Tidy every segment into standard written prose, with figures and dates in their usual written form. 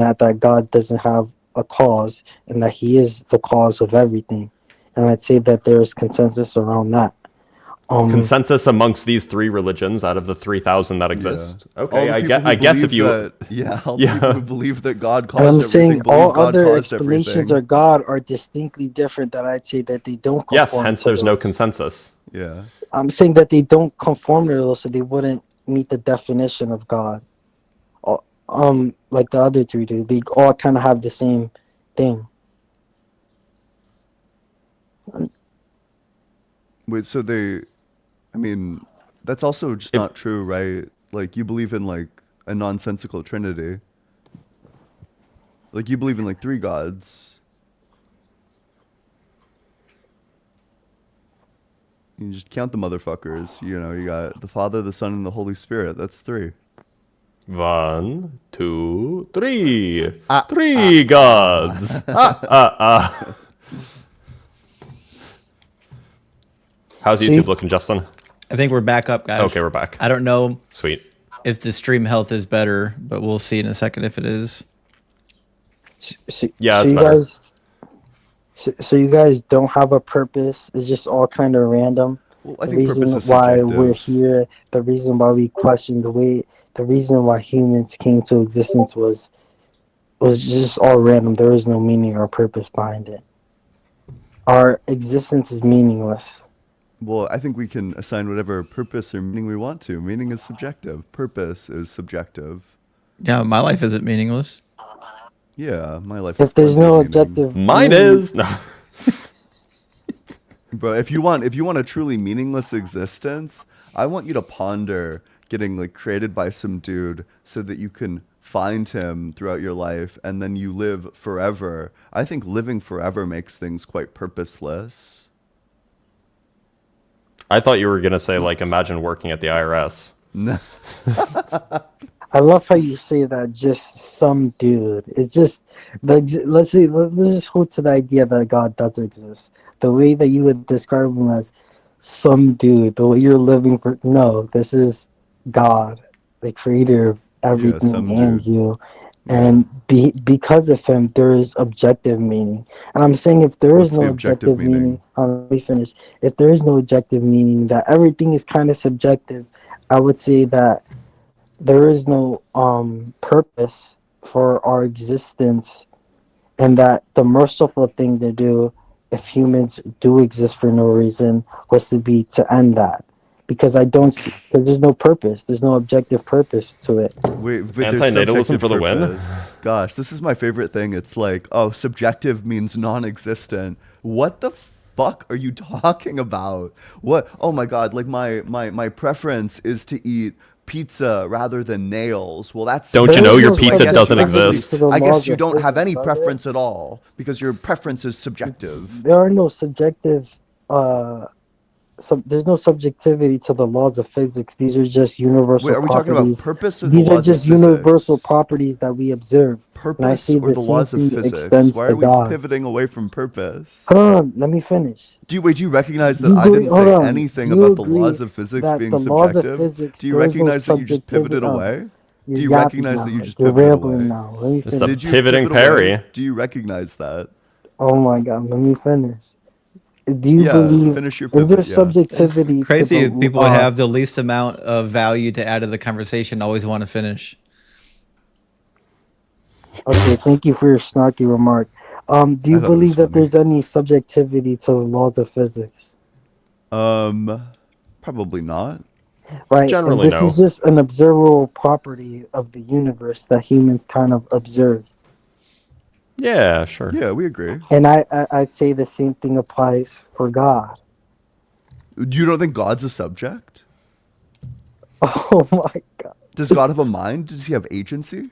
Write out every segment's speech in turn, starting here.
that God doesn't have a cause and that He is the cause of everything. And I'd say that there is consensus around that. Consensus amongst these three religions out of the 3,000 that exist. Okay, I guess if you all the people who believe that God caused I'm everything, saying all God other caused explanations everything. of God are distinctly different. That I'd say that they don't conform. Yes, hence to there's no those. consensus. Yeah. I'm saying that they don't conform to those, so they wouldn't meet the definition of God. Like the other three do. They all kind of have the same thing. Wait, so I mean, that's also just not true, right? Like, you believe in, like, a nonsensical trinity. Like, you believe in, like, three gods. You just count the motherfuckers. You know, you got the Father, the Son, and the Holy Spirit. That's three. 1, 2, 3. Three gods. How's YouTube looking, Justin? I think we're back up, guys. Okay, we're back. I don't know Sweet. if the stream health is better, but we'll see in a second if it is. Yeah, it's you better. guys, so you guys don't have a purpose. It's just all kind of random. Well, I the think reason purpose is why subjective. we're here, the reason why we question the reason why humans came to existence was just all random. There is no meaning or purpose behind it. Our existence is meaningless. Well, I think we can assign whatever purpose or meaning we want to. Meaning is subjective. Purpose is subjective. Yeah, my life isn't meaningless. Yeah, my life. If there's no objective, mine is no. Bro, if you want a truly meaningless existence, I want you to ponder getting like created by some dude so that you can find him throughout your life and then you live forever. I think living forever makes things quite purposeless. I thought you were going to say, like, imagine working at the IRS. I love how you say that. Just some dude. It's just like, let's just hold to the idea that God does exist. The way that you would describe him as some dude, the way you're living for. No, this is God, the creator of everything and you. And because of him, there is objective meaning. And I'm saying if there is no objective meaning, let me finish. If there is no objective meaning, that everything is kind of subjective, I would say that there is no purpose for our existence, and that the merciful thing to do, if humans do exist for no reason, was to end that. Because there's no purpose. There's no objective purpose to it. Wait, antinatalism for the win. Gosh, this is my favorite thing. It's like, oh, subjective means non-existent. What the fuck are you talking about? What? Oh my god, like my preference is to eat pizza rather than nails. Well, that's... Don't you know your pizza doesn't exist? I guess you don't have any preference at all because your preference is subjective. There are no subjective... there's no subjectivity to the laws of physics. These are just universal properties. Wait, are we talking about purpose or the These laws are just of physics? universal properties that we observe. Purpose or the laws of physics? Why are we pivoting away from purpose? Hold on, let me finish. Do you recognize that I didn't say anything about the laws of physics being subjective? Do you recognize that you just pivoted away? Do you recognize that you just pivoted away? Now. Let me finish. It's a pivoting Perry. Do you recognize that? Oh my god, let me finish. Do you believe? Is there subjectivity? It's crazy. People who have the least amount of value to add to the conversation always want to finish. Okay, thank you for your snarky remark. Do you believe that there's any subjectivity to the laws of physics? Probably not. Right. Generally, and this is just an observable property of the universe that humans kind of observe. Yeah, sure. Yeah, we agree. And I'd say the same thing applies for God. You don't think God's a subject? Oh my god. Does God have a mind? Does he have agency?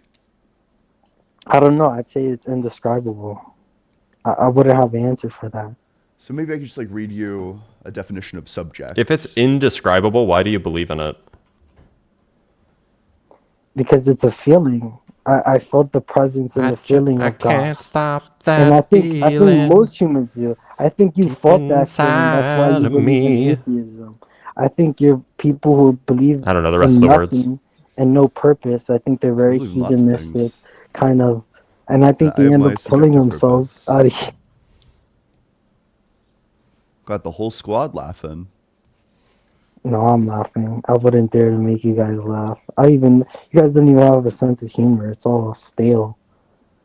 I don't know. I'd say it's indescribable. I wouldn't have an answer for that. So maybe I could just like read you a definition of subject. If it's indescribable, why do you believe in it? Because it's a feeling. I felt the presence and the feeling of God. I can't stop that and I think feeling. most humans do. I think you felt that feeling. That's why you believe in atheism. I think you're people who believe I don't know the rest of the words. And no purpose. I think they're very hedonistic, kind of and I think I they have end my up killing subjective themselves. purpose. Got the whole squad laughing. No, I'm laughing. I wouldn't dare to make you guys laugh. You guys don't even have a sense of humor. It's all stale.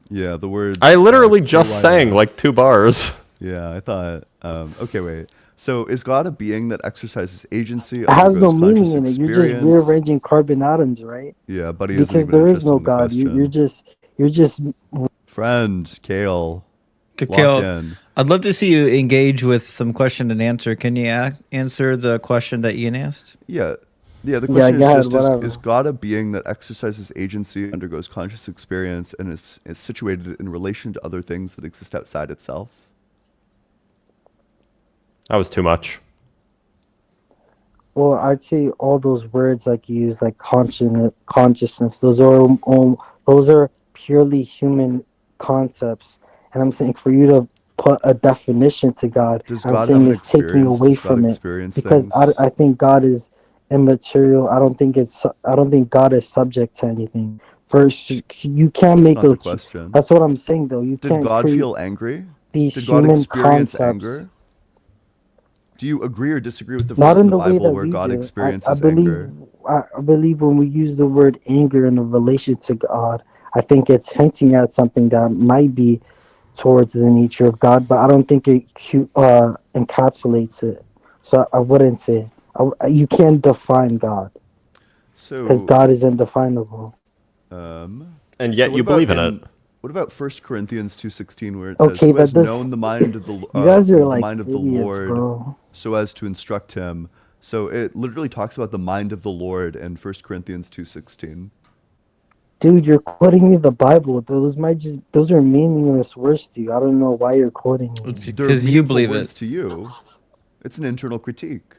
Yeah, the words. I literally just sang KYS. like 2 bars. Yeah, I thought. Okay, wait. So is God a being that exercises agency, It has no undergoes conscious meaning in it. You're just experience? rearranging carbon atoms, right? Yeah, buddy isn't Because even there is interested no in the God. question. You're just. Friend, Kale, To lock kill. in. I'd love to see you engage with some question and answer. Can you answer the question that Ian asked? Yeah. Yeah, the Yeah, question go ahead, is whatever. is God a being that exercises agency, undergoes conscious experience, and is situated in relation to other things that exist outside itself? That was too much. Well, I'd say all those words like you use, like consciousness. Those are purely human concepts, and I'm saying for you to put a definition to God, Does I'm God have saying an it's taking experience? away Does God from it experience because things? I think God is immaterial. I don't think God is subject to anything. First, you can't That's make not a. the question. That's what I'm saying though. You Did can't God create feel angry? these Did God human experience concepts. anger? Do you agree or disagree with the Not verse in in the the way Bible that where we God do. experiences anger? I believe when we use the word anger in relation to God, I think it's hinting at something that might be towards the nature of God, but I don't think it encapsulates it. So I wouldn't say you can't define God because So, God is indefinable. And so yet you believe in it. what about 1 Corinthians 2:16 where it says, Okay, "Who but has this known the mind of you guys are the like mind of the idiots, Lord bro. so as to instruct him?" So it literally talks about the mind of the Lord in 1 Corinthians 2:16. Dude, you're quoting me the Bible. Those are meaningless words to you. I don't know why you're quoting me. They're Because you meaningful believe words it. to you. It's an internal critique.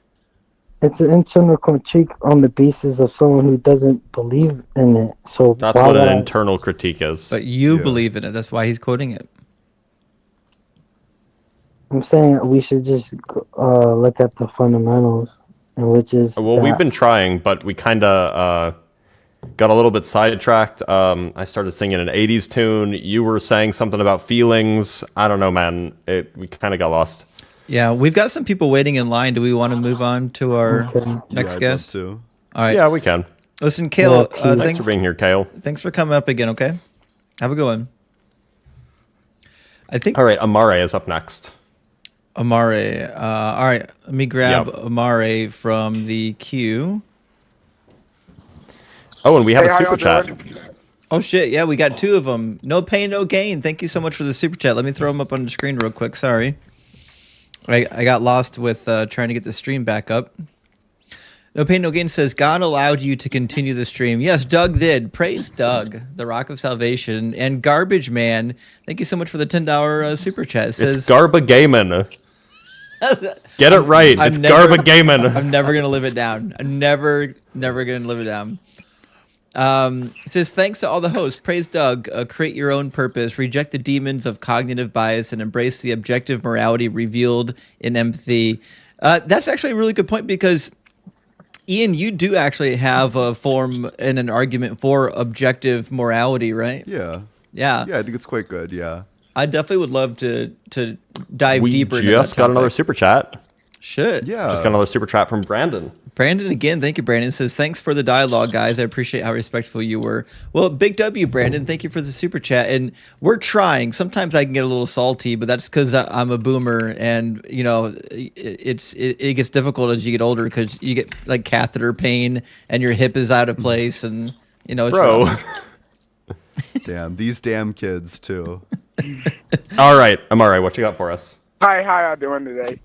It's an internal critique on the basis of someone who doesn't believe in it. So That's why what an would I? internal critique is. But you Yeah. believe in it. That's why he's quoting it. I'm saying we should just look at the fundamentals, and which is Well, we've that. been trying, but we kind of got a little bit sidetracked. I started singing an 80s tune. You were saying something about feelings. I don't know, man. We kind of got lost. Yeah, we've got some people waiting in line. Do we want to move on to our Okay. next Yeah, I'd guest? love to. All right. Yeah, we can. Listen, Kale, Yeah, peace. Thanks thanks for being here, Kale. thanks for coming up again, okay? Have a good one. I think All right, Amare is up next. Amare. All right, let me grab Yep. Amare from the queue. Oh, and we have Hey, a how super y'all chat. doing? Oh shit, yeah, we got 2 of them. No pain, no gain. Thank you so much for the super chat. Let me throw them up on the screen real quick. Sorry. I got lost with trying to get the stream back up. No Pain No Gain says, God allowed you to continue the stream. Yes, Doug did. Praise Doug, the Rock of Salvation. And Garbage Man, thank you so much for the $10 super chat. Says, It's Garba Gayman. Get it right. It's Garba Gayman. I'm never going to live it down. I'm never going to live it down. It says, thanks to all the hosts. Praise Doug. Create your own purpose. Reject the demons of cognitive bias and embrace the objective morality revealed in empathy. That's actually a really good point because, Ian, you do actually have a form and an argument for objective morality, right? Yeah. Yeah. Yeah, I think it's quite good. Yeah. I definitely would love to dive We deeper into that just got another topic. super chat. Shit. Yeah. Just got another super chat from Brandon. Brandon, again, thank you, Brandon. Says, thanks for the dialogue, guys. I appreciate how respectful you were. Well, big W, Brandon. Thank you for the super chat. And we're trying. Sometimes I can get a little salty, but that's because I'm a boomer. And, you know, it gets difficult as you get older because you get, like, catheter pain and your hip is out of place. And, you know, it's Bro. rough. Damn, these damn kids too. All right, Amare, what you got for us? Hi, how y'all doing today?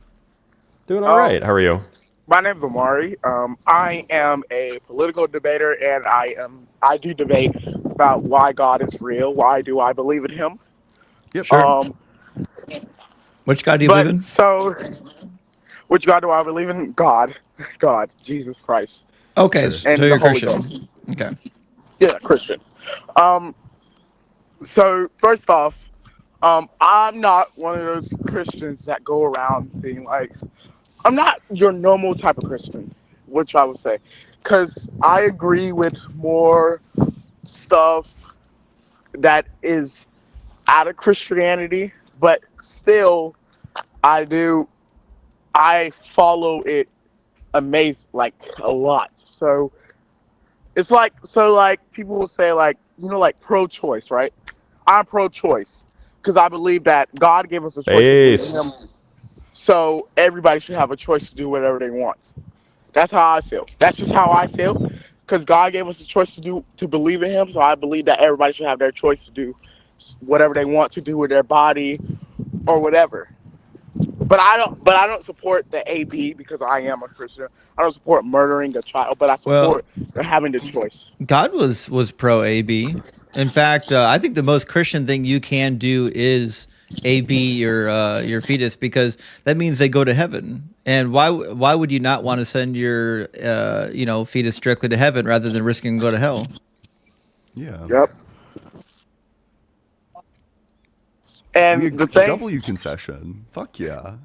Doing all right. How are you? My name's Amari. I am a political debater, and I do debate about why God is real. Why do I believe in Him? Yep. Sure. Which God do you believe in? So, which God do I believe in? God, Jesus Christ. Okay, Sure. so And you're the a Holy Christian. Okay. Yeah, Christian. So first off, I'm not one of those Christians that go around being like, I'm not your normal type of Christian, which I would say, because I agree with more stuff that is out of Christianity, but still, I do. I follow it like a lot. So it's like people will say like like pro-choice, right? I'm pro-choice because I believe that God gave us a choice to believe in Him, Based. so everybody should have a choice to do whatever they want. That's how I feel. That's just how I feel because God gave us a choice to believe in Him, so I believe that everybody should have their choice to do whatever they want to do with their body or whatever. But I don't support the AB because I am a Christian. I don't support murdering a child, but I Well, support having the choice. God was pro AB. In fact, I think the most Christian thing you can do is AB your fetus, because that means they go to heaven. And why would you not want to send your fetus directly to heaven rather than risking go to hell? Yeah. Yep. We And the thing, W concession. Fuck yeah.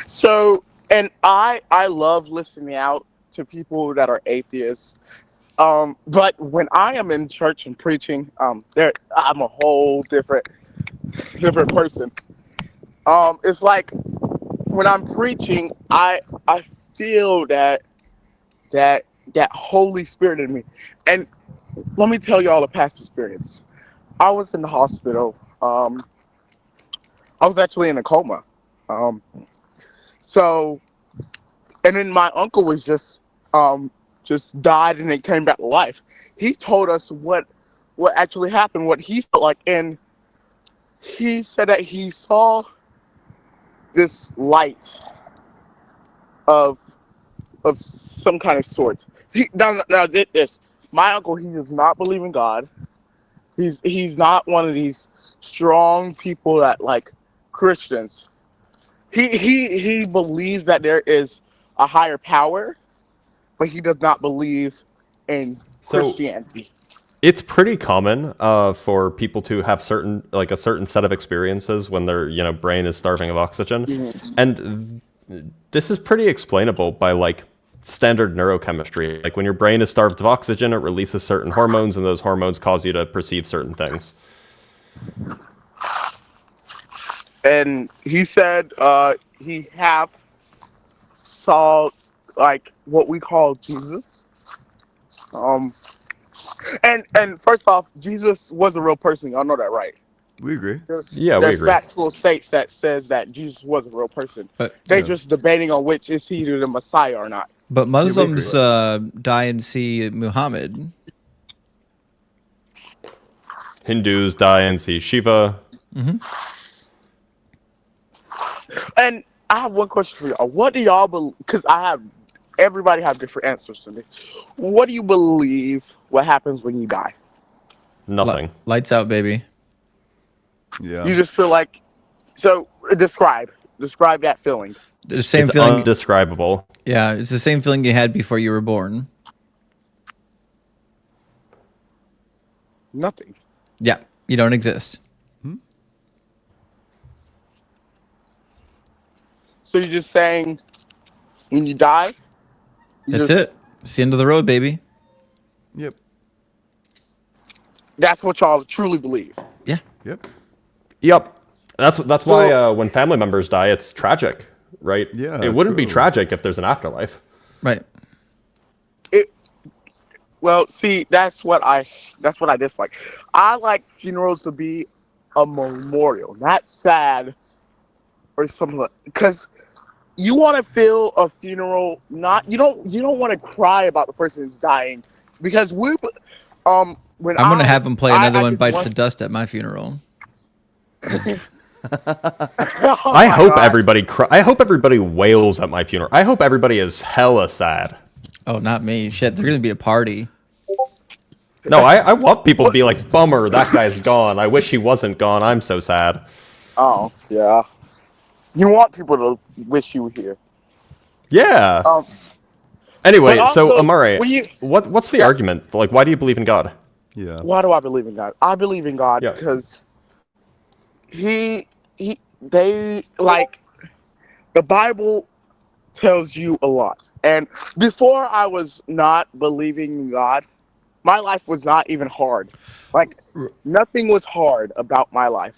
so and I love listening out to people that are atheists. But when I am in church and preaching, I'm a whole different person. It's like when I'm preaching, I feel that that Holy Spirit in me. And let me tell you all a past experience. I was in the hospital. I was actually in a coma. Um, so, and then my uncle was just died and then came back to life. He told us what actually happened, what he felt like, and he said that he saw this light of some kind of sort. Now get this. My uncle, he does not believe in God. He's not one of these strong people that like Christians. He believes that there is a higher power, but he does not believe in So Christianity. it's pretty common for people to have a certain set of experiences when their brain is starving of oxygen, and this is pretty explainable by like standard neurochemistry. Like when your brain is starved of oxygen, it releases certain hormones, and those hormones cause you to perceive certain things. And he said he half saw like what we call Jesus. And first off, Jesus was a real person. Y'all know that, right? We agree. Yeah, we There's agree. factual states that says that Jesus was a real person. But They Yeah. just debating on which is he the Messiah or not. Muslims agree. die and see Muhammad. Hindus die and see Shiva. And I have one question for y'all. What do y'all believe? Because everybody have different answers to this. What do you believe what happens when you die? Nothing. Lights out, baby. Yeah. You just feel like, so describe that feeling. The same It's feeling. undescribable. Yeah, it's the same feeling you had before you were born. Nothing. Yeah, you don't exist. So you're just saying when you die? That's it. It's the end of the road, baby. Yep. That's what y'all truly believe. Yeah. Yep. Yep. That's why when family members die, it's tragic, right? Yeah, It wouldn't be true. tragic if there's an afterlife. Right. Well, see, that's what I dislike. I like funerals to be a memorial, not sad or something. Because you want to feel a funeral, not you don't want to cry about the person who's dying, because when I'm gonna have him play Another One Bites the Dust at my funeral. I I hope everybody I hope everybody wails at my funeral. I hope everybody is hella sad. Oh, not me. Shit, there's gonna be a party. No, I want people to be like, bummer, that guy's gone. I wish he wasn't gone. I'm so sad. Oh yeah, you want people to wish you were here. Yeah. Um, Anyway, but so also, Amare, when you- what's the argument? Like, why do you believe in God? Yeah. Why do I believe in God? I believe in God Yeah. because they like the Bible tells you a lot. And before I was not believing in God, my life was not even hard. Like nothing was hard about my life.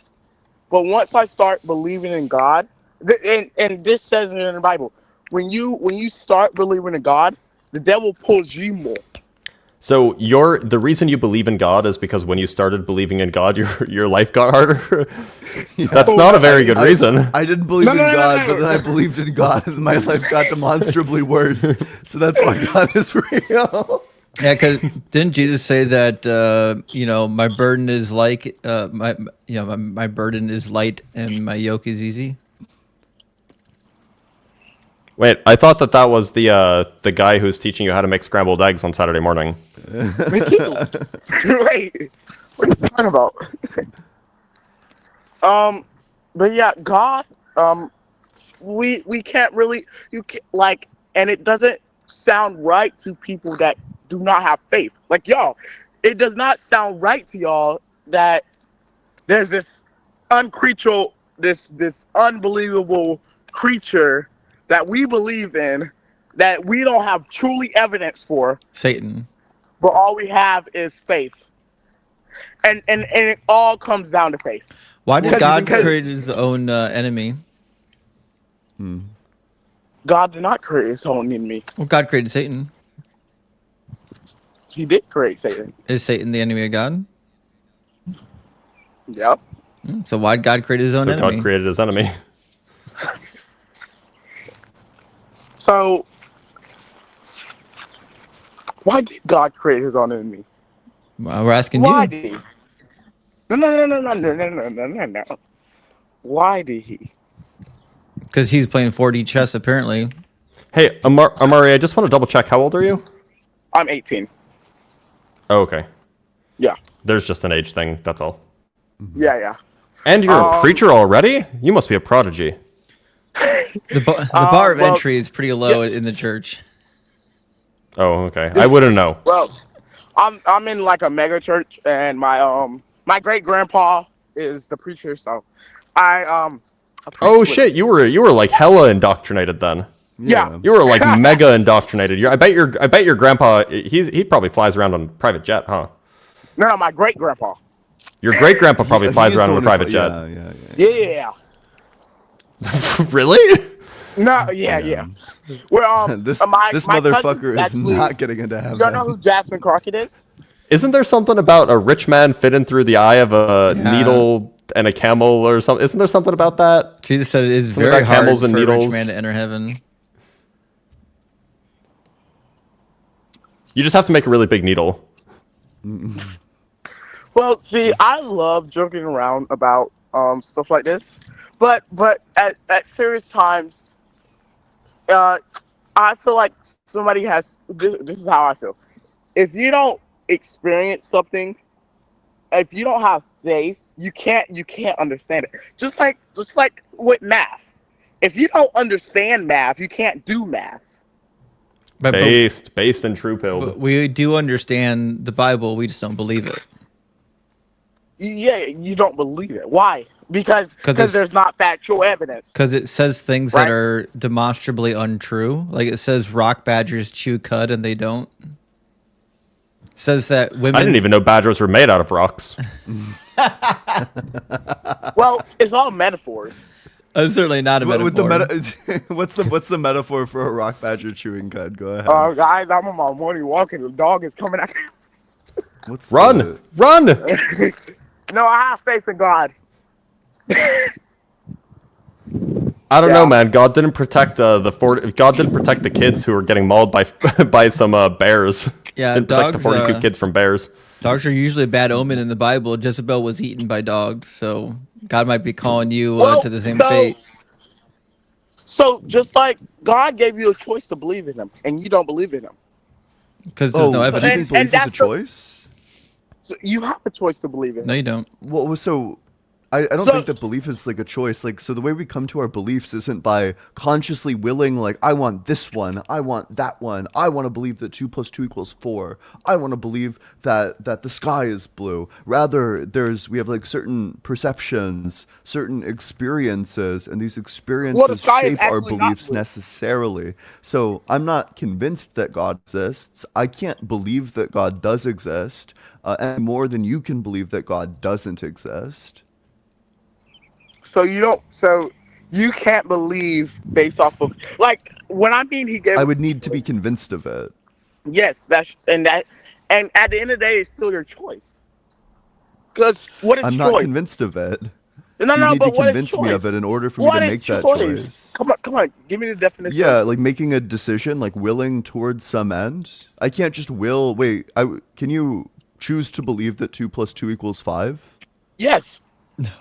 But once I start believing in God, and this says it in the Bible, when you start believing in God, the devil pulls you more. So the reason you believe in God is because when you started believing in God, your life got harder. That's not a very good reason. I didn't believe No, in no, no, God, no, but then I no. believed in God, and my life got demonstrably worse. So that's why God is real. Yeah, because didn't Jesus say that my burden is like my burden is light and my yoke is easy? Wait, I thought that was the guy who's teaching you how to make scrambled eggs on Saturday morning. Me too. Wait, what are you talking about? But yeah, God, we can't really and it doesn't sound right to people that do not have faith. Like y'all, it does not sound right to y'all that there's this uncreature, this unbelievable creature that we believe in that we don't have truly evidence for, Satan. but all we have is faith. And it all comes down to faith. Why did Because- God because- create his own enemy? God did not create his own enemy. Well, God created Satan. He did create Satan. Is Satan the enemy of God? Yep. So why did God create his own So enemy? God created his enemy. So why did God create his own enemy? Well, we're asking Why you. did he? No. Why did he? Because he's playing 4D chess, apparently. Hey, Amari, I just want to double check. How old are you? I'm 18. Oh, okay. Yeah. There's just an age thing. That's all. Yeah. And you're a preacher already? You must be a prodigy. The bar of well, entry is pretty low in the church. Oh, okay. I wouldn't know. Well, I'm in like a mega church, and my great grandpa is the preacher, so I Oh with shit! him. You were like hella indoctrinated then. Yeah. You were like mega indoctrinated. I bet your grandpa. He probably flies around on a private jet, huh? No, my great grandpa. Your great grandpa probably flies He's around the on a one who private jet. Yeah. Yeah. Really? No, yeah. Well, This my motherfucker cousin is not getting into heaven. You don't know who Jasmine Crockett is? Isn't there something about a rich man fitting through the eye of a Yeah. needle and a camel or something? Isn't there something about that? Jesus said it is Something very about hard camels for and a rich needles. man to enter heaven. You just have to make a really big needle. Well, see, I love joking around about stuff like this, but at serious times, I feel like somebody has. This is how I feel. If you don't experience something, if you don't have faith, you can't understand it. Just like with math, if you don't understand math, you can't do math. But Based and true pilled. we do understand the Bible. We just don't believe it. Yeah, you don't believe it. Why? Because it's- there's not factual evidence. Because it says things Right. that are demonstrably untrue. Like it says rock badgers chew cud and they don't. It says that women. I didn't even know badgers were made out of rocks. Well, it's all metaphors. It's certainly not a metaphor. With the what's the metaphor for a rock badger chewing cud? Go ahead. Guys, I'm on my morning walk and the dog is coming at What's Run! Run! No, I have faith in God. I don't know, Yeah. man. God didn't protect God didn't protect the kids who were getting mauled by by some bears. Yeah, didn't protect the dogs, 42 kids from bears. Dogs are usually a bad omen in the Bible. Jezebel was eaten by dogs, so God might be calling you Well, to the same so- fate. So just like God gave you a choice to believe in Him, and you don't believe in Him, Because there's no do you evidence. think belief is a that's the- choice? so you have a choice to believe in No, Him. you don't. Well, so I don't So think that belief is like a choice. Like, so the way we come to our beliefs isn't by consciously willing, like, I want this one, I want that one, I want to believe that 2 + 2 = 4, I want to believe that the sky is blue. Rather, we have like certain perceptions, certain experiences, and these the experiences sky is shape our actually not beliefs blue. necessarily. So I'm not convinced that God exists. I can't believe that God does exist any more than you can believe that God doesn't exist. So you can't believe based off of like when I mean he gave I us would need to be convinced of it. yes, and at the end of the day, it's still your choice. Because what is I'm not choice? convinced of it. No, You no, need to but what is convince me choice? of it in order for me to What is make that choice? choice. Come on, give me the definition. Yeah, like making a decision, like willing towards some end. I can't just will. Wait, can you choose to believe that 2 + 2 = 5? Yes,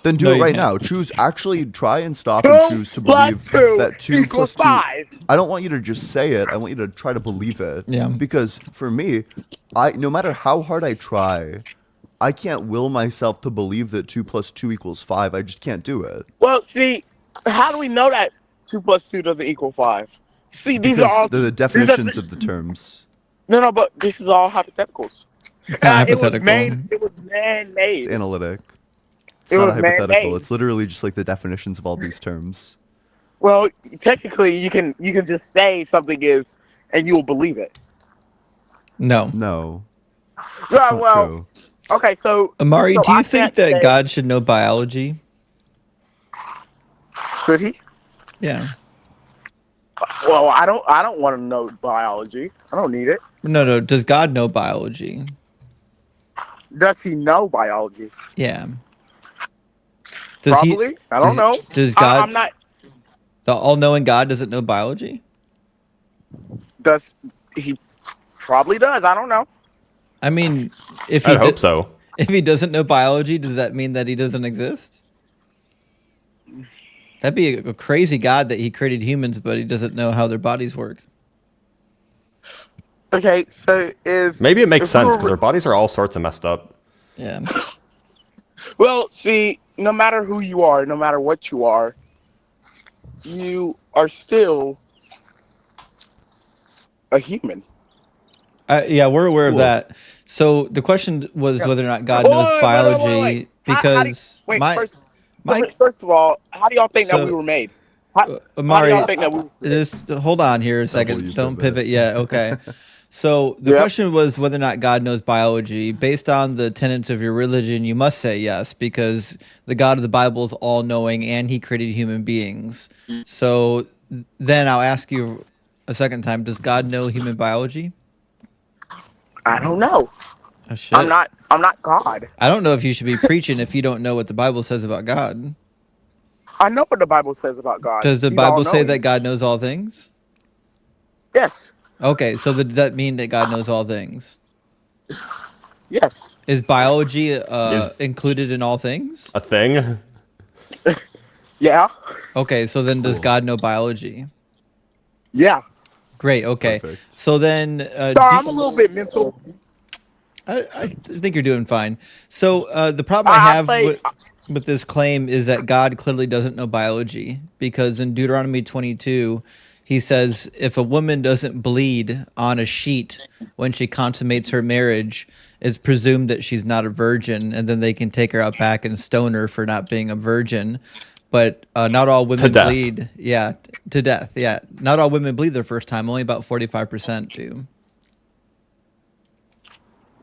Then do No, it you right can't. now. Actually try and stop and two choose to plus believe two that 2 equals + 2. 5. I don't want you to just say it. I want you to try to believe it. Yeah. Because for me, no matter how hard I try, I can't will myself to believe that 2 + 2 = 5. I just can't do it. Well, see, how do we know that 2 plus 2 doesn't equal 5? See, these are Because all the these are definitions of the terms. no, but this is all hypotheticals. It's not It was hypothetical. It was man It's made. analytic. It's It not a was man hypothetical. made. It's literally just like the definitions of all these terms. Well, technically, you can just say something is, and you'll believe it. No. No, that's Yeah, not well, true. okay, Amari, so do you I think can't that say God should know biology? should he? Yeah. Well, I don't want to know biology. I don't need it. No. Does God know biology? Does he know biology? Yeah. Probably. I don't know. Does I'm God, not. the all-knowing God, doesn't know biology? Does he? Probably does. I don't know. I mean, if I'd hope so. if he doesn't know biology, does that mean that he doesn't exist? That'd be a crazy God that he created humans, but he doesn't know how their bodies work. Okay, so Maybe it makes if we sense were- because our bodies are all sorts of messed up. Yeah. well, see, no matter who you are, no matter what you are still a human. Yeah, we're aware of Cool. that. So the question was whether or not God Wait, knows wait, wait, biology, wait. because Mike, first of all, how do y'all think that So- we were made? How do Amari, y'all think that we were made? just hold on here a second. you Don't pivot. pivot yet. Okay. So the Yep. question was whether or not God knows biology. Based on the tenets of your religion, you must say yes, because the God of the Bible is all-knowing and he created human beings. So then I'll ask you a second time, does God know human biology? I don't know. Oh, shit. I'm not God. I don't know if you should be preaching if you don't know what the Bible says about God. I know what the Bible says about God. Does the He's Bible say all-knowing. that God knows all things? Yes. Okay, so does that mean that God knows all things? Yes. Is biology included in all things? A thing? Yeah. Okay, so then does Cool. God know biology? Yeah. Great, okay. Perfect. So then... So I'm a little bit mental. I think you're doing fine. So the problem I I have play- with this claim is that God clearly doesn't know biology, because in Deuteronomy 22, he says if a woman doesn't bleed on a sheet when she consummates her marriage, it's presumed that she's not a virgin, and then they can take her out back and stone her for not being a virgin. But not all women death. bleed. Yeah, to death. Yeah, not all women bleed their first time. Only about 45% do.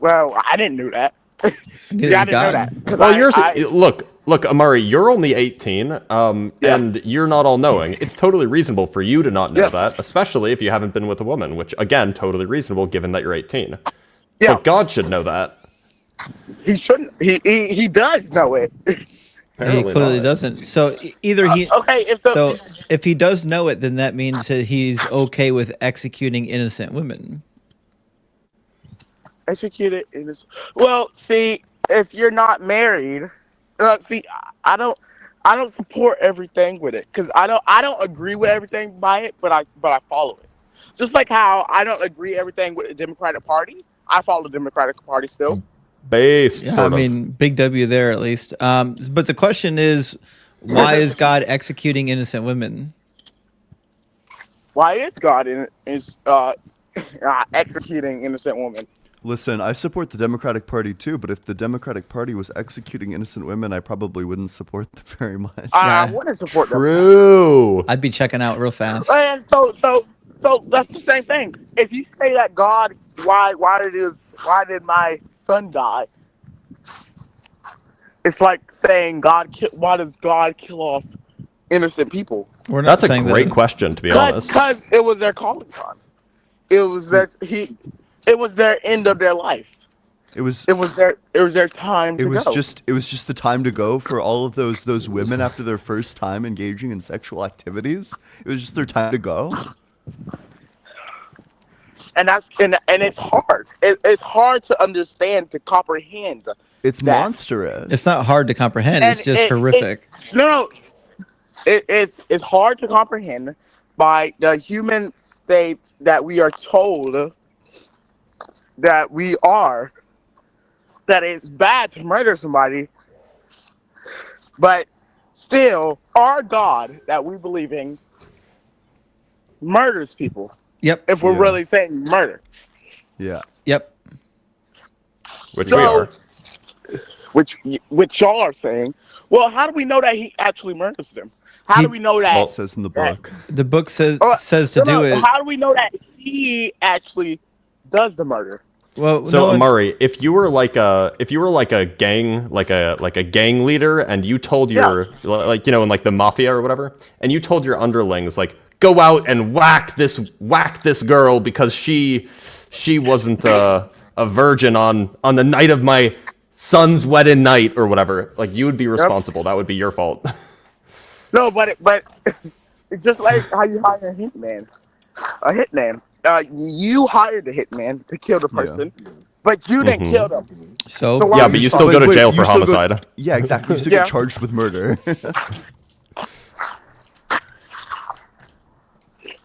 Well, I didn't know that. Neither Yeah, I did didn't know God. that. 'Cause Well, I- look, Amari, you're only 18, Yeah. and you're not all knowing. It's totally reasonable for you to not know Yeah. that, especially if you haven't been with a woman, which, again, totally reasonable given that you're 18. Yeah. But God should know that. he shouldn't. He does know it. He Apparently clearly not. doesn't. So either he. Okay, So if he does know it, then that means that he's okay with executing innocent women. executed in this. Well, see, if you're not married, see, I don't support everything with it because I don't agree with everything by it, but I follow it. Just like how I don't agree everything with the Democratic Party, I follow the Democratic Party still. Based, Yeah, sort I of. mean, big W there at least. But the question is, why is God executing innocent women? Why is God executing innocent women? Listen, I support the Democratic Party too, but if the Democratic Party was executing innocent women, I probably wouldn't support them very much. I Yeah. wouldn't support them. True. I'd be checking out real fast. And so that's the same thing. If you say that God, why did my son die? It's like saying why does God kill off innocent people? We're not That's a saying great that. question, to be honest. Because it was their calling time. It was their end of their life. It was It was their time to go. it was just the time to go for all of those women after their first time engaging in sexual activities. It was just their time to go. And it's hard. It's hard to understand, to comprehend. It's That- monstrous. It's not hard to comprehend. It's And just horrific. It's hard to comprehend by the human state that we are told that we are, that it's bad to murder somebody, but still our God that we believe in murders people. Yep. If we're Yeah. really saying murder, Yeah. Yep. Which So- we are. which y'all are saying, well, how do we know that he actually murders them? How do we know that? Well, It says in the book. The book says to No, do it. How do we know that he actually does the murder? Well, So no one- Amari, if you were like a gang leader, and you told your like in like the mafia or whatever, and you told your underlings like go out and whack this girl because she wasn't a virgin on the night of my son's wedding night or whatever, like you would be responsible. That would be your fault. No, but it's just like how you hire a hitman. A hitman. You hired the hitman to kill the person, but you didn't kill them. So So why- Yeah, but you still go to jail for homicide. Yeah, exactly. You still Yeah. get charged with murder.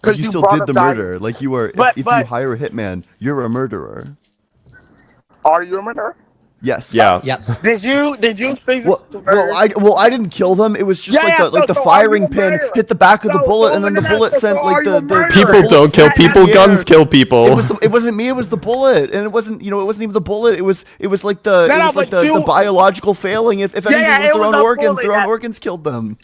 But you you still brought did up the that- murder. Like you were. But- if but- you hire a hitman, you're a murderer. Are you a murderer? Yes. Yeah. Yep. Did you physically murder? I didn't kill them. It was just Yeah, like the so are firing you a pin murderer? hit the back of the So- bullet, so and then the no, bullet so sent are like you a murderer? People bullet don't kill flew in people. the Guns air. kill people. It wasn't me. It was the bullet, and it wasn't even the bullet. It was like the No, it no, was like but the biological failing. If anything, yeah, it was it their was own the organs. bullet Their own that- organs killed them.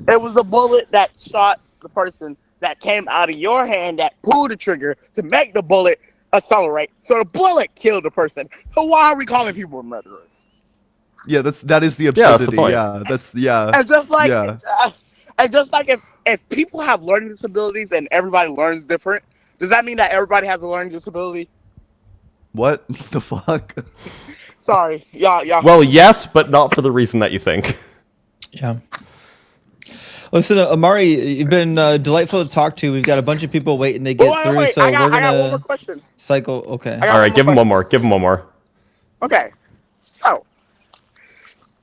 It was the bullet that shot the person that came out of your hand that pulled the trigger to make the bullet accelerate. So the bullet killed the person. So why are we calling people murderers? Yeah, that is the Yeah, that's the absurdity. point. Yeah, that's yeah. And just like Yeah. if people have learning disabilities and everybody learns different, does that mean that everybody has a learning disability? What the fuck? Sorry, y'all. Well, yes, but not for the reason that you think. Yeah. Listen, Amari, you've been delightful to talk to. We've got a bunch of people waiting to get through, so I got we're one more gonna question. cycle. Okay. I got All right, give him one question. more. Give him one more. Okay, so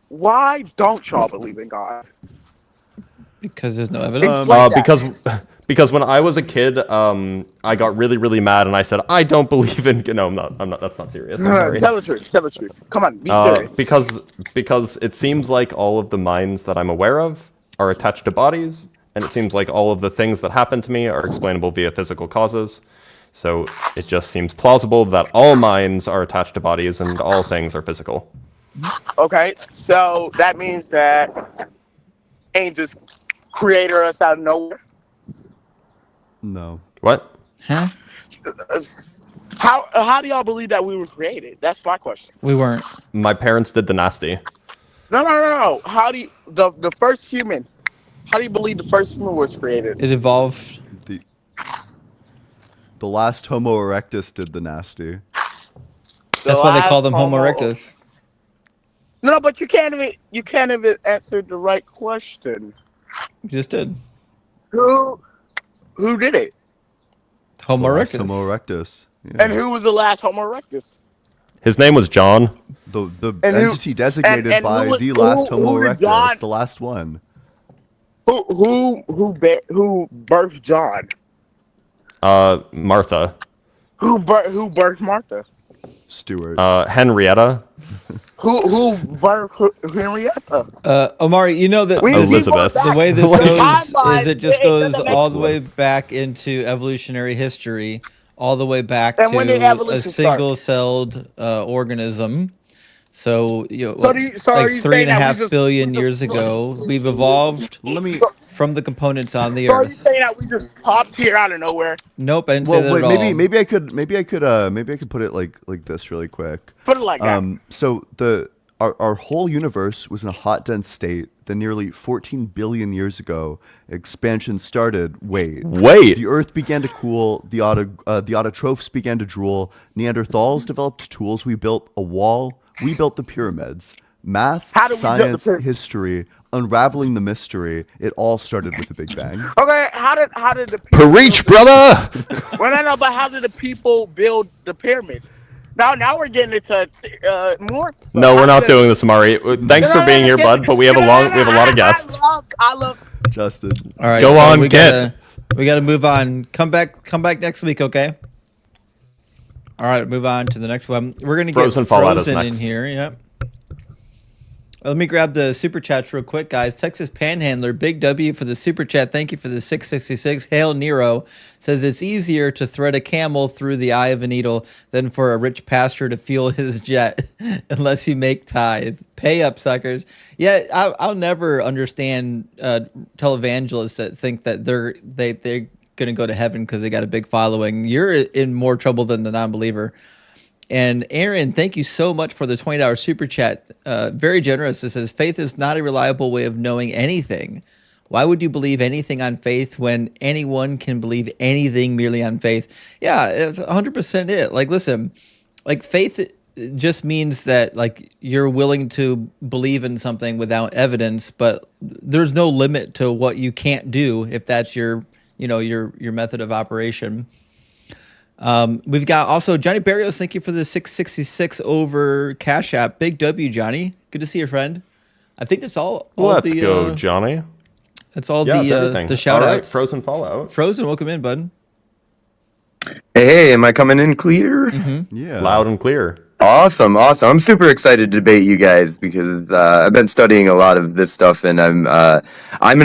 why don't y'all believe in God? Because there's no evidence. Like that. Because when I was a kid, I got really, really mad, and I said, I don't believe in. No, I'm not. That's not serious. I'm sorry. Tell the truth. Tell the truth. Come on, be serious. Because it seems like all of the minds that I'm aware of are attached to bodies, and it seems like all of the things that happen to me are explainable via physical causes. So it just seems plausible that all minds are attached to bodies and all things are physical. Okay, so that means that angels created us out of nowhere. No. What? Huh? How do y'all believe that we were created? That's my question. We weren't. My parents did the nasty. No. How do you the first human? How do you believe the first human was created? It evolved. The last Homo erectus did the nasty. That's why they call them Homo- Homo erectus. No, but you can't even answer the right question. You just did. Who did it? Homo The last erectus. Homo erectus. Yeah. And who was the last Homo erectus? His name was John. The And who- entity designated and by who was- the last who Homo did erectus, John- the last one. Who birthed John? Martha. Who birthed Martha? Stewart. Henrietta. Who birthed Henrietta? Omari, you know that We this- need more Elizabeth. back. the way this The goes timeline, is it just it goes doesn't make all the way back into evolutionary history, all the way back And when did to a evolution start? single-celled organism. So So are like you three and saying a that we half just billion years ago, we've evolved Let me. from the components on the So are you Earth. saying that we just popped here out of nowhere? Nope, I didn't say Well, that wait. at all. Maybe I could put it like this really quick. Put it like that. So our whole universe was in a hot, dense state. Then nearly 14 billion years ago, expansion started. Wait. The Earth began to cool. The autotrophs began to drool. Neanderthals developed tools. We built a wall. We built the pyramids. Math, How did we build the science, pyramids? history, unraveling the mystery. It all started with the Big Bang. Okay, how did the people Preach, build brother. well, no, but how did the people build the pyramids? Now we're getting into more. Stuff. No, we're How not did- doing this, Amari. Thanks for being here, bud. But we have a lot of guests. I love. Justin. All right, Go on, we kid. gotta move on. Come back next week, okay? All right, move on to the next one. We're gonna Frozen get Fallout is Frozen in next. here. Yep. Let me grab the super chats real quick, guys. Texas Panhandler, big W for the super chat. Thank you for the 666. Hail Nero says it's easier to thread a camel through the eye of a needle than for a rich pastor to fuel his jet, unless you make tithe. Pay up, suckers. Yeah, I'll never understand televangelists that think that they're gonna go to heaven because they got a big following. You're in more trouble than the non-believer. And Aaron, thank you so much for the $20 super chat. Very generous. It says, faith is not a reliable way of knowing anything. Why would you believe anything on faith when anyone can believe anything merely on faith? Yeah, it's 100% it. Like, listen, like faith just means that like you're willing to believe in something without evidence, but there's no limit to what you can't do if that's your method of operation. We've got also Johnny Barrios. Thank you for the 666 over Cash App. Big W, Johnny. Good to see your friend. I think that's all. Let's go, Johnny. That's all Yeah, it's everything. the shout All right, outs. Frozen Fallout. Frozen, welcome in, bud. Hey, am I coming in clear? Yeah. Loud and clear. Awesome. I'm super excited to debate you guys because I've been studying a lot of this stuff, and I'm an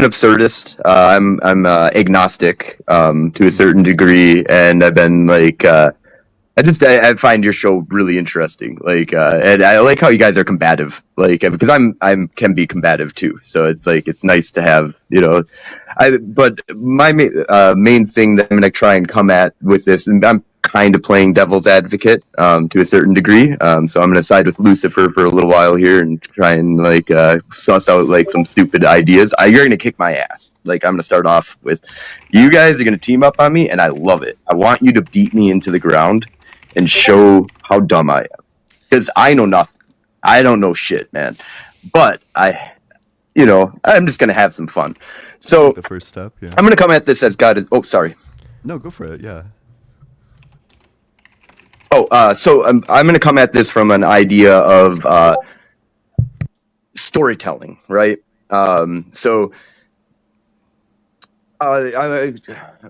absurdist. I'm agnostic to a certain degree, and I've been like I find your show really interesting. And I like how you guys are combative. Because I'm can be combative too. So it's like it's nice to have But my main thing that I'm gonna try and come at with this, and I'm kind of playing devil's advocate to a certain degree. So I'm gonna side with Lucifer for a little while here and try and suss out some stupid ideas. You're gonna kick my ass. I'm gonna start off with you guys are gonna team up on me, and I love it. I want you to beat me into the ground and show how dumb I am, because I know nothing. I don't know shit, man. But I'm just gonna have some fun. So The first step. Yeah. I'm gonna come at this as God is. Oh, sorry. No, go for it. Yeah. So I'm going to come at this from an idea of storytelling, right? Let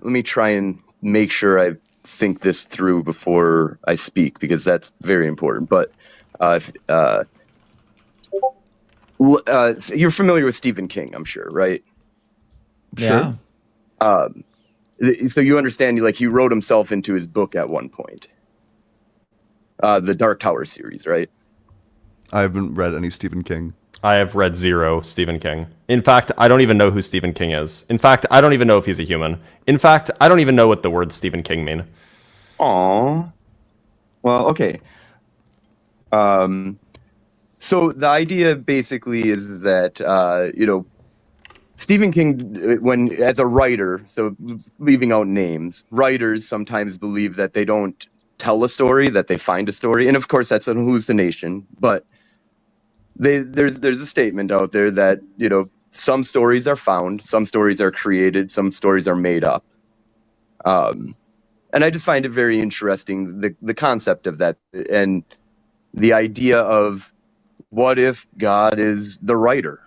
me try and make sure I think this through before I speak, because that's very important. But you're familiar with Stephen King, I'm sure, right? Yeah. So you understand, he wrote himself into his book at one point. The Dark Tower series, right? I haven't read any Stephen King. I have read zero Stephen King. In fact, I don't even know who Stephen King is. In fact, I don't even know if he's a human. In fact, I don't even know what the word Stephen King mean. Aww. Well, okay. So the idea basically is that, Stephen King, when as a writer, so leaving out names, writers sometimes believe that they don't tell a story, that they find a story, and of course that's an hallucination. But there's a statement out there that some stories are found, some stories are created, some stories are made up, and I just find it very interesting the concept of that, and the idea of what if God is the writer,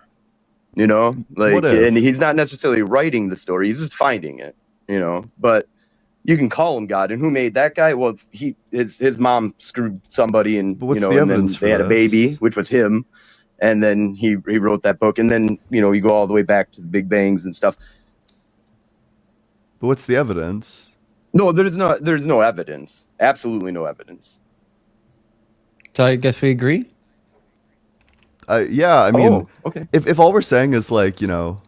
What if? and he's not necessarily writing the story, he's just finding it, but you can call him God. And who made that guy? Well, his mom screwed somebody, and But what's you know, the and then evidence for they had a baby, this? which was him. And then he wrote that book, and then you know you go all the way back to the Big Bangs and stuff. But what's the evidence? No, there's no evidence. Absolutely no evidence. So I guess we agree. Yeah, I mean, okay. if all we're saying is like, you know,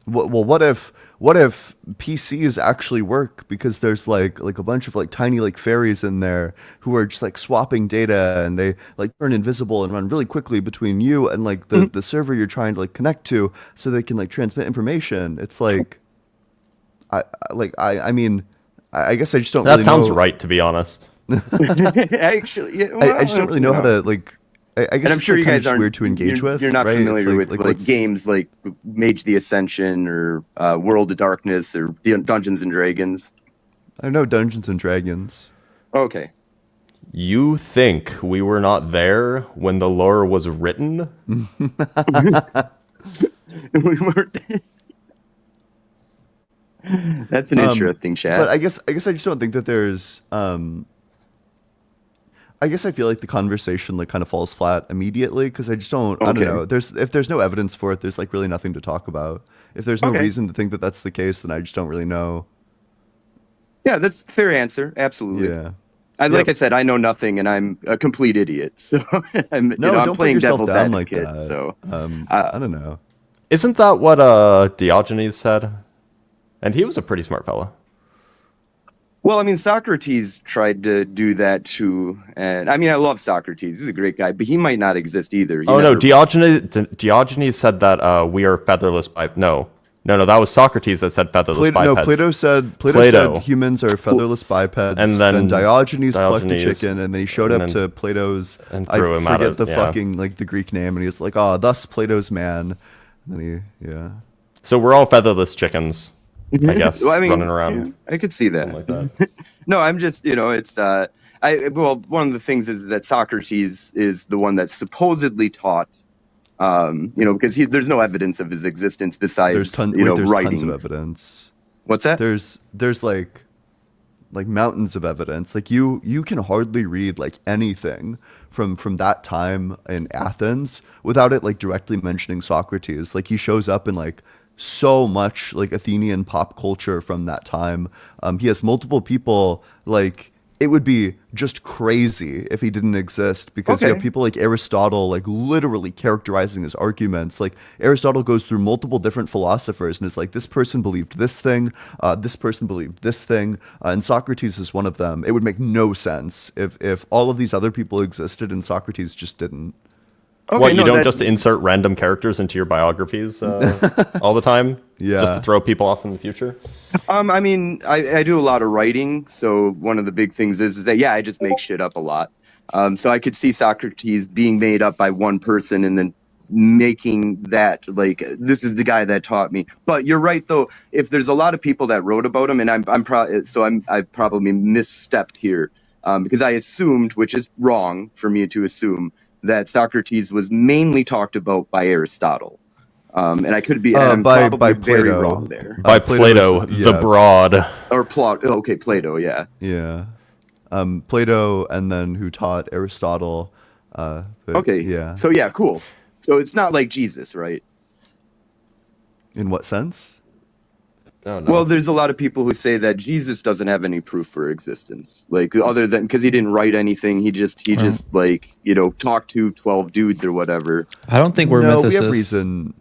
what if PCs actually work because there's like a bunch of like tiny like fairies in there who are just like swapping data, and they like turn invisible and run really quickly between you and like the server you're trying to like connect to, so they can like transmit information. It's like, I mean, I guess I just don't That really sounds know. right, to be honest. Actually, yeah, well, I just don't really know how to like. I guess and I'm it's sure like you kind of guys just aren't weird to engage with. You're not right? It's familiar with like what's- games like Mage the Ascension or World of Darkness or Dungeons and Dragons. I know Dungeons and Dragons. Okay. You think we were not there when the lore was written? We weren't. That's an interesting chat. But I guess I just don't think that there's. I guess I feel like the conversation like kind of falls flat immediately because I just don't. I don't Okay. know. If there's no evidence for it, there's like really nothing to talk about. If there's no Okay. reason to think that that's the case, then I just don't really know. Yeah, that's a fair answer. Absolutely. Yeah. Like I said, I know nothing, and I'm a complete idiot. So I'm, No, I'm don't put playing yourself devil's down like advocate. that. So I don't know. Isn't that what Diogenes said? And he was a pretty smart fellow. well, I mean, Socrates tried to do that too, and I mean, I love Socrates. He's a great guy, but he might not exist either. He Oh no, never- Diogenes said that we are featherless bipeds. No, that was Socrates that said featherless bipeds. Plato said humans are featherless bipeds. And then Diogenes plucked a Diogenes- chicken, and then he showed and up then- to Plato's. and I threw him out forget of- the yeah. fucking like the Greek name, and he was like, "Oh, thus Plato's man." And then yeah. So we're all featherless chickens, I guess, Well, I mean, running around yeah, I could see that. like that. No, I'm just, it's one of the things is that Socrates is the one that's supposedly taught, because there's no evidence of his existence besides There's tons writings. of evidence. What's that? There's like mountains of evidence. Like you can hardly read like anything from that time in Athens without it like directly mentioning Socrates. Like he shows up in like so much like Athenian pop culture from that time. He has multiple people. Like it would be just crazy if he didn't exist, because you Okay. have people like Aristotle like literally characterizing his arguments. Like Aristotle goes through multiple different philosophers and is like, this person believed this thing, this person believed this thing, and Socrates is one of them. It would make no sense if all of these other people existed and Socrates just didn't. Okay, What, you no, don't that- just insert random characters into your biographies all the time? Yeah. Just to throw people off in the future? I mean, I do a lot of writing, so one of the big things is that, I just make shit up a lot. So I could see Socrates being made up by one person and then making that, like, this is the guy that taught me. But you're right, though, if there's a lot of people that wrote about him, and I've probably misstepped here, because I assumed, which is wrong for me to assume, that Socrates was mainly talked about by Aristotle. And I could be I'm by probably very Plato. wrong there. By Plato Plato, is- the yeah. broad. Or Plato. Okay, Plato, yeah. Yeah. Plato, and then who taught Aristotle. But, Okay. Yeah. So, cool. So it's not like Jesus, right? In what sense? Oh, no. Well, there's a lot of people who say that Jesus doesn't have any proof for existence, like other than because he didn't write anything. He just like talked to 12 dudes or whatever. I don't think we're No, mythicists. we have reason.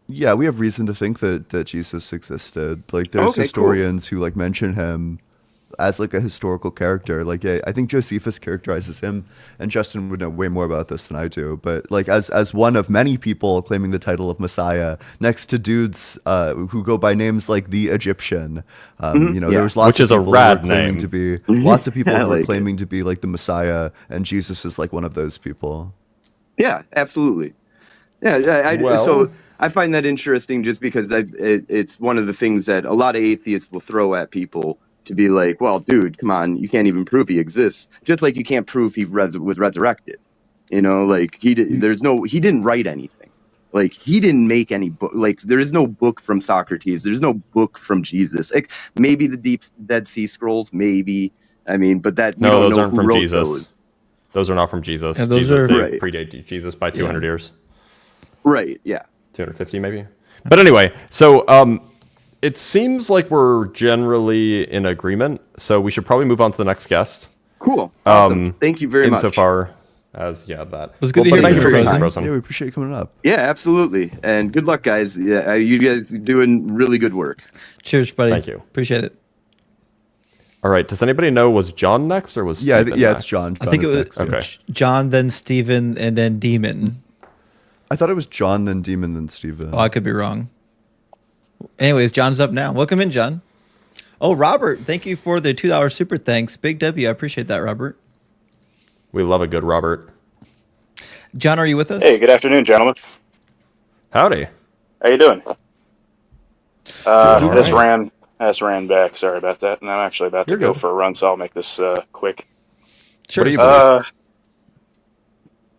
Yeah, we have reason to think that Jesus existed. Like, there's Okay, cool. historians who like mention him as like a historical character. Like, I think Josephus characterizes him, and Justin would know way more about this than I do. But like, as one of many people claiming the title of Messiah, next to dudes who go by names like the Egyptian. There was lots Which of is a people who were rad claiming name. to be lots of people I who were like claiming to be like the Messiah, and Jesus is like one of those people. Yeah, absolutely. Yeah, so I find that interesting just because it's one of the things that a lot of atheists will throw at people to be like, well, dude, come on, you can't even prove he exists. Just like you can't prove he was resurrected. Like he didn't write anything. Like, he didn't make any book. Like, there is no book from Socrates. There's no book from Jesus. Like, maybe the Dead Sea Scrolls, maybe. I mean, but that we No, don't those know aren't who from wrote Jesus. those. Those are not from Jesus. Yeah, those Jesus, are- they Right. predate Jesus by 200 years. Right, yeah. 250 maybe. But anyway, so it seems like we're generally in agreement, so we should probably move on to the next guest. Cool. Awesome. Thank you very much. Insofar as that. It was good to Well, hear thank from you you, for your Frozen. time. Yeah, we appreciate you coming up. Yeah, absolutely. And good luck, guys. Yeah, you guys are doing really good work. Cheers, buddy. Thank you. Appreciate it. All right. Does anybody know, was John next or was Yeah, Stephen yeah, next? it's John. I think it is was next, yeah. Okay. John, then Steven, and then Demon. I thought it was John, then Demon, then Steven. Oh, I could be wrong. Anyways, John's up now. Welcome in, John. Oh, Robert, thank you for the $2 super thanks. Big W, I appreciate that, Robert. We love a good Robert. John, are you with us? Hey, good afternoon, gentlemen. Howdy. How you doing? I just right. ran back. Sorry about that. And I'm actually about to You're go good. for a run, so I'll make this quick. Sure. What do you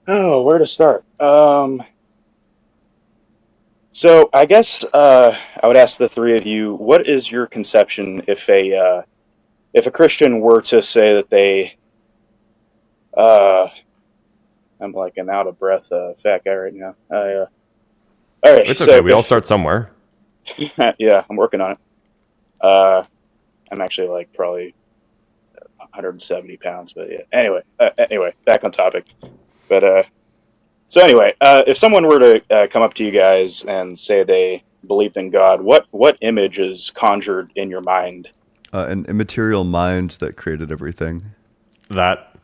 believe? Where to start? So I guess I would ask the three of you: what is your conception if a Christian were to say that they I'm like an out of breath fat guy right now. All right, It's so okay. We all start somewhere. yeah, I'm working on it. I'm actually like probably 170 pounds, but yeah. Anyway, back on topic. But so anyway, if someone were to come up to you guys and say they believed in God, what image is conjured in your mind? An immaterial mind that created everything. That.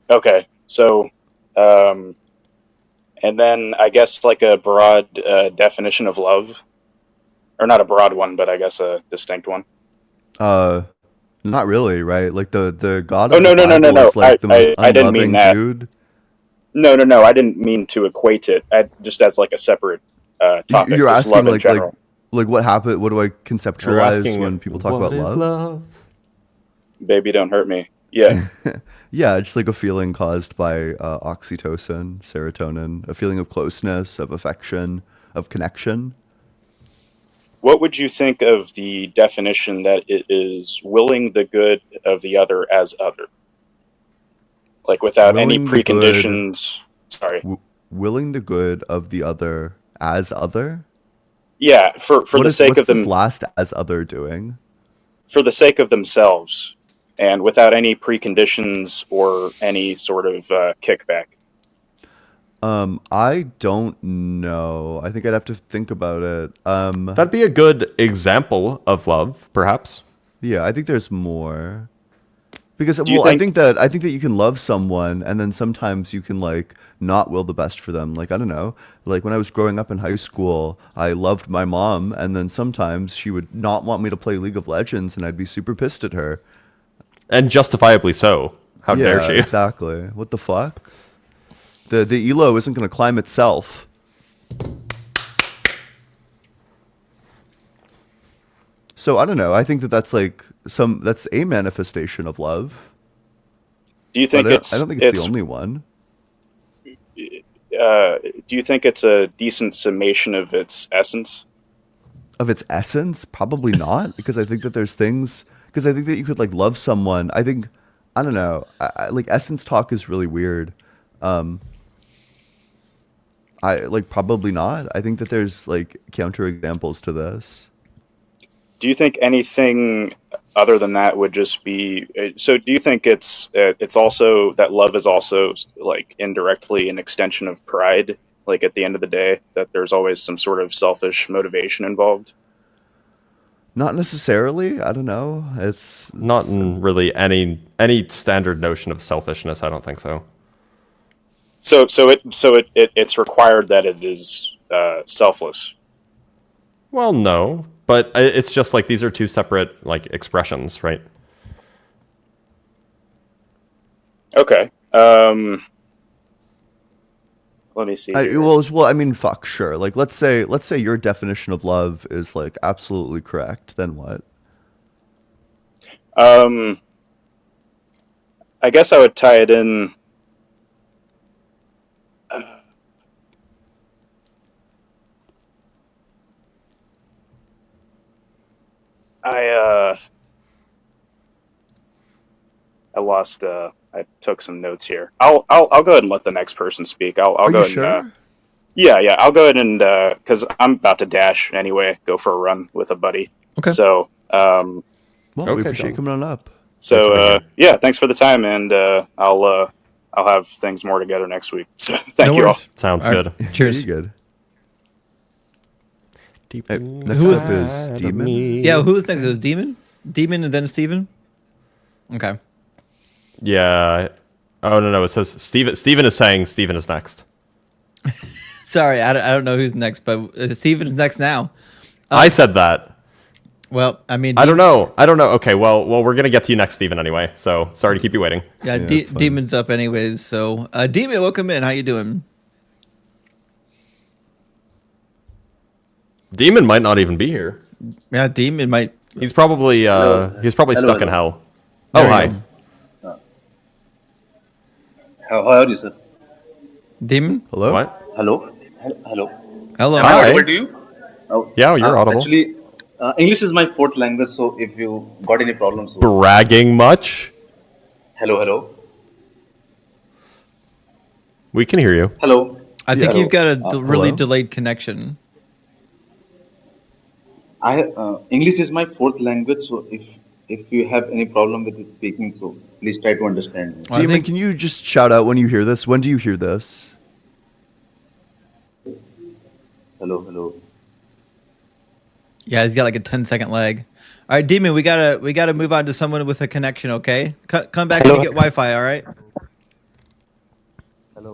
Okay, so and then I guess like a broad definition of love, or not a broad one, but I guess a distinct one. Not really, right? Like the God Oh, of no, the no, no, Bible no, is like the most I didn't mean unloving that. dude. No, I didn't mean to equate it. Just as like a separate topic. You're just asking love in general. like what happened? What do I You're conceptualize asking when people talk about what is love? Baby, don't hurt me. Yeah. Yeah, just like a feeling caused by oxytocin, serotonin, a feeling of closeness, of affection, of connection. What would you think of the definition that it is willing the good of the other as other? Like without any Willing the good- preconditions. Sorry. Willing the good of the other as other. Yeah, for What the is- sake what's of them, this last as other doing? for the sake of themselves, and without any preconditions or any sort of kickback. I don't know. I think I'd have to think about it. That'd be a good example of love, perhaps. Yeah, I think there's more. Because Do you I think- think that you can love someone and then sometimes you can like not will the best for them. Like I don't know. Like when I was growing up in high school, I loved my mom and then sometimes she would not want me to play League of Legends and I'd be super pissed at her. And justifiably so. How dare she? Exactly. What the fuck? The elo isn't going to climb itself. So I don't know. I think that that's like that's a manifestation of love. Do you think But I don't think it's the only one. Do you think it's a decent summation of its essence? Of its essence, probably not, because I think that there's things. Because I think that you could like love someone. I don't know. Like essence talk is really weird. I like probably not. I think that there's like counter examples to this. Do you think anything other than that would just be? So, do you think it's also that love is also like indirectly an extension of pride? Like at the end of the day, that there's always some sort of selfish motivation involved. Not necessarily. I don't know. It's Not in really any standard notion of selfishness. I don't think so. So it's required that it is selfless. Well, no, but it's just like these are two separate like expressions, right? Okay. Let me see. here. well, I mean, fuck, sure. Like, let's say your definition of love is like absolutely correct. Then what? I guess I would tie it in. lost. I took some notes here. I'll go ahead and let the next person speak. I'll Are go you ahead sure? and yeah. I'll go ahead and because I'm about to dash anyway. Go for a run with a buddy. Okay. So Well, we Okay, appreciate you John. coming on up. Thanks for being here. yeah, thanks for the time, and I'll have things more together next week. So thank No you all. worries. Sounds All right. good. Cheers. Pretty good. Deep Hey, next Who is- up is inside of Demon. me. Yeah, who was next? It was Demon? Demon and then Steven? Okay. Yeah. Oh no, it says Steven. Steven is saying Steven is next. Sorry, I don't know who's next, but Steven's next now. I said that. Well, I mean, I don't know. Okay, well, we're gonna get to you next, Steven, anyway. So sorry to keep you waiting. Yeah, Yeah, it's fine. Demon's up anyways. So, Demon, welcome in. How you doing? Demon might not even be here. Yeah, Demon might. He's probably he's probably Hello, stuck in hello. hell. There Oh you hi. go. How are you, sir? Demon? Hello. What? Hello? Hello? Hello. Am I Hi. audible to you? Oh, Yeah, you're audible. Actually, English is my fourth language, so if you got any problems, so Bragging much? hello? We can hear you. Hello? I think Yeah. you've got a really Hello? delayed connection. English is my fourth language, so if you have any problem with speaking, so please try to understand me. Well, I Demon, think- can you just shout out when you hear this? When do you hear this? Hello? Yeah, he's got like a 10-second lag. All right, Demon, we gotta move on to someone with a connection. Okay, come back when you get Wi-Fi. All right.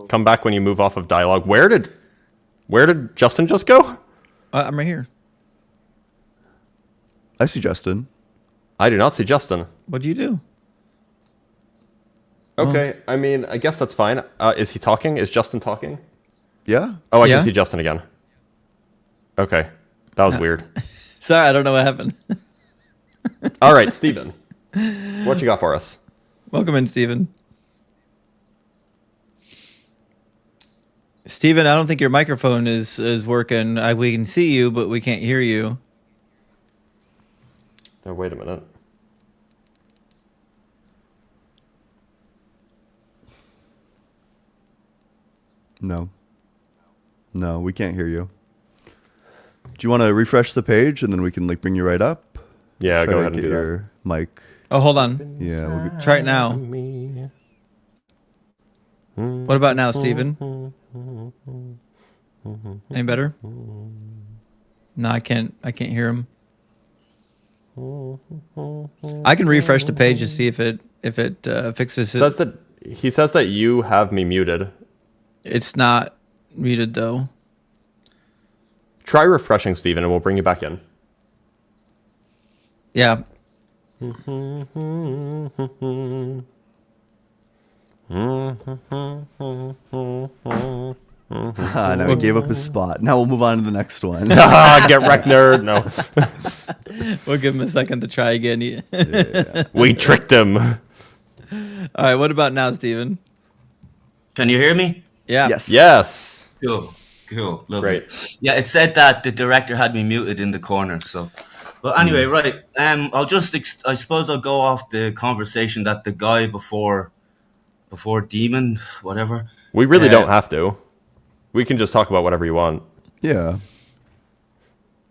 Come back when you move off of dialogue. Where did Justin just go? I'm right here. I see Justin. I do not see Justin. What do you do? Okay, I mean, I guess that's fine. Is he talking? Is Justin talking? Yeah. Oh, I Yeah. can see Justin again. Okay, that was weird. Sorry, I don't know what happened. All right, Steven. What you got for us? Welcome in, Steven. Steven, I don't think your microphone is working. We can see you, but we can't hear you. Oh, wait a minute. No. No, we can't hear you. Do you want to refresh the page and then we can like bring you right up? Yeah, Try go to ahead and get do that. your mic. Oh, hold on. Yeah, we'll get, Try it now. What about now, Steven? Any better? No, I can't hear him. I can refresh the page to see if it fixes it. He says that you have me muted. It's not muted though. Try refreshing, Steven, and we'll bring you back in. Yeah. now he gave up his spot. Now we'll move on to the next one. Get wrecked, nerd. No, We'll give him a second to try again. we tricked him. All right, what about now, Steven? Can you hear me? Yeah. Yes. Cool. Lovely. Great. Yeah, it said that the director had me muted in the corner. So, but anyway, right. I'll just. I suppose I'll go off the conversation that the guy before Demon, whatever. We really don't have to. We can just talk about whatever you want. Yeah.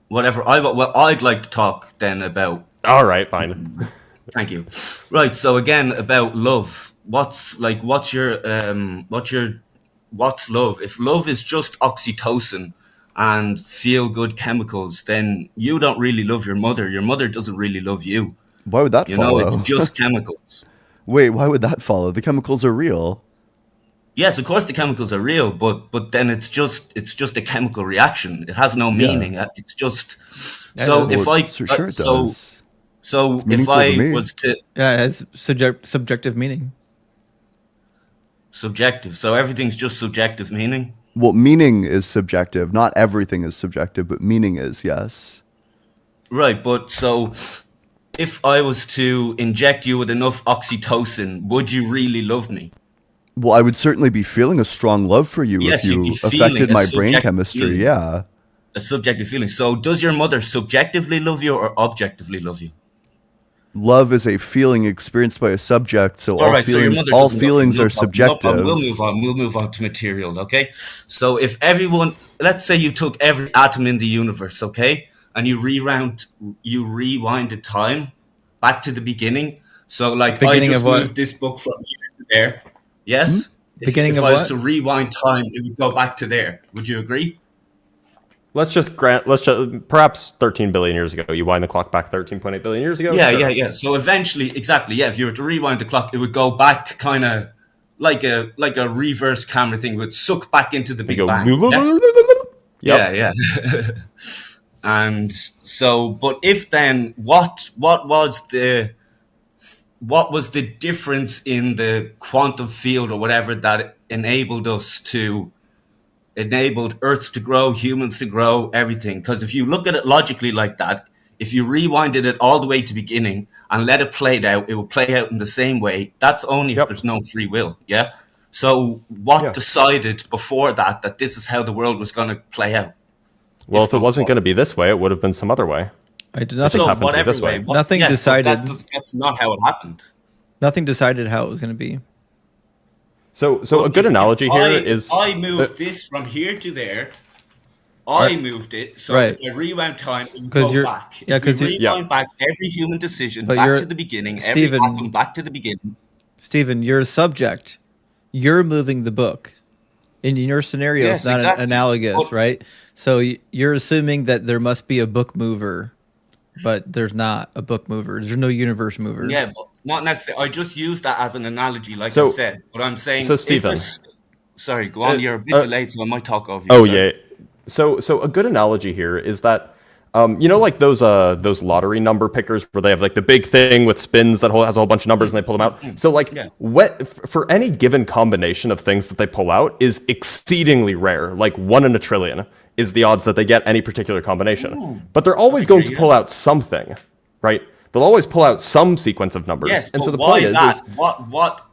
Whatever. I'd like to talk then about. All right, fine. Thank you. Right. So again, about love. What's your what's love? If love is just oxytocin and feel good chemicals, then you don't really love your mother. Your mother doesn't really love you. Why would that You follow? know, it's just chemicals. Wait, why would that follow? The chemicals are real. Yes, of course the chemicals are real, but then it's just a chemical reaction. It has no meaning. It's just so if I Sure it so does. so if meaningful to I me. was to Yeah, it has subjective meaning. subjective, so everything's just subjective meaning. Well, meaning is subjective. Not everything is subjective, but meaning is, yes. Right, but so if I was to inject you with enough oxytocin, would you really love me? Well, I would certainly be feeling a strong love for you Yes, if you'd you be feeling affected a my brain subjective chemistry. feeling. Yeah. A subjective feeling. So does your mother subjectively love you or objectively love you? love is a feeling experienced by a subject, so All right, so your mother all doesn't love you. feelings No are problem. No problem. subjective. We'll move on. We'll move on to material, okay? So if everyone, let's say you took every atom in the universe, okay, and you rewinded time back to the beginning. So like Beginning I just of what? moved this book from here to there. Yes. Beginning if of I was what? to rewind time, it would go back to there. Would you agree? Let's just perhaps 13 billion years ago. You wind the clock back 13.8 billion years ago. Yeah, Sure. yeah, yeah. So eventually, exactly, yeah. If you were to rewind the clock, it would go back, kind of like a reverse camera thing. It would suck back into the Big You go. Bang. Yeah, yeah. yeah. And so, but if then, what was the difference in the quantum field or whatever that enabled Earth to grow, humans to grow, everything? Because if you look at it logically like that, if you rewinded it all the way to beginning and let it play out, it will play out in the same way. That's only if there's no free will, yeah? So what decided before that this is how the world was going to play out? Well, if it wasn't going to be this way, it would have been some other way. I did nothing. So happened to be whatever this way. Nothing yes, but decided. That's not how it happened. Nothing decided how it was going to be. So a good analogy here is I moved this from here to there. I moved it, so Right. if I rewound time, it would 'Cause go you're- back. yeah, If 'cause we you- rewind back every human decision But back you're- to the beginning, Stephen- every atom back to the beginning. Stephen, you're a subject. You're moving the book. In your scenario, Yes, it's not exactly. analogous, But- right? So you're assuming that there must be a book mover, but there's not a book mover. There's no universe mover. Yeah, but not necessarily. I just used that as an analogy, like So- I said. But I'm saying, so if Stephen- we're sorry, go on. You're a bit delayed, so I might talk over you. Oh sorry. yeah. So a good analogy here is that you know, like those lottery number pickers where they have like the big thing with spins that has a whole bunch of numbers and they pull them out. So like for any given combination of things that they pull out is exceedingly rare. Like 1 in a trillion is the odds that they get any particular combination. But they're always going to pull out something, right? They'll always pull out some sequence of numbers. Yes, and but so the why point that? is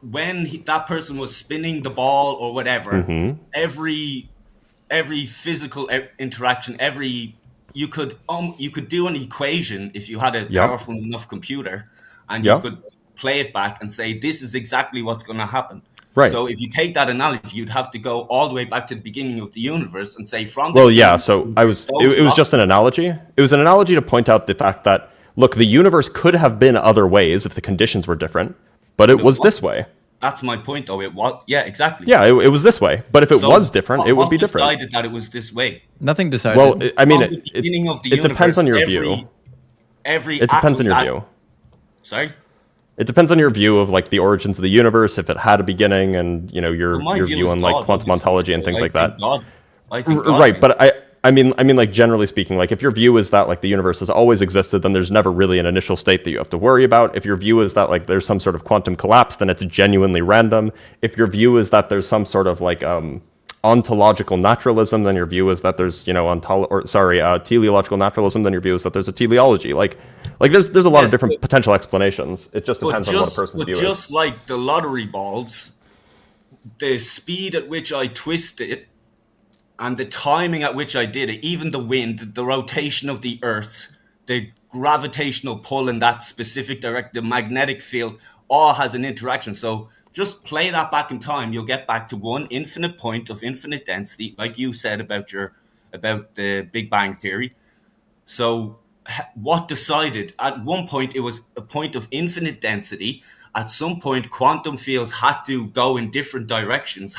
When that person was spinning the ball or whatever, Mm-hmm. every physical interaction, you could do an equation if you had a powerful enough computer, and you could play it back and say this is exactly what's going to happen. Right. So if you take that analogy, you'd have to go all the way back to the beginning of the universe and say from. Well, yeah. So it was just an analogy. It was an analogy to point out the fact that look, the universe could have been other ways if the conditions were different, but it was this way. That's my point, though. Yeah, exactly. Yeah, it was this way. But if it was different, it would be different. What decided that it was this way? Nothing decided. Well, I mean, From the beginning of the it depends universe, on your view. It depends on your view. Sorry? It depends on your view of like the origins of the universe, if it had a beginning, and you know your view on like quantum ontology and things like that. I think God, right, but I mean, like generally speaking, like if your view is that like the universe has always existed, then there's never really an initial state that you have to worry about. If your view is that like there's some sort of quantum collapse, then it's genuinely random. If your view is that there's some sort of like ontological naturalism, then your view is that there's teleological naturalism, then your view is that there's a teleology. Like there's a lot of different potential explanations. It just depends on what a person's view is. Just like the lottery balls, the speed at which I twist it and the timing at which I did it, even the wind, the rotation of the earth, the gravitational pull in that specific direction, the magnetic field, all has an interaction. So just play that back in time. You'll get back to one infinite point of infinite density, like you said about the Big Bang Theory. So what decided? At one point, it was a point of infinite density. At some point, quantum fields had to go in different directions,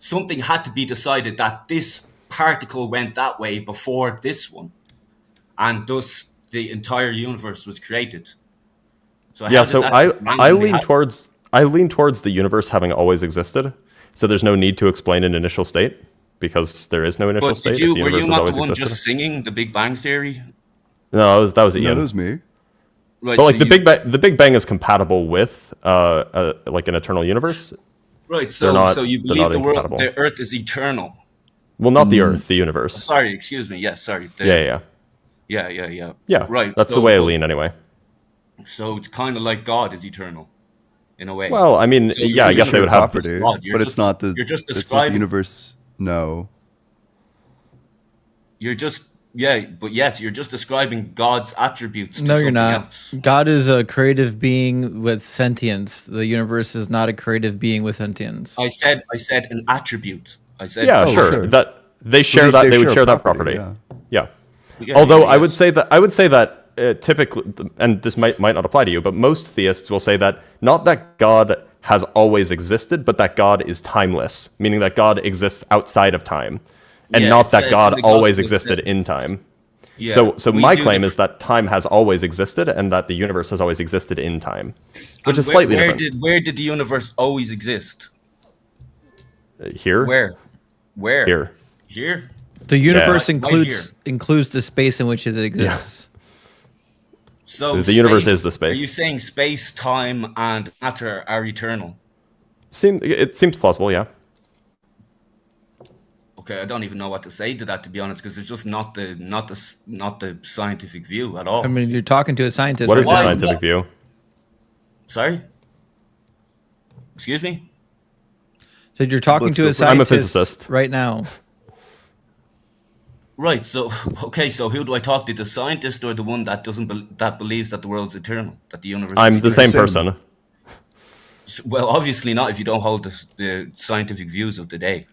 something had to be decided that this particle went that way before this one. And thus the entire universe was created. So yeah, so I lean towards the universe having always existed. So there's no need to explain an initial state because there is no initial state. Were you not the one just singing the Big Bang Theory? No, that was Ian. No, that was me. Right, but like the Big Bang is compatible with like an eternal universe. Right, so you believe the Earth is eternal. Well, not the Earth, the universe. Sorry, excuse me. Yes, sorry. Yeah. Yeah, right. That's the way I lean anyway. So it's kind of like God is eternal, in a way. Well, I mean, I guess they would have property, but it's not the. You're just describing describing the universe. No. You're just Yeah, but yes, you're just describing God's attributes to No, you're something not. else. God is a creative being with sentience. The universe is not a creative being with sentience. I said an attribute. I said Yeah, Oh, sure. sure. That they Well, share that they they would share a share that property, property. yeah. Yeah. yeah, Although I would yes. say that typically, and this might not apply to you, but most theists will say that not that God has always existed, but that God is timeless, meaning that God exists outside of time, and Yeah, not it that says in God the always gospel. existed in time. Yeah, So we my do claim the is that time has always existed, and that the universe has always existed in time, which and is slightly where different. did the universe always exist? Here, Where? Where? here, Here? The universe Right here. includes the space in which it exists. So the universe space, is the are you space. saying space, time, and matter are eternal? It seems plausible, yeah. Okay, I don't even know what to say to that, to be honest, because it's just not the scientific view at all. I mean, you're talking to a scientist What right is the Why? now. scientific view? Sorry? Excuse me? So you're talking Let's to go a for it. I'm a scientist physicist. right now. Right. So, okay. So, who do I talk to? The scientist or the one that that believes that the world's eternal, that the universe is I'm the eternal? same person. Well, obviously not if you don't hold the scientific views of the day.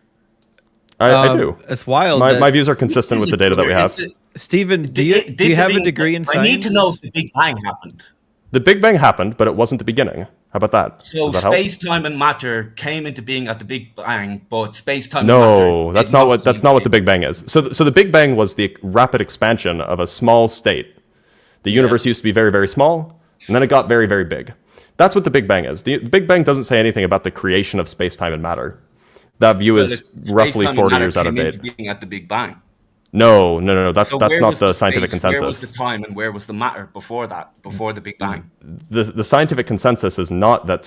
I do. It's wild My that views are consistent with the data that we have. Stephen, do Did you the have a Big, degree in I need to know science? if the Big Bang happened. The Big Bang happened, but it wasn't the beginning. How about that? So Does that help? space, time, and matter came into being at the Big Bang, but space, time, and No, matter that's did not not what the Big Bang is. So the Big Bang was the rapid expansion of a small state. The universe used to be very, very small, and then it got very, very big. That's what the Big Bang is. The Big Bang doesn't say anything about the creation of space, time, and matter. That view Well, is space, roughly time, and 40 matter years out of came date. into being at the Big Bang. No. That's So that's where not was the the scientific space, where was the consensus. time, and where was the matter before that, before the Big Bang? The scientific consensus is not that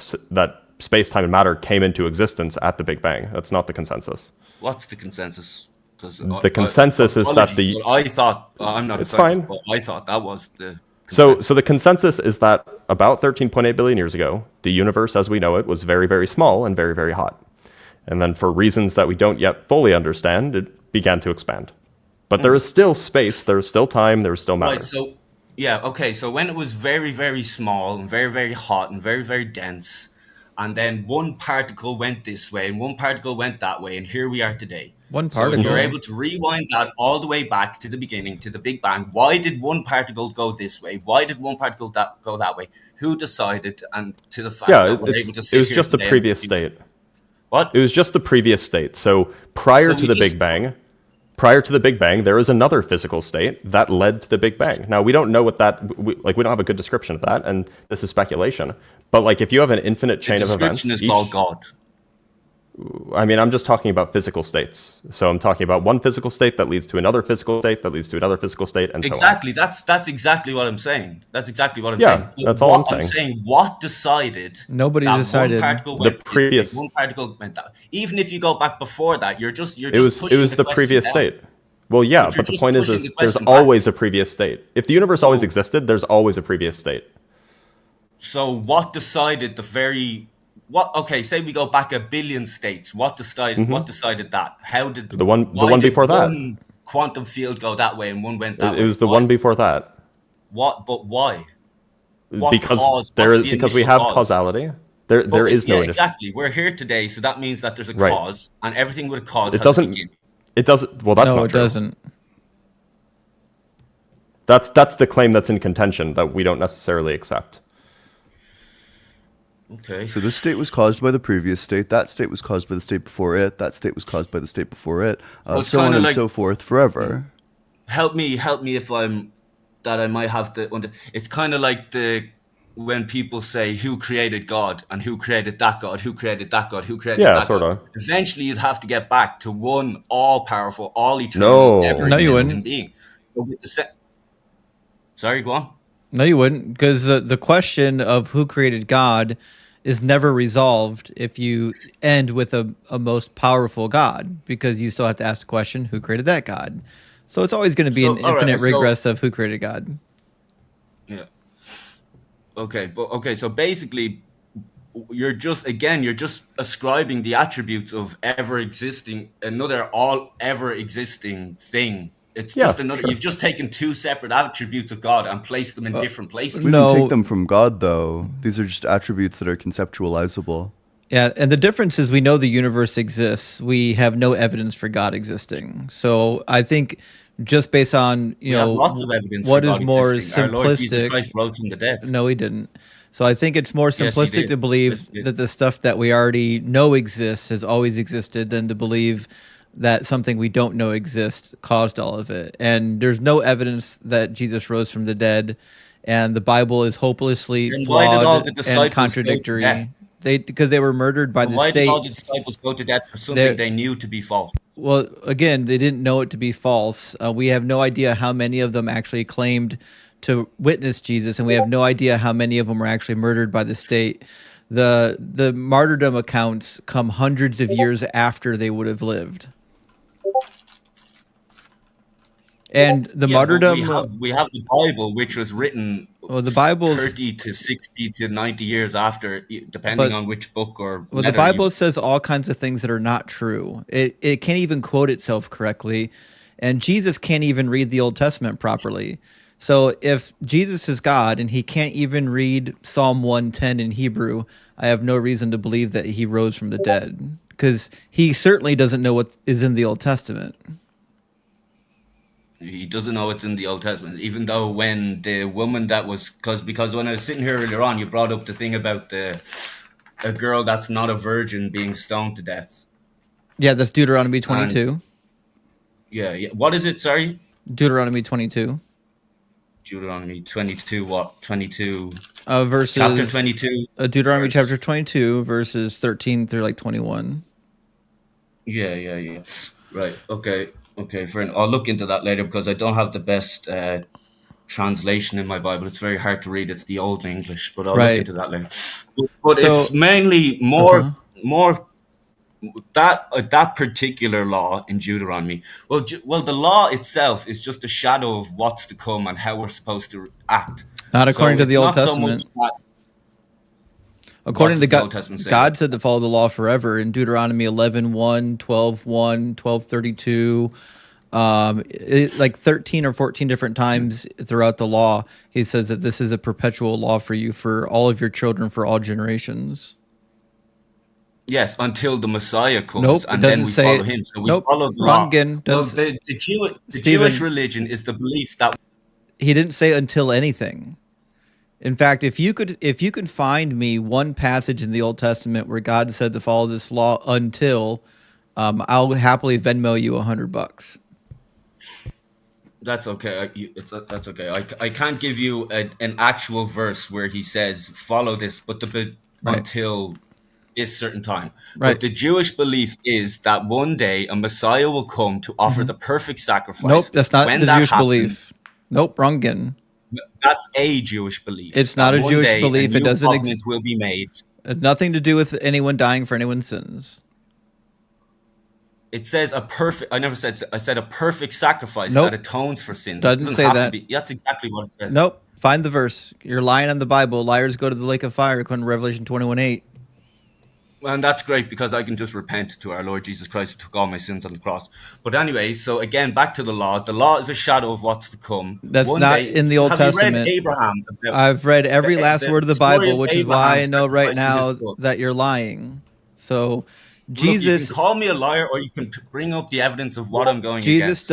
space, time, and matter came into existence at the Big Bang. That's not the consensus. What's the consensus? Because The consensus is that the I thought I'm not a it's scientist, fine. but I thought that was the So consensus. the consensus is that about 13.8 billion years ago, the universe as we know it was very, very small and very, very hot. And then for reasons that we don't yet fully understand, it began to expand. But there is still space, there is still time, there is still matter. Right. So yeah. Okay. So when it was very, very small and very, very hot and very, very dense, and then one particle went this way and one particle went that way, and here we are today. One So if you're particle. able to rewind that all the way back to the beginning, to the Big Bang, why did one particle go this way? Why did one particle go that way? Who decided? And to the fact Yeah, that we're able to it sit was here just the today and previous see- state. What? It was just the previous state. So prior So to we the just- Big Bang, there is another physical state that led to the Big Bang. Now we don't know what that we don't have a good description of that, and this is speculation. But like if you have an infinite The chain of events, description is called God. I mean, I'm just talking about physical states. So I'm talking about one physical state that leads to another physical state that leads to another physical state, and Exactly. That's exactly what I'm saying. That's exactly what I'm Yeah, saying. But that's all what I'm saying. What decided? Nobody that decided. One particle The went this way, previous- one particle went that. Even if you go back before that, you're just on. It was pushing the question previous down. state. Well, yeah, But you're but the just point is pushing the there's question back. always a previous state. If the universe always So- existed, there's always a previous state. So what decided the very what? Okay, say we go back 1 billion states. What decided? What decided that? How did The one why did before that. one quantum field go that way and one went that way? It was the Why? one before that. What? But why? What Because cause? there What's is the because we initial have cause? causality. There is yeah, no exactly. We're here today, so that means that there's a Right. cause, and everything with a cause It has doesn't. a beginning. It doesn't. Well, that's No, not it true. doesn't. That's the claim that's in contention that we don't necessarily accept. Okay. So this state was caused by the previous state. That state was caused by the state before it. That state was caused by the state before it. Well, it's So on kinda and like- so forth forever. Help me if I'm that I might have to. It's kind of like when people say who created God and who created that God, who created that God, who created Yeah, that sorta. God. Eventually, you'd have to get back to one all-powerful, all-eternal, No. ever No, you existing wouldn't. being. But with Sorry, go on. No, you wouldn't, because the question of who created God is never resolved if you end with a most powerful God, because you still have to ask the question, who created that God? So it's always going to be So, an all right, infinite so- regress of who created God. Yeah. Okay. So basically, you're just ascribing the attributes of another all ever existing thing It's Yeah, just another. sure. You've just taken two separate attributes of God and placed them in different places. We No. didn't take them from God, though. These are just attributes that are conceptualizable. Yeah, and the difference is we know the universe exists. We have no evidence for God existing. So I think just based on, We have lots of evidence for what is God more existing. Our Lord Jesus simplistic. Christ rose from the dead. No, he didn't. So I think it's more Yes, he simplistic did. to believe Yes, he did. that the stuff that we already know exists has always existed than to believe that something we don't know exists caused all of it. And there's no evidence that Jesus rose from the dead, and the Bible is hopelessly Then why did all flawed the and disciples go to contradictory. death? Because they were murdered by And the why did all state. the disciples go to death for something They're- they knew to be false? Well, again, they didn't know it to be false. We have no idea how many of them actually claimed to witness Jesus, and we have no idea how many of them were actually murdered by the state. The martyrdom accounts come hundreds of years after they would have lived. And the Yeah, but martyrdom, we have the Bible, which was written well, the Bible's 30 to 60 to 90 years after, depending But- on which book or well, the letter Bible you... says all kinds of things that are not true. It can't even quote itself correctly, and Jesus can't even read the Old Testament properly. So if Jesus is God and he can't even read Psalm 110 in Hebrew, I have no reason to believe that he rose from the dead, because he certainly doesn't know what is in the Old Testament. He doesn't know it's in the Old Testament, even though when the woman that was... Because when I was sitting here earlier on, you brought up the thing about a girl that's not a virgin being stoned to death. Yeah, that's Deuteronomy 22. Yeah. What is it? Sorry? Deuteronomy 22. Deuteronomy 22, what? 22... Verses Chapter 22. Deuteronomy chapter 22, verses 13 through like 21. Yeah. Right. Okay, friend. I'll look into that later because I don't have the best translation in my Bible. It's very hard to read. It's the Old English, but I'll Right. look into that later. But So- it's mainly more that particular law in Deuteronomy. Well, the law itself is just a shadow of what's to come and how we're supposed to act. Not according to the it's Old not so Testament. much that- According to does the God, Old Testament say? God said to follow the law forever in Deuteronomy 11:1, 12:1, 12:32, like 13 or 14 different times throughout the law. He says that this is a perpetual law for you, for all of your children, for all generations. Yes, until the Messiah comes, Nope, it and then doesn't we say follow it. him. So we Nope, follow the wrong law. again. Well, Doesn't- the Stephen- Jewish religion is the belief that He didn't say until anything. In fact, if you could find me one passage in the Old Testament where God said to follow this law until, I'll happily Venmo you $100. that's okay. That's okay. I can't give you an actual verse where he says follow this, but Right. until this certain time. Right. But the Jewish belief is that one day a Messiah will come to offer the perfect sacrifice. Mm-hmm. Nope, that's not When the that Jewish happens, belief. Nope, wrong again. That's a Jewish belief. It's that not a one Jewish day belief. It new doesn't covenant will be made. It had nothing to do with anyone dying for anyone's sins. It says a perfect. I never said. I said a perfect sacrifice Nope. that atones for sins. Doesn't It doesn't say have that. To be, that's exactly what it says. Nope. Find the verse. You're lying on the Bible. Liars go to the lake of fire, according to Revelation 21:8. And that's great because I can just repent to our Lord Jesus Christ who took all my sins on the cross. But anyway, so again, back to the law. The law is a shadow of what's to come. That's One not day- in the Old have you Testament. read Abraham? I've read every last word of the story Bible, of which is why I Abraham know right sacrificing now his son. that you're lying. So Look, Jesus you can call me a liar, or you can bring up the evidence of what I'm going against.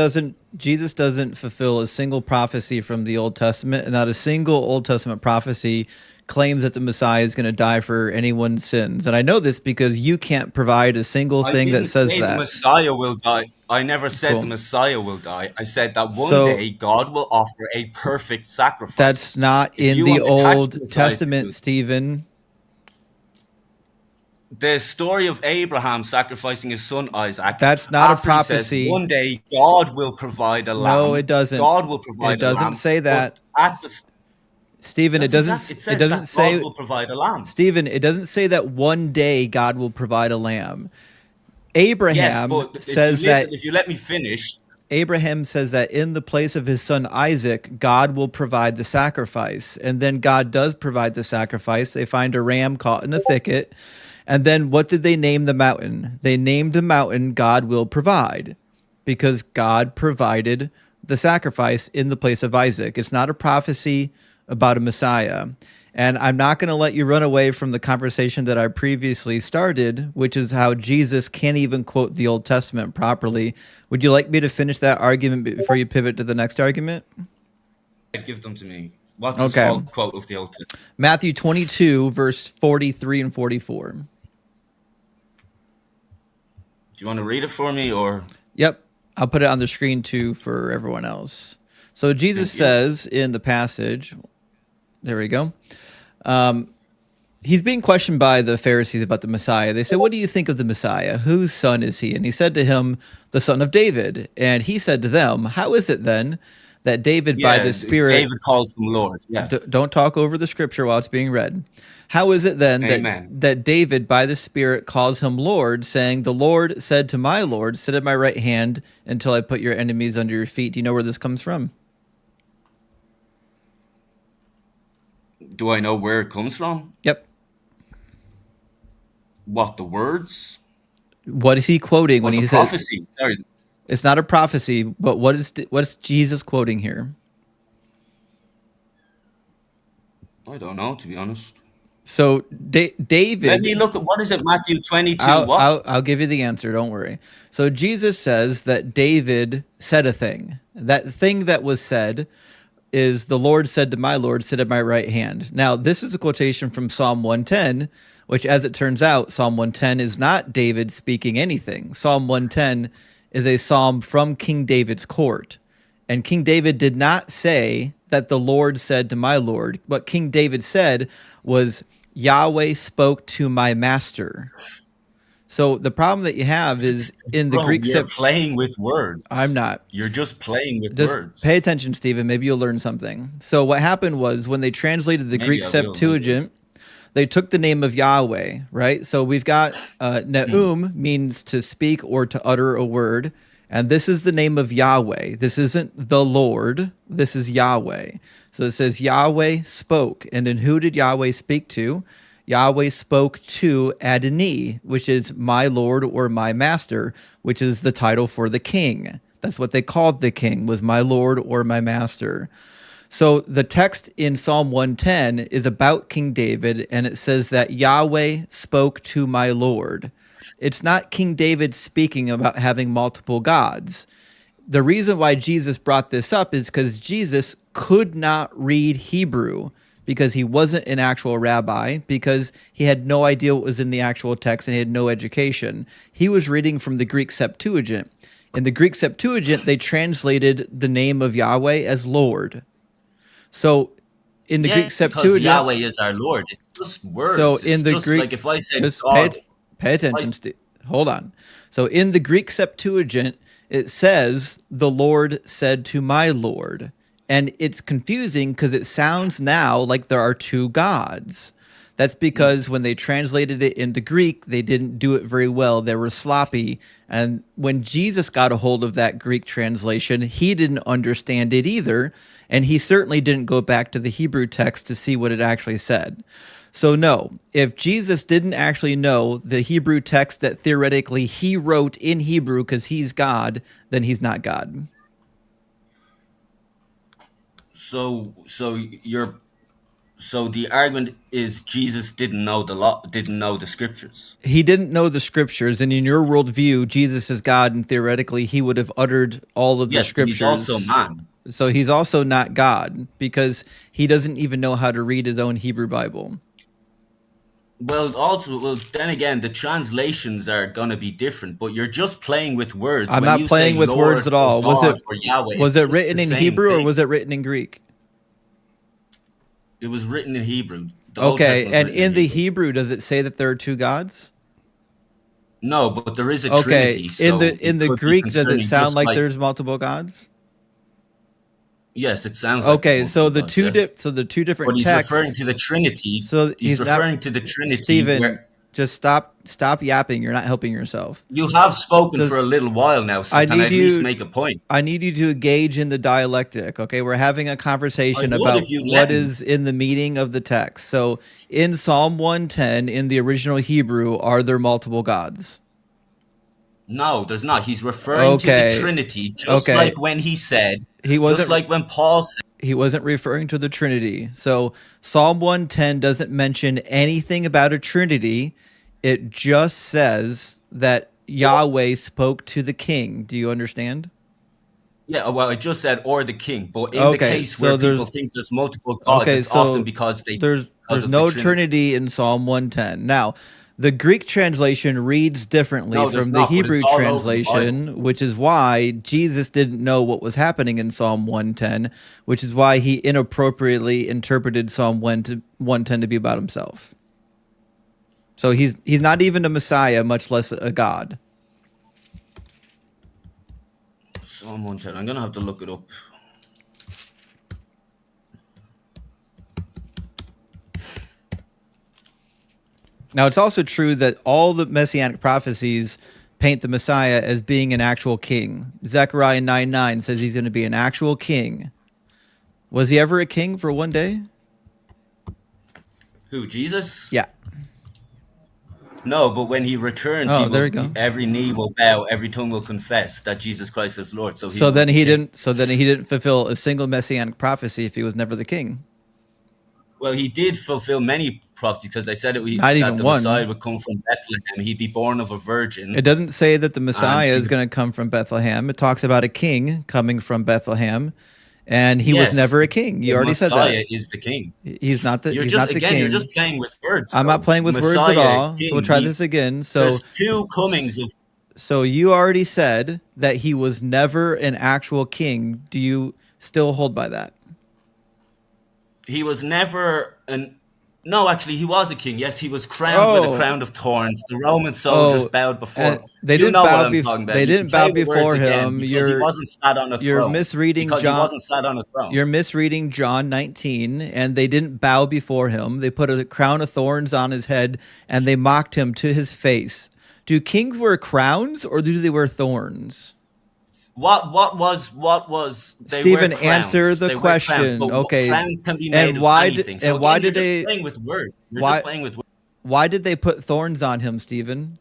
Jesus doesn't fulfill a single prophecy from the Old Testament, and not a single Old Testament prophecy claims that the Messiah is going to die for anyone's sins. And I know this because you can't provide a single I thing that didn't says say that. the Messiah will die. I never said Cool. the Messiah will die. I said that one So- day God will offer a perfect sacrifice. That's not If in you the want to attach Old the Messiah to Testament, this- Stephen. The story of Abraham sacrificing his son Isaac. That's not a after he says, prophecy. one day God will provide a lamb. No, it doesn't. God will provide It doesn't a lamb. say that. But at the, Stephen, it that's doesn't. exact- it says It doesn't that say. God will provide a lamb. Stephen, it doesn't say that one day God will provide a lamb. Abraham Yes, but says if you let me finish, Abraham says that in the place of his son Isaac, God will provide the sacrifice. And then God does provide the sacrifice. They find a ram caught in a thicket. And then what did they name the mountain? They named the mountain God will provide, because God provided the sacrifice in the place of Isaac. It's not a prophecy about a Messiah. And I'm not going to let you run away from the conversation that I previously started, which is how Jesus can't even quote the Old Testament properly. Would you like me to finish that argument before you pivot to the next argument? Give them to me. What's his full quote of the Old Testament? Matthew 22, verse 43 and 44. Do you want to read it for me, or? Yep. I'll put it on the screen too for everyone else. So Jesus says in the passage, there we go. He's being questioned by the Pharisees about the Messiah. They said, what do you think of the Messiah? Whose son is he? And he said to him, the son of David. And he said to them, how is it then that David by the Spirit... David calls him Lord. Yeah. Don't talk over the scripture while it's being read. How is it then that David by the Spirit calls him Lord, saying, the Lord said to my Lord, sit at my right hand until I put your enemies under your feet? Do you know where this comes from? Do I know where it comes from? Yep. What, the words? What is he quoting when he says prophecy? Sorry. It's not a prophecy, but what is Jesus quoting here? I don't know, to be honest. So David. Let me look at what is it, Matthew 22. I'll give you the answer. Don't worry. So Jesus says that David said a thing. That thing that was said is the Lord said to my Lord, sit at my right hand. Now, this is a quotation from Psalm 110, which, as it turns out, Psalm 110 is not David speaking anything. Psalm 110 is a psalm from King David's court. And King David did not say that the Lord said to my Lord. What King David said was, Yahweh spoke to my master. So the problem that you have is in the Greek... You're playing with words. I'm not. You're just playing with just words. Pay attention, Stephen. Maybe you'll learn something. So what happened was when they translated the Greek Septuagint, they took the name of Yahweh, right? So we've got Ne'um means to speak or to utter a word. And this is the name of Yahweh. This isn't the Lord. This is Yahweh. So it says Yahweh spoke. And then who did Yahweh speak to? Yahweh spoke to Adonai, which is my Lord or my master, which is the title for the king. That's what they called the king, was my Lord or my master. So the text in Psalm 110 is about King David, and it says that Yahweh spoke to my Lord. It's not King David speaking about having multiple gods. The reason why Jesus brought this up is because Jesus could not read Hebrew because he wasn't an actual rabbi, because he had no idea what was in the actual text and he had no education. He was reading from the Greek Septuagint. In the Greek Septuagint, they translated the name of Yahweh as Lord. So in the Greek Septuagint... Yahweh is our Lord. It's just words. So in the just Greek... like if I said God... Pay attention, Steve. Hold on. So in the Greek Septuagint, it says, the Lord said to my Lord. And it's confusing because it sounds now like there are two gods. That's because when they translated it into Greek, they didn't do it very well. They were sloppy. And when Jesus got a hold of that Greek translation, he didn't understand it either. And he certainly didn't go back to the Hebrew text to see what it actually said. So no, if Jesus didn't actually know the Hebrew text that theoretically he wrote in Hebrew because he's God, then he's not God. So the argument is Jesus didn't know the law, didn't know the scriptures. He didn't know the scriptures, and in your worldview, Jesus is God, and theoretically, he would have uttered all of the scriptures. He's also man. So he's also not God because he doesn't even know how to read his own Hebrew Bible. Well, then again, the translations are going to be different, but you're just playing with words. I'm not playing with words at all. Was it written in Hebrew or was it written in Greek? It was written in Hebrew. Okay, and in the Hebrew, does it say that there are two gods? No, but there is a trinity. Okay, in the Greek, does it sound like there's multiple gods? Yes, it sounds like okay. So the two different but he's texts. referring to the Trinity. So he's referring to the Trinity. Stephen, just stop yapping. You're not helping yourself. You have spoken for a little while now, so can I at least make a point? I need you to engage in the dialectic. Okay, we're having a conversation about what is in the meaning of the text. So in Psalm 110, in the original Hebrew, are there multiple gods? No, there's not. He's referring to the Trinity, just like when he said, just like when Paul said. He wasn't referring to the Trinity. So Psalm 110 doesn't mention anything about a Trinity. It just says that Yahweh spoke to the king. Do you understand? Yeah, well, it just said or the king, but in the case where people think there's multiple gods, it's often because there's no Trinity in Psalm 110. Now, the Greek translation reads differently from the Hebrew translation, which is why Jesus didn't know what was happening in Psalm 110, which is why he inappropriately interpreted Psalm 110 to be about himself. So he's not even a Messiah, much less a God. Psalm 110. I'm going to have to look it up. Now, it's also true that all the messianic prophecies paint the Messiah as being an actual king. Zechariah 9:9 says he's going to be an actual king. Was he ever a king for one day? Who, Jesus? Yeah. No, but when he returns, every knee will bow, every tongue will confess that Jesus Christ is Lord. So then he didn't fulfill a single messianic prophecy if he was never the king. Well, he did fulfill many prophecies because they said that the one. Messiah would come from Bethlehem. He'd be born of a virgin. It doesn't say that the Messiah is going to come from Bethlehem. It talks about a king coming from Bethlehem, and he was never a king. You already said that. Messiah is the king. He's not the. You're he's just not the king. You're just playing with words. I'm not playing with words at all. So we'll try this again. So there's two comings of. So you already said that he was never an actual king. Do you still hold by that? He was never an. No, actually, he was a king. Yes, he was crowned with a crown of thorns. The Roman soldiers bowed before him. They didn't bow before him. He wasn't sat on a throne. You're misreading John. He wasn't sat on a throne. You're misreading John 19, and they didn't bow before him. They put a crown of thorns on his head, and they mocked him to his face. Do kings wear crowns, or do they wear thorns? What was Stephen, answer the question. Okay. Crowns can be made of anything. So why did you're they just playing with words? You're just playing with words. Why did they put thorns on him, Stephen?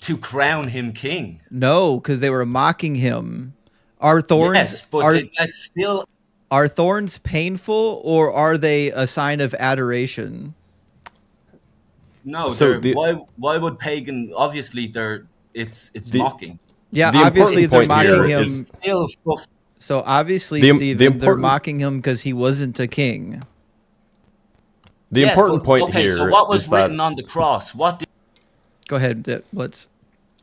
To crown him king. No, because they were mocking him. Are thorns Yes, but that's still Are thorns painful, or are they a sign of adoration? No, why would pagan obviously it's mocking. Yeah, obviously they're mocking him. So obviously, Stephen, they're mocking him because he wasn't a king. The important point here. So what was written on the cross? Go ahead, let's.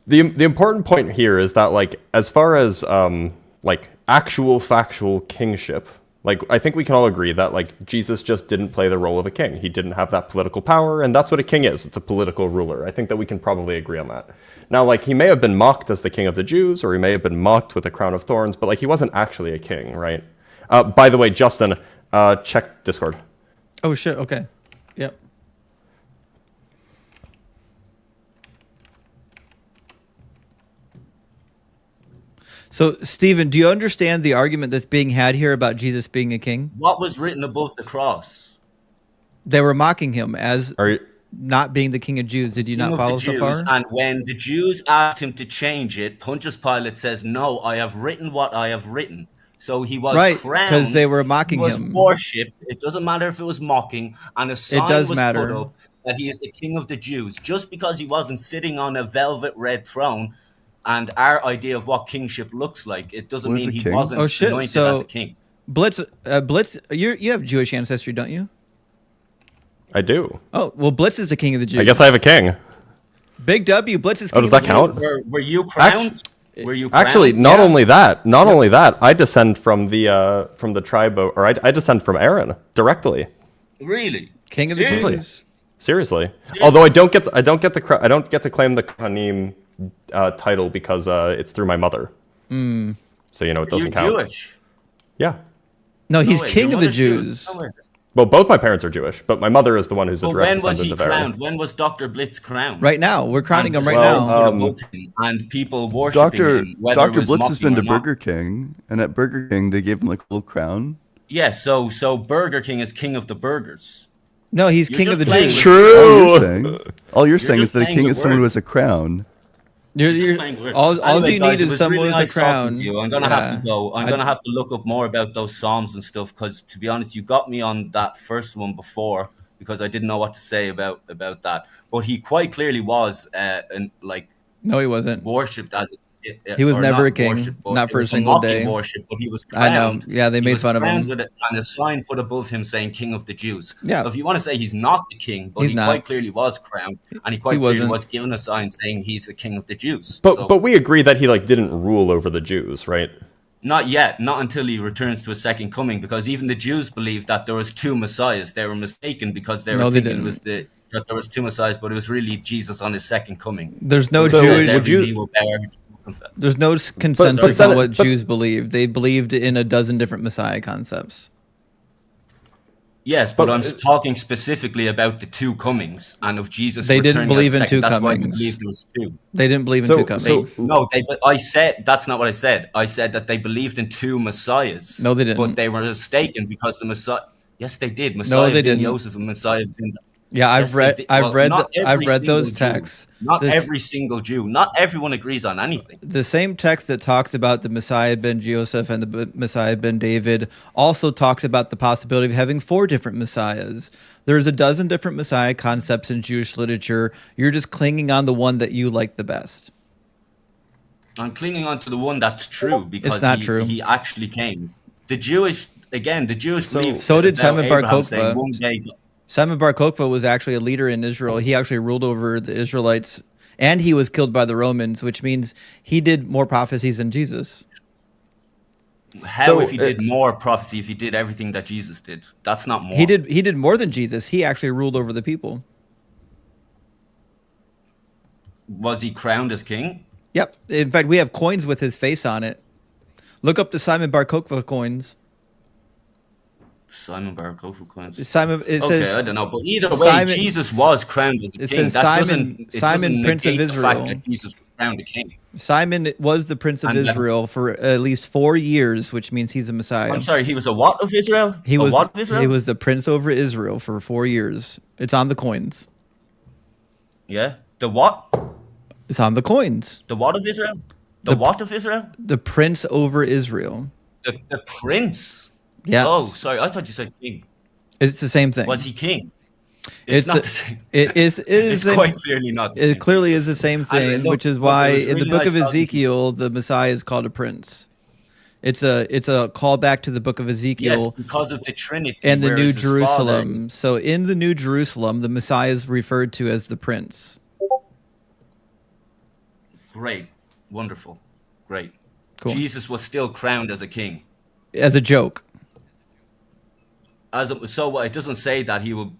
The important point here is that, like, as far as like actual factual kingship, like, I think we can all agree that, like, Jesus just didn't play the role of a king. He didn't have that political power, and that's what a king is. It's a political ruler. I think that we can probably agree on that. Now, like, he may have been mocked as the king of the Jews, or he may have been mocked with a crown of thorns, but, like, he wasn't actually a king, right? By the way, Justin, check Discord. Oh, shit, okay. Yep. So, Stephen, do you understand the argument that's being had here about Jesus being a king? What was written above the cross? They were mocking him as not being the king of Jews. Did you not follow so far? And when the Jews asked him to change it, Pontius Pilate says, "No, I have written what I have written." So he was crowned because they were mocking him. He was worshipped. It doesn't matter if it was mocking, and a sign was put up that he is the king of the Jews. Just because he wasn't sitting on a velvet red throne, and our idea of what kingship looks like, it doesn't mean he wasn't anointed as a king. Blitz, you have Jewish ancestry, don't you? I do. Oh, well, Blitz is the king of the Jews. I guess I have a king. Big W, Blitz is king does that count? Were you crowned? Were you crowned? Actually, not only that, I descend from the tribe of, or I descend from Aaron directly. Really? King of the Jews. Seriously. Although I don't get to claim the Kohanim title because it's through my mother. So it doesn't count. You're Jewish. Yeah. No, he's king of the Jews. Well, both my parents are Jewish, but my mother is the one who's a direct descendant of Aaron. When was he crowned? When was Dr. Blitz crowned? Right now. We're crowning him right now. And people worshiping him. Dr. Blitz has been to Burger King, and at Burger King, they gave him like a little crown. Yeah, so Burger King is king of the burgers. No, he's king of the Jews. True. All you're saying is that a king is someone who has a crown. You're playing weird. all Anyway, you guys, need it is was someone really with a nice talking crown. to you. I'm gonna have to go. I'm I- gonna have to look up more about those psalms and stuff because, to be honest, you got me on that first one before because I didn't know what to say about that. But he quite clearly was, like No, he wasn't. worshipped as He was or never a not king, worshipped, but not it for a was a single mocking day. worship. But he was I know. crowned. Yeah, they He made was fun of crowned him. with and a sign put above him saying "King of the Jews." Yeah. So if you want to say he's not the king, but He's he not. quite clearly was crowned, and he quite He clearly wasn't. was given a sign saying he's the King of the Jews. But we agree that he like didn't rule over the Jews, right? Not yet, not until he returns to his second coming, because even the Jews believed that there was two messiahs. They were mistaken because they were No, they thinking didn't. that there was two messiahs, but it was really Jesus on his second coming. There's no It says Jewish. every knee will bow, every tongue will confess. There's no consensus Sorry, on but- what Jews believed. They believed in a dozen different Messiah concepts. Yes, but I'm talking specifically about the two comings and of Jesus. They didn't returning as believe a in second. two That's why they comings. believed there was two. They didn't believe in So- two comings. No, I said that's not what I said. I said that they believed in two messiahs. No, they didn't. But they were mistaken because the Messiah. Yes, they did. Messiah they ben didn't. Joseph and Messiah ben. Yeah, Yes, they did. I've Well, read not I've every read those single Jew. texts. Not This- every single Jew. Not everyone agrees on anything. The same text that talks about the Messiah ben Joseph and the Messiah ben David also talks about the possibility of having 4 different Messiahs. There's a dozen different Messiah concepts in Jewish literature. You're just clinging on the one that you like the best. I'm clinging on to the one that's true because not true. he actually came. The Jewish believe. So did about Simon Bar Abraham saying Kokhba. one day. Simon Bar Kokhba was actually a leader in Israel. He actually ruled over the Israelites, and he was killed by the Romans, which means he did more prophecies than Jesus. How So, if he did more prophecy if he did everything that Jesus did? That's not more. He did more than Jesus. He actually ruled over the people. Was he crowned as king? Yep. In fact, we have coins with his face on it. Look up the Simon Bar Kokhba coins. Simon Bar Kokhba coins. Simon. It Okay, says I don't know, but either way, Simon- Jesus was crowned as a it king. says That Simon- Simon, Prince of negate the fact Israel. that Jesus was crowned a king. Simon was the Prince of And then- Israel for at least 4 years, which means he's a Messiah. I'm sorry, he was a what of Israel? He a was what of Israel? he was the prince over Israel for 4 years. It's on the coins. Yeah, the what? It's on the coins. The what of Israel? The what of Israel? The prince over Israel. The prince. Yes. Oh, sorry, I thought you said king. It's the same thing. Was he king? It's not the same. It is. It is It's quite clearly not. The It same. clearly is the same Anyway, thing, look, which is look, why it was in the really book nice of talking to you. Ezekiel, the Messiah is called a prince. It's a callback to the book of Yes, Ezekiel because of the Trinity and the whereas New his father Jerusalem. is- So in the New Jerusalem, the Messiah is referred to as the prince. Great, wonderful, great. Cool. Jesus was still crowned as a king. As a joke. So it doesn't say that he will,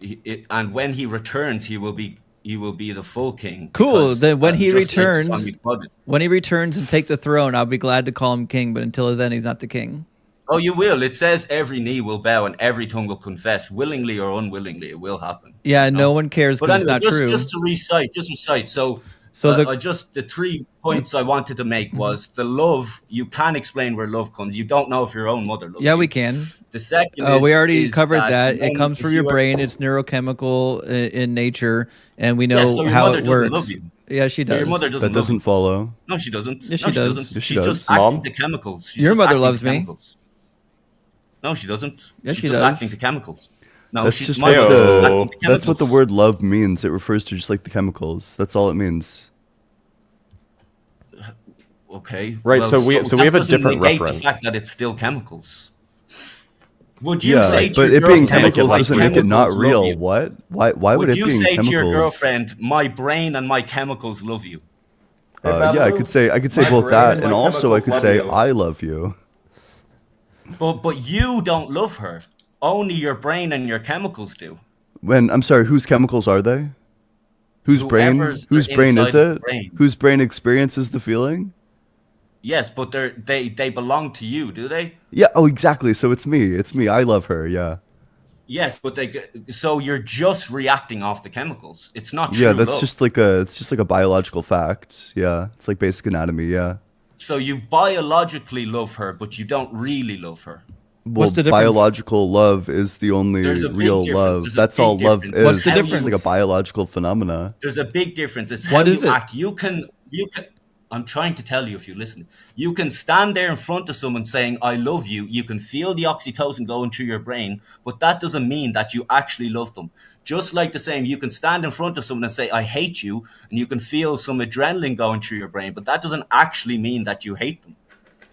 and when he returns, he will be the full king. Cool. because, Then when he just like the returns, son we quoted. when he returns and take the throne, I'll be glad to call him king. But until then, he's not the king. Oh, you will. It says every knee will bow and every tongue will confess, willingly or unwillingly. It will happen. Yeah, no one cares But because anyway, it's not true. just to recite. So The 3 points I wanted to make was the love. You can't explain where love comes. You don't know if your own mother loves Yeah, you. we can. The second We already is covered that. when- It comes if from your you are- brain. It's neurochemical in nature, and we know Yeah, so your how mother it doesn't works. love you. Yeah, she So does. your mother doesn't That love doesn't you. follow. No, she doesn't. Yes, she no, she does. doesn't. Yes, she She's does. just acting Mom? to chemicals. She's Your just mother acting loves to me. chemicals. No, she doesn't. Yes, She's she just does. acting to chemicals. No, That's she's just my what mother's just the- acting to That's what the chemicals. word love means. It refers to just like the chemicals. That's all it means. Okay. Right, so we that have a doesn't different negate reference. The fact that it's still chemicals. Would you Yeah, say to but your it being girlfriend, chemicals "My doesn't make it not chemicals love real. you"? What? Why would Would it you being say chemicals? to your girlfriend, "My brain and my chemicals love you"? Yeah, I could say My both brain that, and and my also I chemicals could love say you. I love you. But you don't love her. Only your brain and your chemicals do. When I'm sorry, whose chemicals are they? Whose brain? Whoever's Whose brain is inside the it? brain. Whose brain experiences the feeling? Yes, but they belong to you, do they? Yeah. Oh, exactly. So it's me. It's me. I love her. Yeah. Yes, but so you're just reacting off the chemicals. It's not true Yeah. That's love. just like a biological fact. Yeah. It's like basic anatomy. Yeah. So you biologically love her, but you don't really love her. Well, the difference? biological love is the only There's a big real difference. love. There's a That's big all love difference. is. What's the It's just like a difference? biological phenomena. There's a big difference. It's What how is you it? act. You can I'm trying to tell you if you listen. You can stand there in front of someone saying, I love you. You can feel the oxytocin going through your brain, but that doesn't mean that you actually love them. Just like the same, you can stand in front of someone and say, I hate you, and you can feel some adrenaline going through your brain, but that doesn't actually mean that you hate them.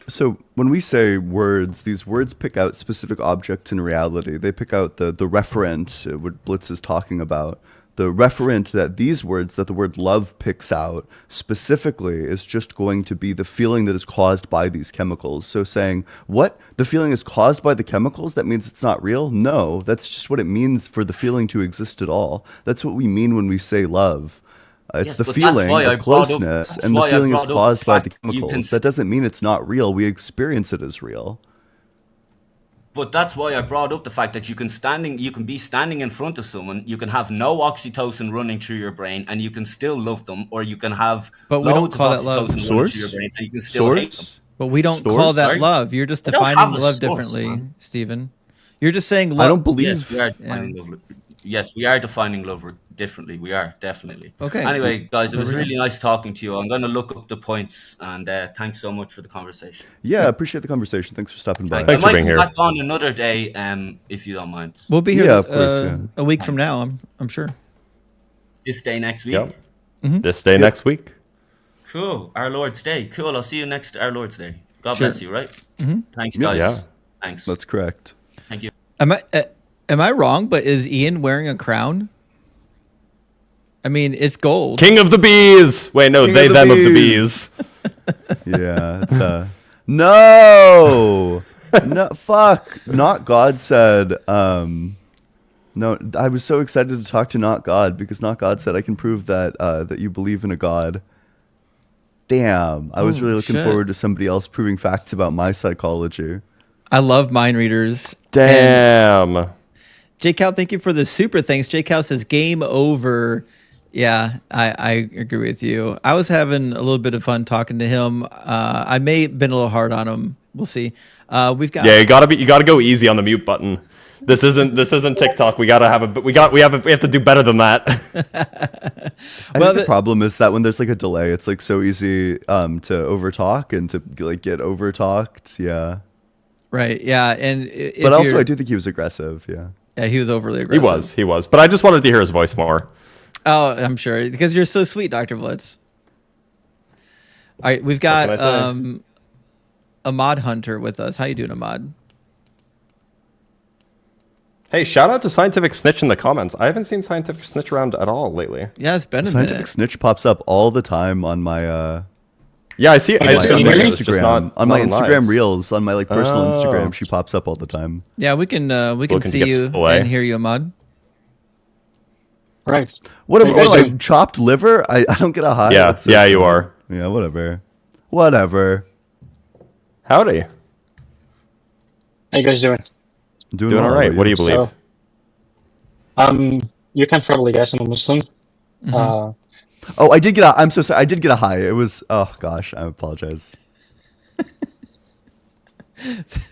So when we say words, these words pick out specific objects in reality. They pick out the referent, what Blitz is talking about. The referent that these words, that the word love picks out specifically, is just going to be the feeling that is caused by these chemicals. So saying, what? The feeling is caused by the chemicals? That means it's not real? No, that's just what it means for the feeling to exist at all. That's what we mean when we say love. It's Yes, the but feeling that's why I of brought up- closeness, that's and the why I feeling is brought up caused the by the fact you can chemicals. That doesn't mean it's not real. We experience it as real. But that's why I brought up the fact that you can be standing in front of someone, you can have no oxytocin running through your brain, and you can still love them, or you can have But we don't loads call of that love. oxytocin running through your Source? brain, and you can still hate them. Source? But we don't Source? call that Sorry? love. You're just I don't defining have a love source, differently, man. Stephen. You're just saying love. I don't believe. Yes, we are defining love. Yes, we are defining love differently. We are definitely. Okay. Anyway, guys, it was There we go. really nice talking to you. I'm going to look up the points, and thanks so much for the conversation. Yeah, I appreciate the conversation. Thanks for stopping by. Thanks I for might being come here. back on another day, if you don't mind. We'll be here Yeah, of course, yeah. a week from now, I'm sure. This day next week. Yep. This day next week. Cool. Our Lord's Day. Cool. I'll see you next Our Lord's Day. God Sure. bless you, right? Thanks, Yeah. guys. Yeah. Thanks. That's correct. Thank you. Am I wrong? But is Ian wearing a crown? I mean, it's gold. King of the bees. Wait, no, King they of the them of the bees. bees. Yeah, it's no, no, fuck. Not God said. No, I was so excited to talk to Not God because Not God said I can prove that that you believe in a God. Damn, I was really looking shit. forward to somebody else proving facts about my psychology. I love mind readers. Damn. J Cal, thank you for the super thanks. J Cal says game over. Yeah, I agree with you. I was having a little bit of fun talking to him. I may have been a little hard on him. We'll see. We've got Yeah, you gotta go easy on the mute button. This isn't TikTok. We have to do better than that. I think the problem is that when there's like a delay, it's like so easy to overtalk and to like get overtalked. Yeah, right. Yeah, and but also I do think he was aggressive. Yeah. Yeah, he was overly aggressive. He was. But I just wanted to hear his voice more. Oh, I'm sure because you're so sweet, Dr. Blitz. All right, we've got What can I say? Ahmad Hunter with us. How you doing, Ahmad? Hey, shout out to Scientific Snitch in the comments. I haven't seen Scientific Snitch around at all lately. Yeah, it's been a Scientific minute. Snitch pops up all the time on my Yeah, I see. on I see my it on Instagram. It's just Instagram, not on my not Instagram lives. reels, on my like personal Oh. Instagram. She pops up all the time. Yeah, we can Looking to see get you away. and hear you, Ahmad. Right. What am How you guys I doing? chopped liver? I don't get a high. Yeah, That's so yeah, you silly. are. Yeah, whatever. Howdy. How you guys doing? Doing well, all how right. about What do you believe? So, you can probably guess I'm a Muslim. Oh, I did get a. I'm so sorry. I did get a high. It was. Oh gosh, I apologize.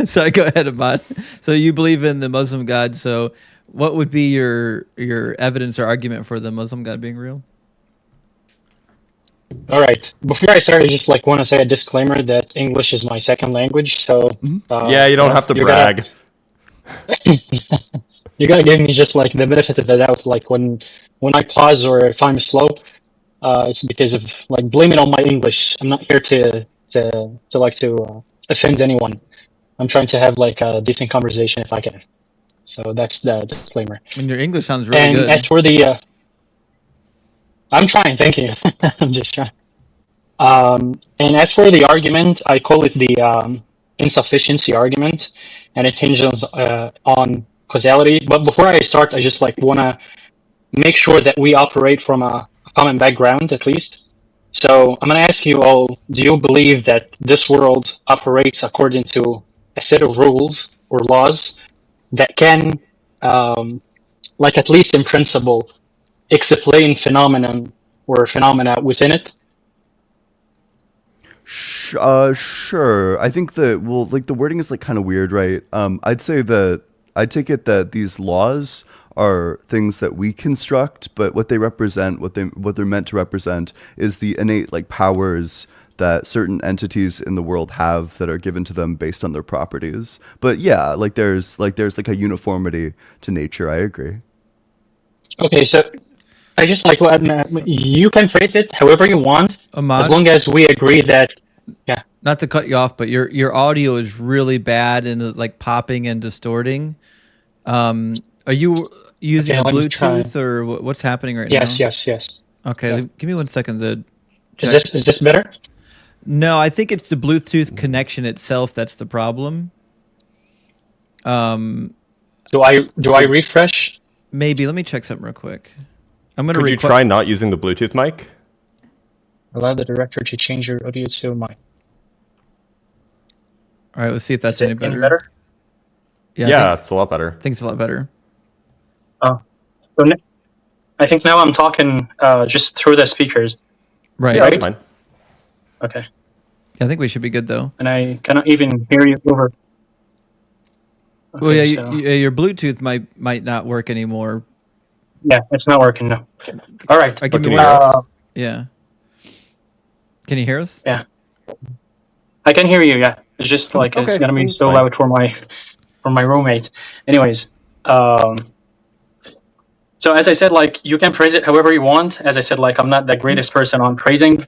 Sorry, go ahead, Ahmad. So you believe in the Muslim God. So what would be your evidence or argument for the Muslim God being real? All right. Before I start, I just like want to say a disclaimer that English is my second language. So Yeah, you don't have to you brag. you gotta give me just like the benefit of the doubt. Like when I pause or if I'm slow, it's because of like blame it on my English. I'm not here to offend anyone. I'm trying to have like a decent conversation if I can. So that's the disclaimer. And your English sounds really And good. as for the, I'm trying. Thank you. I'm just trying. And as for the argument, I call it the insufficiency argument, and it hinges on causality. But before I start, I just like want to make sure that we operate from a common background, at least. So I'm going to ask you all: do you believe that this world operates according to a set of rules or laws that can, like at least in principle, explain phenomenon or phenomena within it? Sure. I think that like the wording is like kind of weird, right? I'd say that I take it that these laws are things that we construct, but what they represent, what they're meant to represent, is the innate like powers that certain entities in the world have that are given to them based on their properties. But yeah, like there's a uniformity to nature. I agree. Okay, so I just like what you can phrase it however you want, Ahmad? as long as we agree that. Yeah. Not to cut you off, but your audio is really bad and is like popping and distorting. Are you using Okay, a let me try. Bluetooth or what's happening right Yes, now? yes. Okay, Yeah. give me 1 second. Is this better? No, I think it's the Bluetooth connection itself that's the problem. Do I refresh? Maybe. Let me check something real quick. I'm gonna. Could you try not using the Bluetooth mic? Allow the director to change your audio to mine. All right, let's see if that's Is it any better. any better? Yeah, it's a lot better. I think it's a lot better. Oh, so I think now I'm talking just through the speakers. Right. Yeah, that's fine. Okay. Yeah, I think we should be good though. And I cannot even hear you over. Okay, Well, yeah, so, your Bluetooth might not work anymore. yeah, it's not working now. All right. Give But me can you one. hear us? Yeah. Can you hear us? Yeah. I can hear you. Yeah, it's just like Okay, it's gonna be that's so fine. loud for my roommates. Anyways, so as I said, like you can phrase it however you want. As I said, like I'm not the greatest person on phrasing.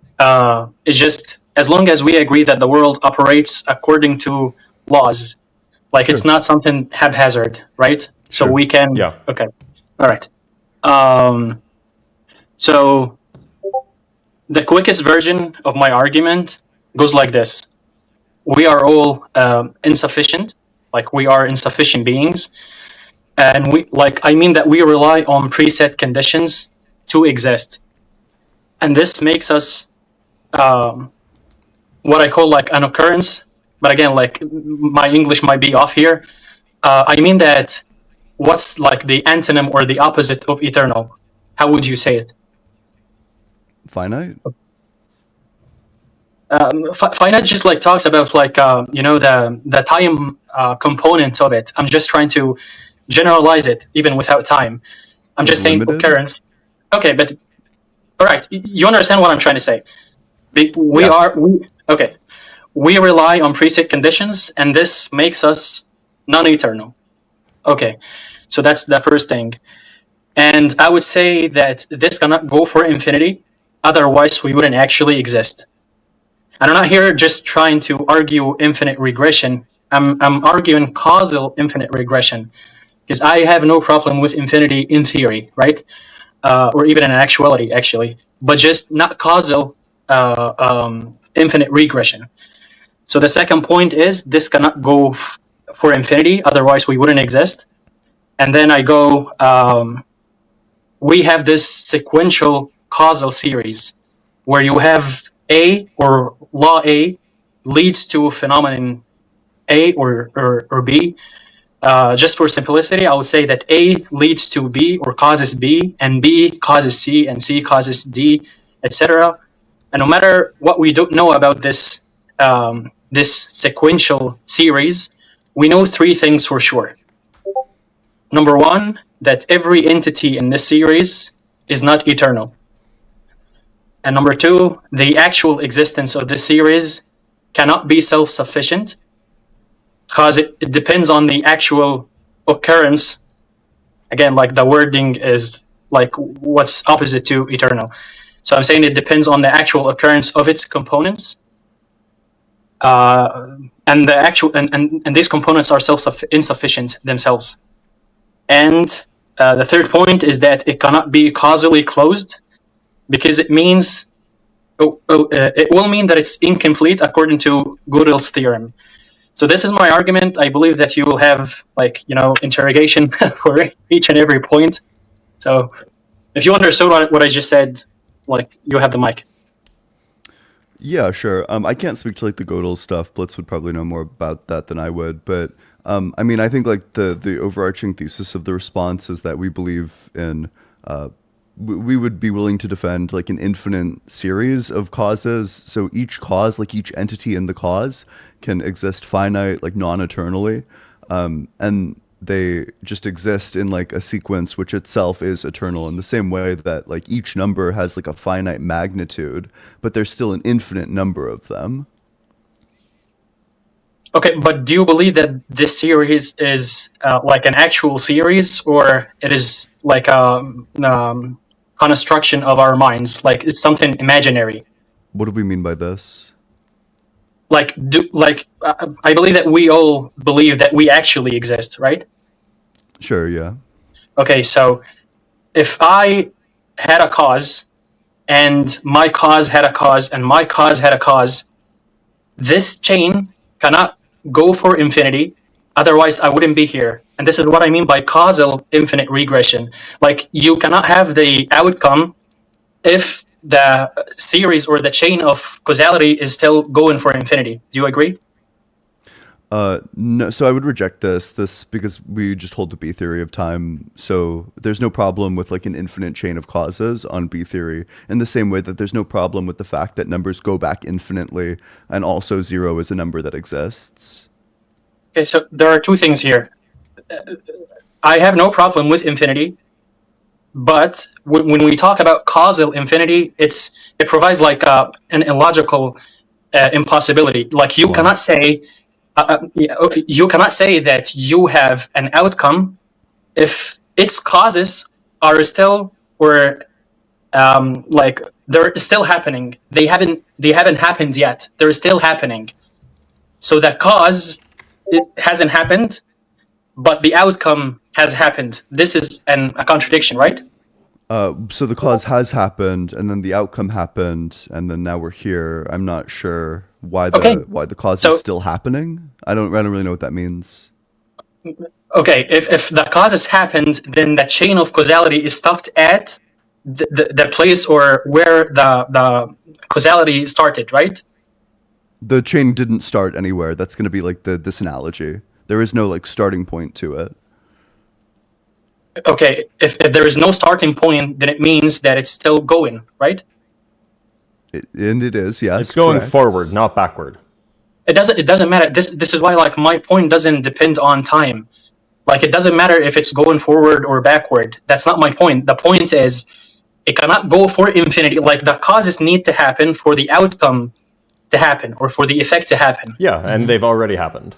It's just as long as we agree that the world operates according to laws, like it's not something haphazard, right? So we can. Yeah. Okay. All right. So the quickest version of my argument goes like this. We are all insufficient, like we are insufficient beings. And I mean that we rely on preset conditions to exist. And this makes us what I call like an occurrence. But again, like my English might be off here. I mean that what's like the antonym or the opposite of eternal? How would you say it? Finite. Finite just like talks about like the time component of it. I'm just trying to generalize it even without time. I'm just saying Limited? occurrence. Okay, but all right, you understand what I'm trying to say. We rely on preset conditions, and this makes us non-eternal. Okay, so that's the first thing. And I would say that this cannot go for infinity, otherwise we wouldn't actually exist. And I'm not here just trying to argue infinite regression. I'm arguing causal infinite regression, because I have no problem with infinity in theory, right? Or even in actuality, actually, but just not causal infinite regression. So the second point is this cannot go for infinity, otherwise we wouldn't exist. And then I go, we have this sequential causal series where you have A or law A leads to phenomenon A or B. Just for simplicity, I would say that A leads to B or causes B, and B causes C, and C causes D, etc. And no matter what we don't know about this this sequential series, we know three things for sure. Number one, that every entity in this series is not eternal. And number two, the actual existence of this series cannot be self-sufficient, because it depends on the actual occurrence. Again, like the wording is like what's opposite to eternal. So I'm saying it depends on the actual occurrence of its components. And the actual and these components are insufficient themselves. And the third point is that it cannot be causally closed, because it means it will mean that it's incomplete according to Gödel's theorem. So this is my argument. I believe that you will have interrogation for each and every point. So if you understood what I just said, like you have the mic. Yeah, sure. I can't speak to like the Gödel stuff. Blitz would probably know more about that than I would. But I mean, I think like the overarching thesis of the response is that we believe in we would be willing to defend like an infinite series of causes. So each cause, like each entity in the cause, can exist finite, like non-eternally. And they just exist in like a sequence which itself is eternal, in the same way that like each number has like a finite magnitude, but there's still an infinite number of them. Okay, but do you believe that this series is like an actual series, or it is like a construction of our minds? Like it's something imaginary? What do we mean by this? Like, I believe that we all believe that we actually exist, right? Sure, yeah. Okay, so if I had a cause, and my cause had a cause, and my cause had a cause, this chain cannot go for infinity, otherwise I wouldn't be here. And this is what I mean by causal infinite regression. Like, you cannot have the outcome if the series or the chain of causality is still going for infinity. Do you agree? No, so I would reject this because we just hold the B theory of time. So there's no problem with like an infinite chain of causes on B theory, in the same way that there's no problem with the fact that numbers go back infinitely, and also 0 is a number that exists. Okay, so there are two things here. I have no problem with infinity, but when we talk about causal infinity, it provides like an illogical impossibility. Like you cannot say. You cannot say that you have an outcome if its causes are still, or like they're still happening. They haven't happened yet. They're still happening. So the cause, it hasn't happened, but the outcome has happened. This is a contradiction, right? So the cause has happened, and then the outcome happened, and then now we're here. I'm not sure why the cause is still happening. I don't really know what that means. Okay, if the cause has happened, then the chain of causality is stopped at the place or where the causality started, right? The chain didn't start anywhere. That's going to be like this analogy. There is no like starting point to it. Okay, if there is no starting point, then it means that it's still going, right? And it is, yes. It's going correct. forward, not backward. It doesn't matter. This is why like my point doesn't depend on time. Like it doesn't matter if it's going forward or backward. That's not my point. The point is it cannot go for infinity. Like the causes need to happen for the outcome to happen, or for the effect to happen. Yeah, and they've already happened.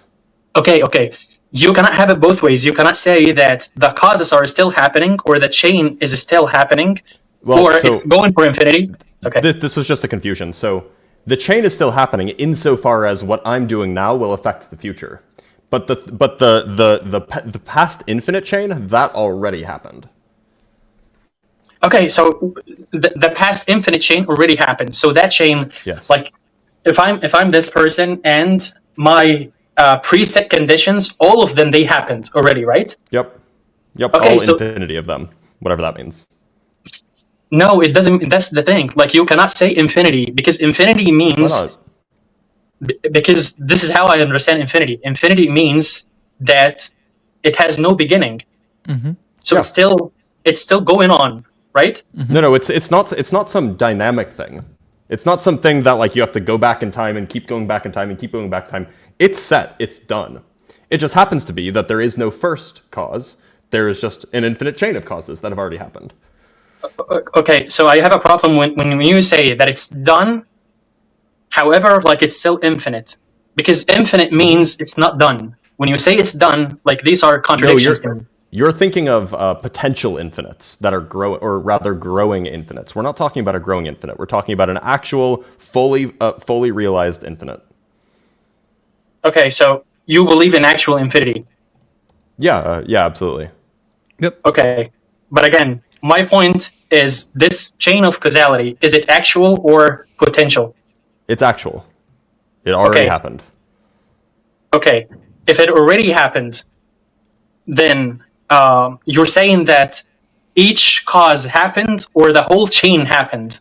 Okay. You cannot have it both ways. You cannot say that the causes are still happening, or the chain is still happening, or it's going for infinity. Okay. This was just a confusion. So the chain is still happening insofar as what I'm doing now will affect the future. But the past infinite chain, that already happened. Okay, so the past infinite chain already happened. So that chain, yes. Like if I'm this person and my preset conditions, all of them, they happened already, right? Yep. Okay, all infinity of them, whatever that means. No, it doesn't. That's the thing. Like you cannot say infinity, because infinity means. Why not? Because this is how I understand infinity. Infinity means that it has no beginning. Mm-hmm. So it's still going on, right? Mm-hmm. No, it's not some dynamic thing. It's not something that like you have to go back in time and keep going back in time and keep going back in time. It's set. It's done. It just happens to be that there is no first cause. There is just an infinite chain of causes that have already happened. Okay, so I have a problem when you say that it's done. However, like it's still infinite, because infinite means it's not done. When you say it's done, like these are contradictions. No, you're thinking of potential infinites that are growing infinites. We're not talking about a growing infinite. We're talking about an actual fully realized infinite. Okay, so you believe in actual infinity? Yeah, absolutely. Yep. Okay, but again, my point is this chain of causality, is it actual or potential? It's actual. It already happened. Okay, if it already happened, then you're saying that each cause happened, or the whole chain happened?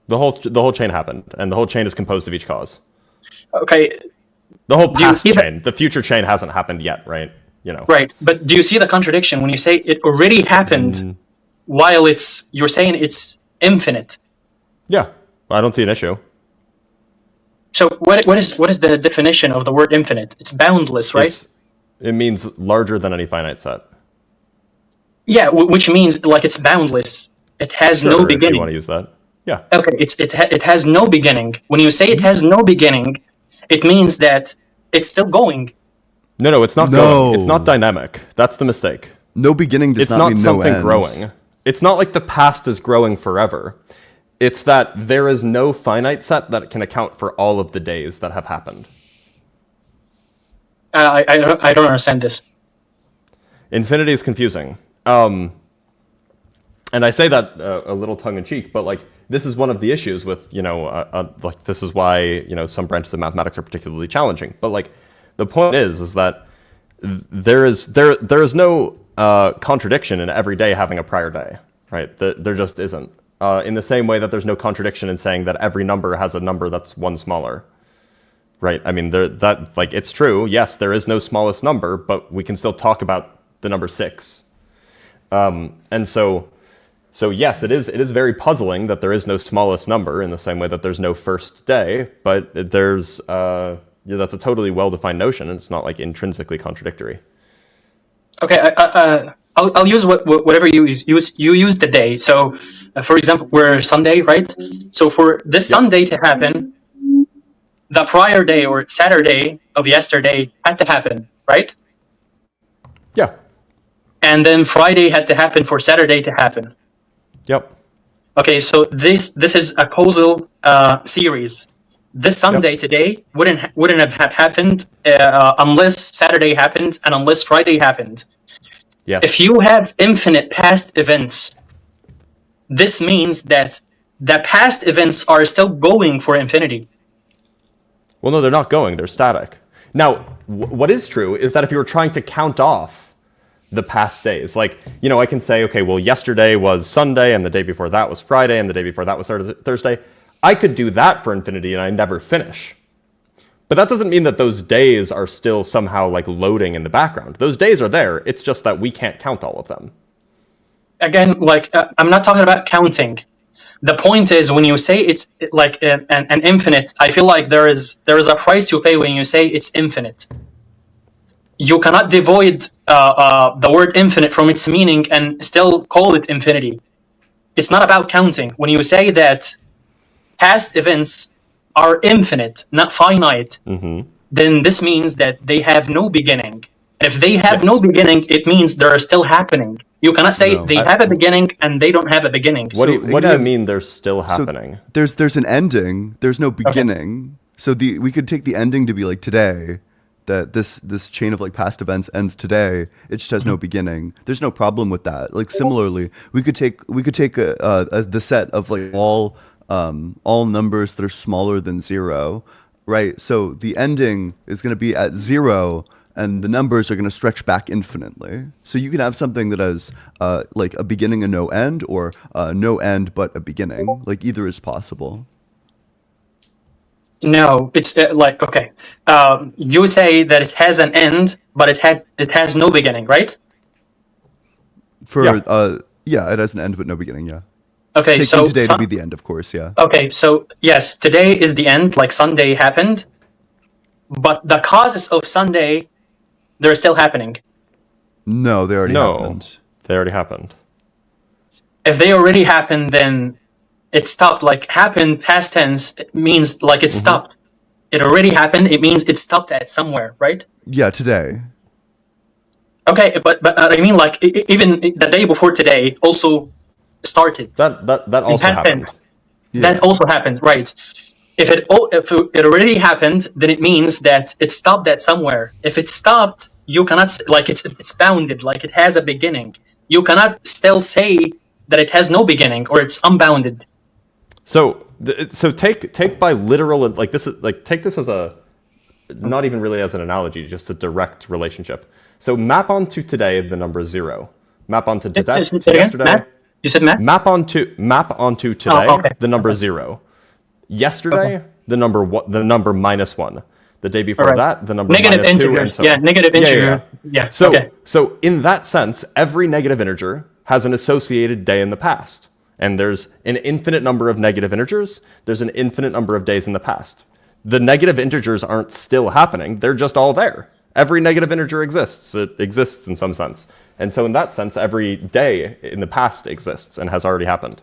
The whole chain happened, and the whole chain is composed of each cause. Okay. The whole past chain. The future chain hasn't happened yet, right? Right, but do you see the contradiction when you say it already happened while you're saying it's infinite? Yeah, I don't see an issue. So what is the definition of the word infinite? It's boundless, right? It means larger than any finite set. Yeah, which means like it's boundless. It has no Sure, if you beginning. want to use that. Yeah. Okay, it has no beginning. When you say it has no beginning, it means that it's still going. No, it's not going. It's not dynamic. That's the mistake. No beginning does It's not not mean no something end. growing. It's not like the past is growing forever. It's that there is no finite set that can account for all of the days that have happened. I don't understand this. Infinity is confusing. And I say that a little tongue-in-cheek, but like this is one of the issues with, like this is why, some branches of mathematics are particularly challenging. But like the point is that there is no contradiction in every day having a prior day, right? There just isn't. In the same way that there's no contradiction in saying that every number has a number that's one smaller, right? I mean, it's true. Yes, there is no smallest number, but we can still talk about the number 6. And so yes, it is very puzzling that there is no smallest number in the same way that there's no first day, but there's that's a totally well-defined notion, and it's not like intrinsically contradictory. Okay, I'll use whatever you use. You use the day. So, for example, we're Sunday, right? So for this Sunday to happen, the prior day or Saturday of yesterday had to happen, right? Yeah. And then Friday had to happen for Saturday to happen. Yep. Okay, so this is a causal series. This Sunday today wouldn't have happened unless Saturday happened and unless Friday happened. Yes. If you have infinite past events, this means that the past events are still going for infinity. Well, no, they're not going. They're static. Now, what is true is that if you were trying to count off the past days, like, I can say, okay, well, yesterday was Sunday, and the day before that was Friday, and the day before that was Thursday. I could do that for infinity, and I never finish. But that doesn't mean that those days are still somehow like loading in the background. Those days are there. It's just that we can't count all of them. Again, I'm not talking about counting. The point is, when you say it's like an infinite, I feel like there is a price you pay when you say it's infinite. You cannot devoid the word infinite from its meaning and still call it infinity. It's not about counting. When you say that past events are infinite, not finite, then this means that they have no beginning. And if they have no beginning, it means they're still happening. You cannot say they have a beginning and they don't have a beginning. What do you mean they're still happening? So there's an ending. There's no beginning. Okay. So we could take the ending to be like today, that this chain of like past events ends today. It just has no beginning. There's no problem with that. Like similarly, we could take the set of like all numbers that are smaller than 0, right? So the ending is going to be at 0, and the numbers are going to stretch back infinitely. So you can have something that has like a beginning and no end, or no end but a beginning. Like either is possible. No, it's like, okay. You would say that it has an end, but it has no beginning, right? Yeah, it has an end but no beginning. Yeah. Okay, Taking so today to be the end, of course. Yeah. Okay, so yes, today is the end. Like Sunday happened, but the causes of Sunday, they're still happening. No, they already happened. They already happened. If they already happened, then it stopped. Like happened past tense, it means like it stopped. It already happened. It means it stopped at somewhere, right? Yeah, today. Okay, but I mean, like even the day before today also started. That also happened. That also happened, right? If it already happened, then it means that it stopped at somewhere. If it stopped, you cannot like it's bounded, like it has a beginning. You cannot still say that it has no beginning or it's unbounded. So take by literal, like this is like take this as a not even really as an analogy, just a direct relationship. So map onto today the number 0. Map onto yesterday. Matt? You said math? Map onto today the number 0. Yesterday the number -1. The day before that the number negative -2, integer. and so Yeah, negative integer. Yeah. So in that sense, every negative integer has an associated day in the past. And there's an infinite number of negative integers. There's an infinite number of days in the past. The negative integers aren't still happening. They're just all there. Every negative integer exists. It exists in some sense. And so in that sense, every day in the past exists and has already happened.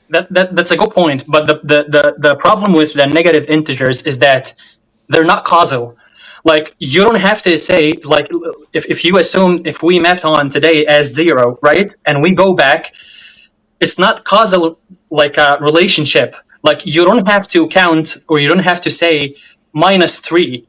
That's a good point. But the problem with the negative integers is that they're not causal. Like, you don't have to say, like, if you assume if we mapped on today as 0, right? And we go back, it's not causal, like a relationship. Like, you don't have to count, or you don't have to say -3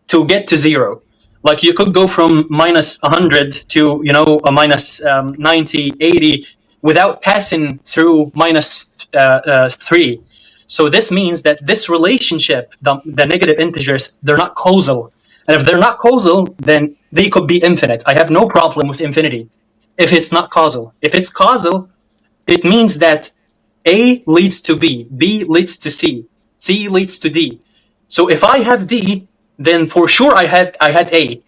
to get to 0. Like, you could go from -100 to, you know, a -90, 80 without passing through -3. So this means that this relationship, the negative integers, they're not causal. And if they're not causal, then they could be infinite. I have no problem with infinity if it's not causal. If it's causal, it means that A leads to B, B leads to C, C leads to D. So if I have D, then for sure I had A.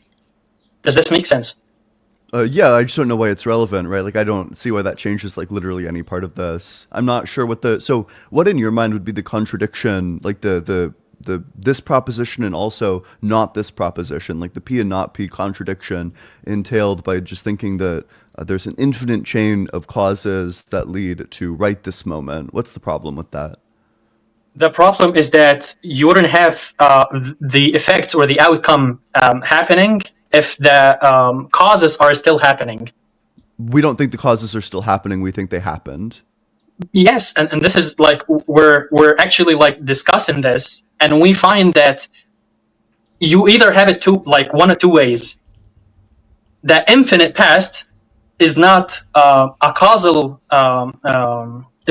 Does this make sense? Yeah, I just don't know why it's relevant, right? Like, I don't see why that changes, like, literally any part of this. I'm not sure so what in your mind would be the contradiction, like the this proposition and also not this proposition, like the P and not P contradiction entailed by just thinking that there's an infinite chain of causes that lead to right this moment. What's the problem with that? The problem is that you wouldn't have the effect or the outcome happening if the causes are still happening. We don't think the causes are still happening. We think they happened. Yes, and this is like we're actually like discussing this, and we find that you either have it one of two ways. The infinite past is not a causal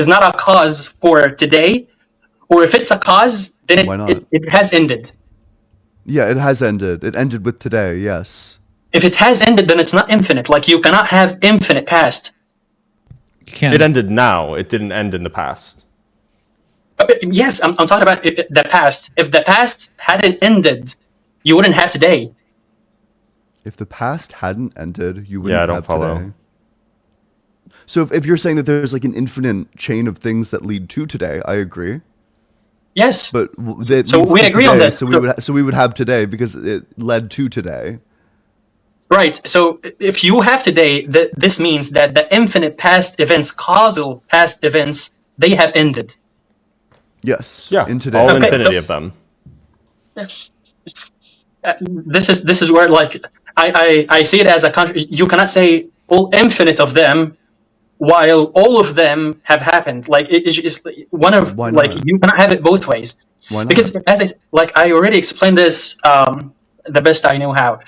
is not a cause for today, or if it's a cause, then it has ended. Yeah, it has ended. It ended with today, yes. If it has ended, then it's not infinite. Like, you cannot have infinite past. You can't. It ended now. It didn't end in the past. Yes, I'm talking about the past. If the past hadn't ended, you wouldn't have today. If the past hadn't ended, you wouldn't I don't have follow. today. So if you're saying that there's like an infinite chain of things that lead to today, I agree. Yes. But so we agree on this. So we would have today because it led to today. Right. So if you have today, this means that the infinite past events, causal past events, they have ended. Yes. Yeah. In today. All infinity of them. This is where, like, I see it as a country. You cannot say all infinite of them while all of them have happened. Like, it's one of, like, you cannot have it both ways. Why not? Because I already explained this the best I know how.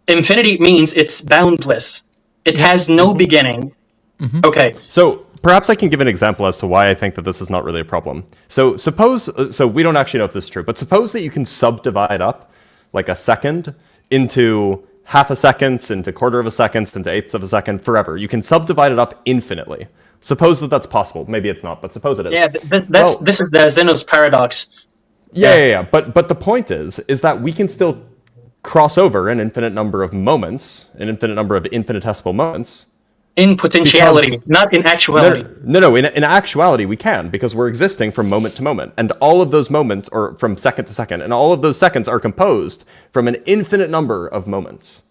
Infinity means it's boundless. It has no beginning. Mm-hmm. Okay. So perhaps I can give an example as to why I think that this is not really a problem. So suppose, so we don't actually know if this is true, but suppose that you can subdivide up like a second into half a second, into quarter of a second, into eighths of a second, forever. You can subdivide it up infinitely. Suppose that that's possible. Maybe it's not, but suppose it is. Yeah, this is the Zeno's paradox. Yeah. But the point is that we can still cross over an infinite number of moments, an infinite number of infinitesimal moments. In potentiality, not in actuality. No. In actuality, we can, because we're existing from moment to moment. And all of those moments are from second to second. And all of those seconds are composed from an infinite number of moments.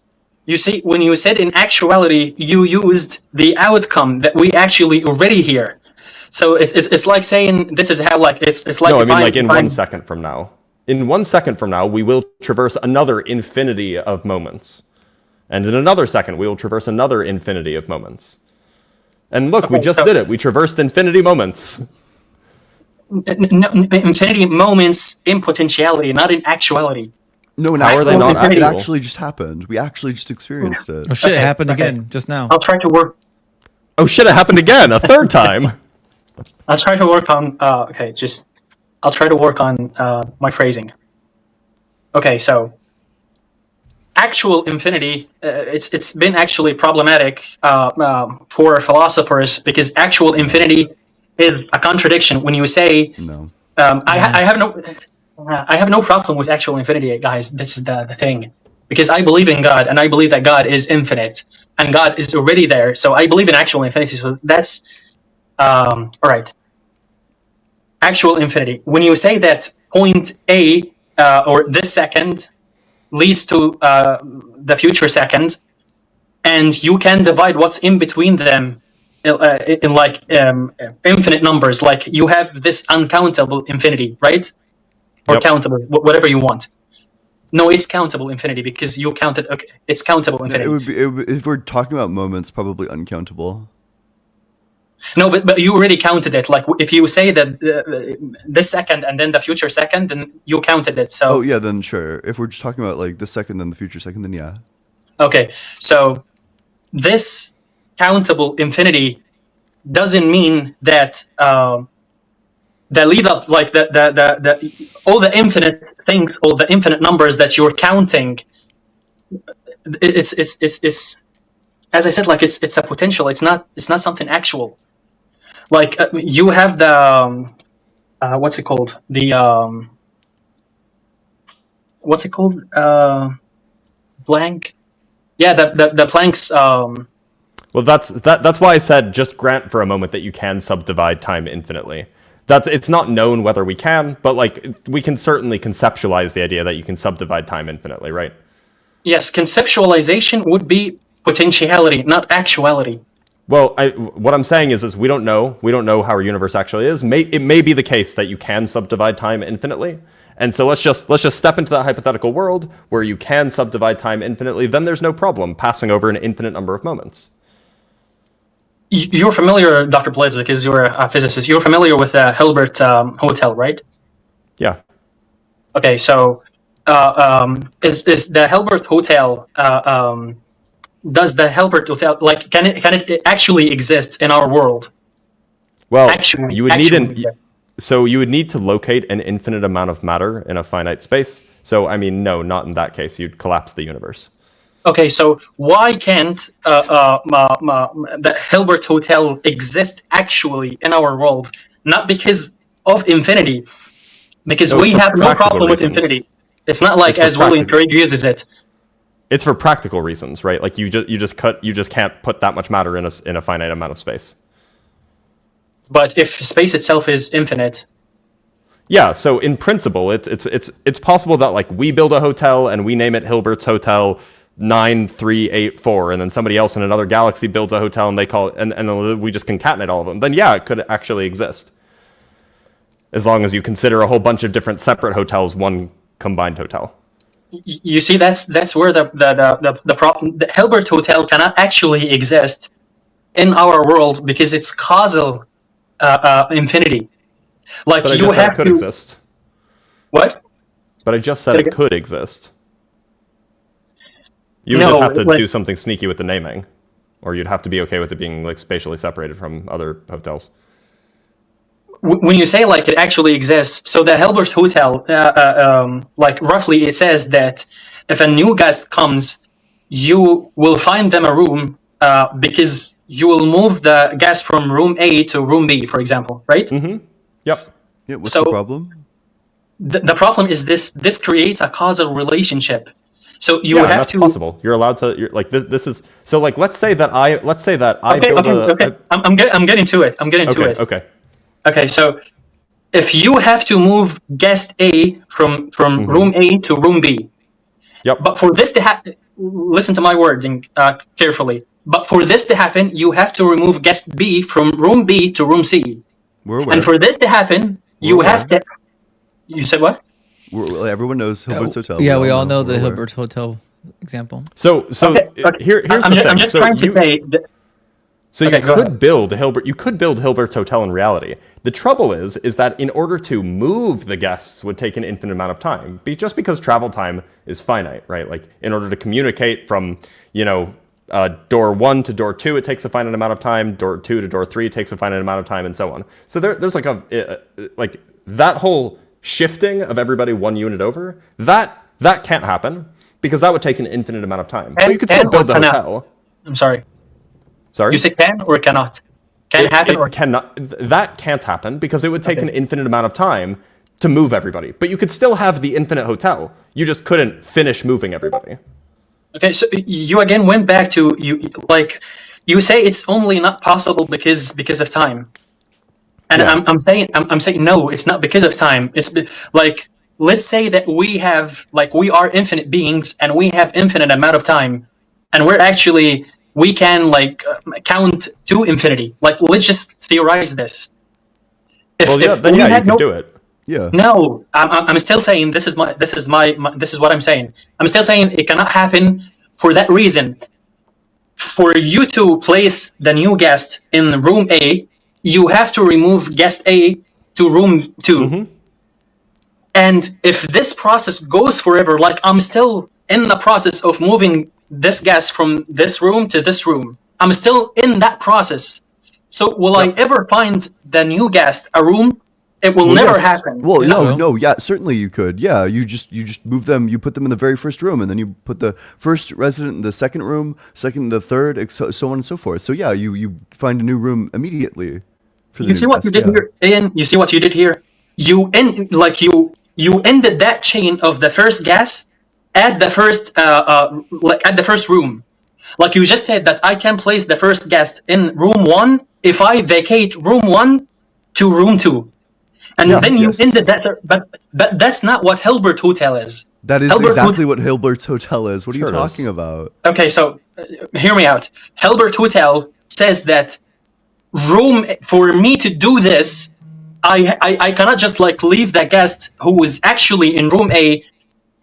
You see, when you said in actuality, you used the outcome that we actually already hear. So it's like saying, this is how, like, it's like... No, I mean, like, in 1 second from now. In 1 second from now, we will traverse another infinity of moments. And in another second, we will traverse another infinity of moments. And look, we just did it. We traversed infinity moments. Infinity moments in potentiality, not in actuality. No, how are they not actual? It actually just happened. We actually just experienced it. Oh shit, it happened again just now. I'll try to work. Oh shit, it happened again, a third time. I'll try to work on, I'll try to work on my phrasing. Okay, so actual infinity, it's been actually problematic for philosophers, because actual infinity is a contradiction. When you say, no, I have no problem with actual infinity, guys. This is the thing, because I believe in God, and I believe that God is infinite, and God is already there. So I believe in actual infinity. So that's all right. Actual infinity. When you say that point A or this second leads to the future second, and you can divide what's in between them in like infinite numbers. Like you have this uncountable infinity, right? Or Yep. countable, whatever you want. No, it's countable infinity because you counted. Okay, it's countable Yeah, infinity. it would, if we're talking about moments, probably uncountable. No, but you already counted it. Like if you say that this second and then the future second, then you counted it. So Oh yeah, then sure. If we're just talking about like the second then the future second, then yeah. okay, so this countable infinity doesn't mean that the lead up, like the all the infinite things, all the infinite numbers that you're counting. It's as I said, like it's a potential. It's not something actual. Like you have the what's it called? The what's it called? Blank. Yeah, the Planck's. Well, that's why I said just grant for a moment that you can subdivide time infinitely. It's not known whether we can, but like we can certainly conceptualize the idea that you can subdivide time infinitely, right? Yes, conceptualization would be potentiality, not actuality. Well, what I'm saying is we don't know. We don't know how our universe actually is. It may be the case that you can subdivide time infinitely, and so let's just step into that hypothetical world where you can subdivide time infinitely. Then there's no problem passing over an infinite number of moments. You're familiar, Dr. Blades, because you're a physicist. You're familiar with the Hilbert Hotel, right? Yeah. Okay, so is the Hilbert Hotel? Does the Hilbert Hotel can it actually exist in our world? Well, Actually, you would actually, you would need to locate an infinite amount of matter in a finite space. So I mean, no, not in that case. You'd collapse the universe. Okay, so why can't the Hilbert Hotel exist actually in our world? Not because of infinity, because No, it's we for have no practical problem with reasons. infinity. It's not like It's for as William practical- Craig uses it. It's for practical reasons, right? Like you just can't put that much matter in a finite amount of space. But if space itself is infinite, Yeah, so in principle, it's possible that like we build a hotel and we name it Hilbert's Hotel 9384, and then somebody else in another galaxy builds a hotel and they call it, and then we just concatenate all of them. Then yeah, it could actually exist, as long as you consider a whole bunch of different separate hotels one combined hotel. you see that's where the problem. The Hilbert Hotel cannot actually exist in our world because it's causal infinity. Like But I you just said have it could to exist. what? But I just said Say it again? could exist. You would No, just have to like- do something sneaky with the naming, or you'd have to be okay with it being like spatially separated from other hotels. When you say like it actually exists, so the Hilbert Hotel, like roughly, it says that if a new guest comes, you will find them a room because you will move the guest from room A to room B, for example, right? Mm-hmm. Yep. Yeah, what's So- the problem? The problem is this creates a causal relationship. So you Yeah, have that's to. possible. You're allowed to. You're, like this is so. Like let's say that I Okay, build okay. I'm getting to it. I'm getting to okay, it. okay. Okay, so if you have to move guest A from room A to room B, Yep. but for this to happen, listen to my wording carefully. But for this to happen, you have to remove guest B from room B to room C. We're aware. And for this to happen, you We're have to. You said what? Everyone knows Hilbert's Hotel. Yeah, we all know We're the aware. Hilbert Hotel example. So Okay. here's I'm the just, thing. I'm just So trying to you- say. So Okay, you go could ahead. build Hilbert. You could build Hilbert's Hotel in reality. The trouble is that in order to move the guests would take an infinite amount of time. Just because travel time is finite, right? Like in order to communicate from door 1 to door 2, it takes a finite amount of time. Door 2 to door 3 it takes a finite amount of time, and so on. So there's like like that whole shifting of everybody one unit over. That can't happen because that would take an infinite amount of time. But you could still And build the cannot. hotel. I'm sorry. Sorry. You say can or cannot? Can It happen or cannot. That can't happen because it would take Okay. an infinite amount of time to move everybody. But you could still have the infinite hotel. You just couldn't finish moving everybody. Okay, so you again went back to you say it's only not possible because of time, and Yeah. I'm saying no, it's not because of time. It's like let's say that we are infinite beings and we have infinite amount of time, and we can count to infinity. Like, let's just theorize this. Then you could do it. Yeah. No, I'm still saying this is what I'm saying. I'm still saying it cannot happen for that reason. For you to place the new guest in room A, you have to remove guest A to room 2. Mm-hmm. And if this process goes forever, like I'm still in the process of moving this guest from this room to this room, I'm still in that process. So will I ever find the new guest a room? It will never happen. Well, no, yeah, certainly you could. Yeah, you just move them, you put them in the very first room, and then you put the first resident in the second room, second in the third, so on and so forth. So yeah, you find a new room immediately. You see what you did here, Ian? You see what you did here? You ended that chain of the first gas at the first room. Like you just said that I can place the first guest in room 1 if I vacate room 1 to room 2. And then you ended that, but that's not what Hilbert Hotel is. That is exactly what Hilbert's Hotel is. What are you talking about? Okay, so hear me out. Hilbert Hotel says that for me to do this, I cannot just leave the guest who is actually in room A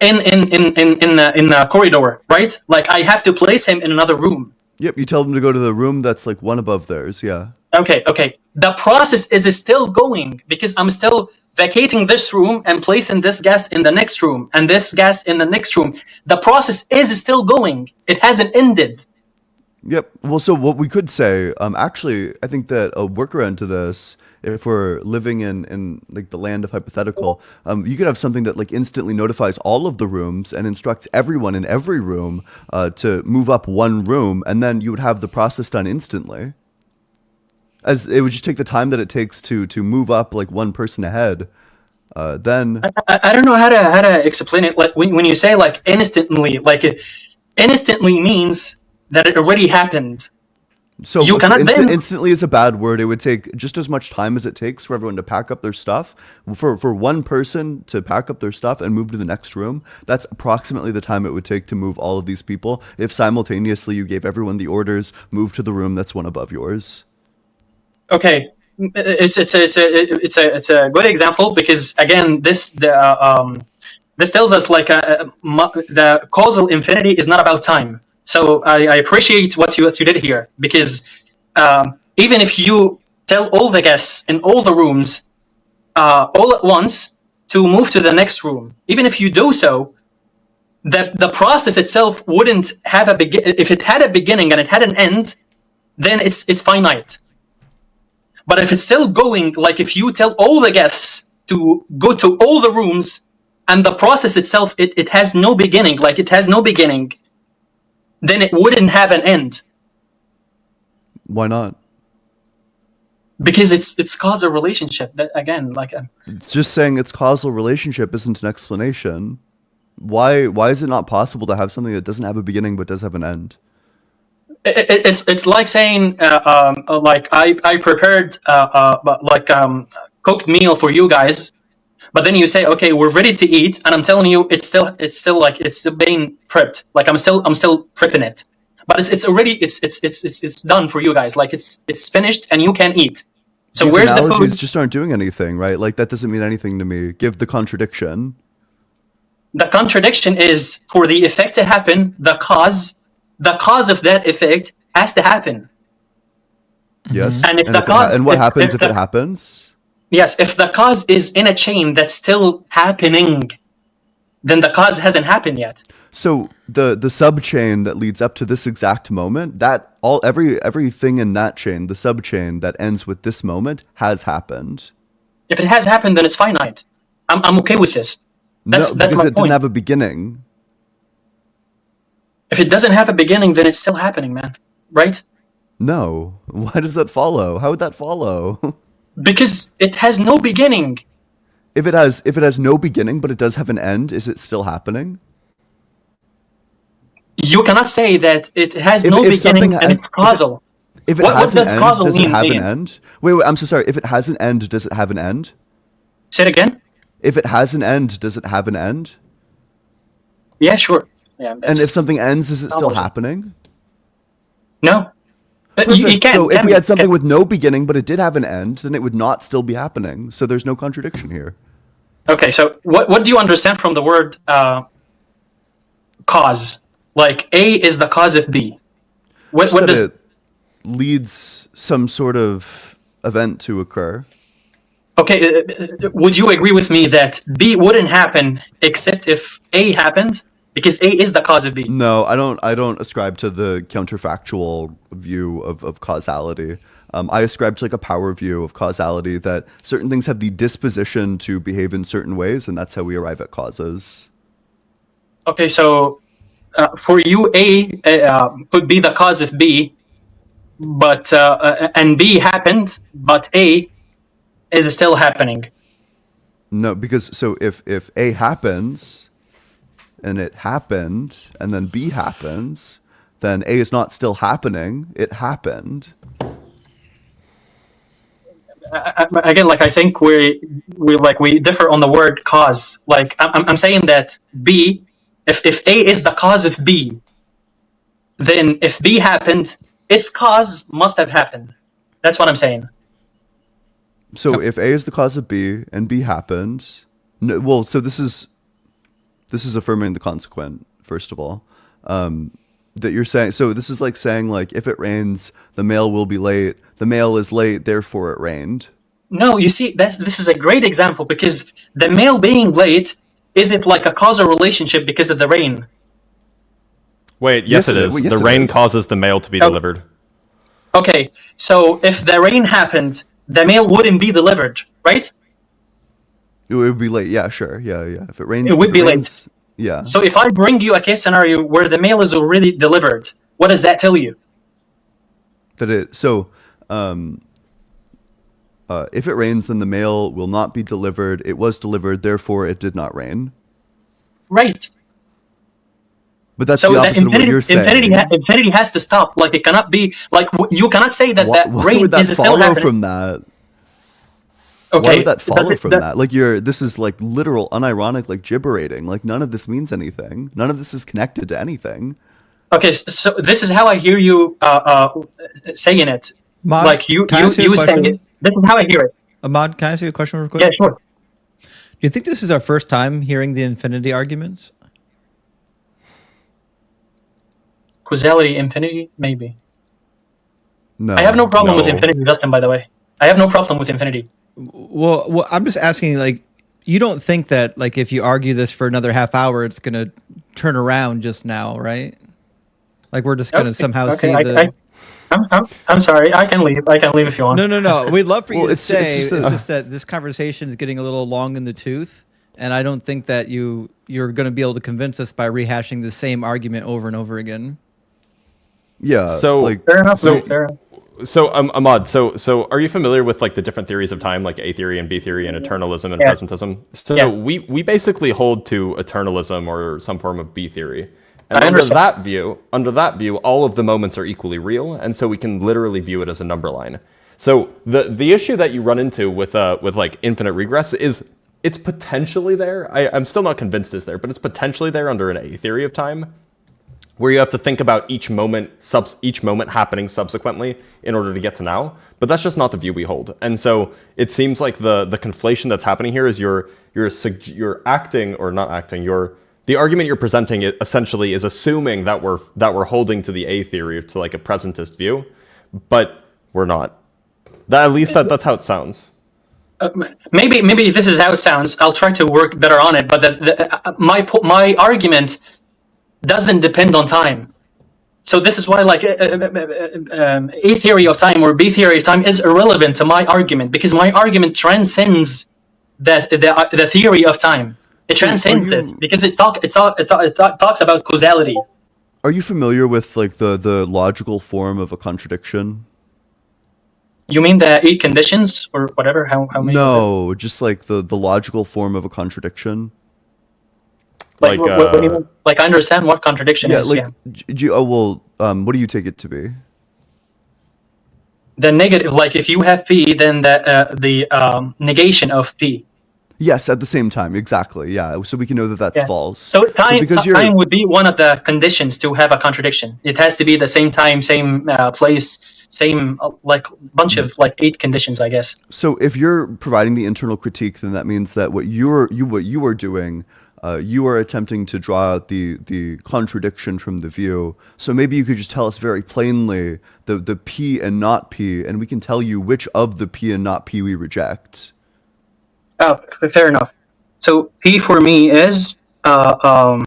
in the corridor, right? Like I have to place him in another room. Yep, you tell them to go to the room that's like one above theirs. Yeah. Okay. The process is still going because I'm still vacating this room and placing this guest in the next room and this guest in the next room. The process is still going. It hasn't ended. Yep. Well, so what we could say, actually, I think that a workaround to this, if we're living in like the land of hypothetical, you could have something that like instantly notifies all of the rooms and instructs everyone in every room to move up one room, and then you would have the process done instantly. As it would just take the time that it takes to move up like one person ahead. Then I don't know how to explain it. Like when you say like instantly, instantly means that it already happened. So you cannot instantly is a bad word. It would take just as much time as it takes for everyone to pack up their stuff. For one person to pack up their stuff and move to the next room, that's approximately the time it would take to move all of these people if simultaneously you gave everyone the orders, move to the room that's one above yours. Okay, it's a good example because again this tells us the causal infinity is not about time. So I appreciate what you did here because even if you tell all the guests in all the rooms all at once to move to the next room, even if you do so, the process itself wouldn't have a begin. If it had a beginning and it had an end, then it's finite. But if it's still going, like if you tell all the guests to go to all the rooms and the process itself, it has no beginning, then it wouldn't have an end. Why not? Because it's causal relationship. That again, it's just saying it's causal relationship isn't an explanation. Why is it not possible to have something that doesn't have a beginning but does have an end? It's like saying I prepared cooked meal for you guys, but then you say, okay, we're ready to eat, and I'm telling you it's still being prepped. Like I'm still prepping it, but it's already it's done for you guys. Like it's finished and you can eat. So these where's the analogies food? just aren't doing anything, right? Like that doesn't mean anything to me. Give the contradiction. The contradiction is for the effect to happen, the cause of that effect has to happen. Yes. And if the cause, and what happens if it happens? Yes, if the cause is in a chain that's still happening, then the cause hasn't happened yet. So the sub chain that leads up to this exact moment, that everything in that chain, the sub chain that ends with this moment, has happened. If it has happened, then it's finite. I'm okay with this. That's because my it point. didn't have a beginning. If it doesn't have a beginning, then it's still happening, man. Right? No. Why does that follow? How would that follow? Because it has no beginning. If it has no beginning, but it does have an end, is it still happening? You cannot say that it has no beginning and it's causal. If it has an end, does it have an end? Wait, I'm so sorry. If it has an end, does it have an end? Say it again? if it has an end, does it have an end? Yeah, sure. Yeah. And if something ends, is it still happening? No. Perfect. So if we had something with no beginning, but it did have an end, then it would not still be happening. So there's no contradiction here. Okay, so what do you understand from the word cause? Like A is the cause of B. What does it leads some sort of event to occur? Okay, would you agree with me that B wouldn't happen except if A happened? Because A is the cause of B. No, I don't ascribe to the counterfactual view of causality. I ascribe to like a power view of causality, that certain things have the disposition to behave in certain ways, and that's how we arrive at causes. Okay, so for you, A could be the cause of B, but and B happened, but A is still happening. No, because so if A happens, and it happened, and then B happens, then A is not still happening. It happened. Again, like I think we differ on the word cause. Like I'm saying that B, if A is the cause of B, then if B happened, its cause must have happened. That's what I'm saying. So if A is the cause of B and B happened, no, well, so this is affirming the consequent, first of all, that you're saying. So this is like saying, like, if it rains, the mail will be late. The mail is late, therefore it rained. No, you see, this is a great example, because the mail being late isn't like a causal relationship because of the rain. Wait, yes, it is. Well, yes, the it rain is. causes the mail to be delivered. Okay, so if the rain happened, the mail wouldn't be delivered, right? It would be late. Yeah, sure. Yeah. If it rains, It would be late. Yeah. So if I bring you a case scenario where the mail is already delivered, what does that tell you? If it rains, then the mail will not be delivered. It was delivered, therefore it did not rain. Right. But that's So the opposite of what you're saying. Infinity has to stop. Like, it cannot be like you cannot say that Why rain would that is still follow happening. from that? Okay. Why would that follow from that? Like this is like literal, unironic, like gibberating. Like none of this means anything. None of this is connected to anything. Okay, so this is how I hear you saying it. Mod, like you can I ask you a saying question? it. This is how I hear it. Ahmad, can I ask you a question real quick? Yeah, sure. Do you think this is our first time hearing the infinity arguments? Causality, infinity, maybe. No. I have no problem with infinity, Justin, by the way. I have no problem with infinity. Well, I'm just asking, like, you don't think that, like, if you argue this for another half hour, it's going to turn around just now, right? Like, we're just going to somehow see the... I'm sorry. I can leave. I can leave if you want. No. We'd love for you to stay. It's just that this conversation is getting a little long in the tooth, and I don't think that you're going to be able to convince us by rehashing the same argument over and over again. Yeah. So, like, fair enough. So, Ahmad, so are you familiar with like the different theories of time, like A theory and B theory and eternalism and presentism? So we basically hold to eternalism or some form of B theory. And under that view, all of the moments are equally real, and so we can literally view it as a number line. So the issue that you run into with like infinite regress is it's potentially there. I'm still not convinced it's there, but it's potentially there under an A theory of time, where you have to think about each moment happening subsequently in order to get to now. But that's just not the view we hold. And so it seems like the conflation that's happening here is you're acting or not acting. The argument you're presenting essentially is assuming that we're holding to the A theory, to like a presentist view, but we're not. At least that's how it sounds. Maybe this is how it sounds. I'll try to work better on it. But my argument doesn't depend on time. So this is why, like, A theory of time or B theory of time is irrelevant to my argument, because my argument transcends the theory of time. It transcends it because it talks about causality. Are you familiar with like the logical form of a contradiction? You mean the 8 conditions or whatever? How many? No, just like the logical form of a contradiction. Like what do you mean? Like, I understand what contradiction is. Like, what do you take it to be? The negative, like if you have P, then the negation of P. Yes, at the same time, exactly. Yeah, so we can know that that's Yeah. false. So because time would be one of the conditions to have a contradiction. It has to be the same time, same place, same like bunch of like 8 conditions, I guess. So if you're providing the internal critique, then that means that what you are doing, you are attempting to draw out the contradiction from the view. So maybe you could just tell us very plainly the P and not P, and we can tell you which of the P and not P we reject. Oh, fair enough. So P for me is let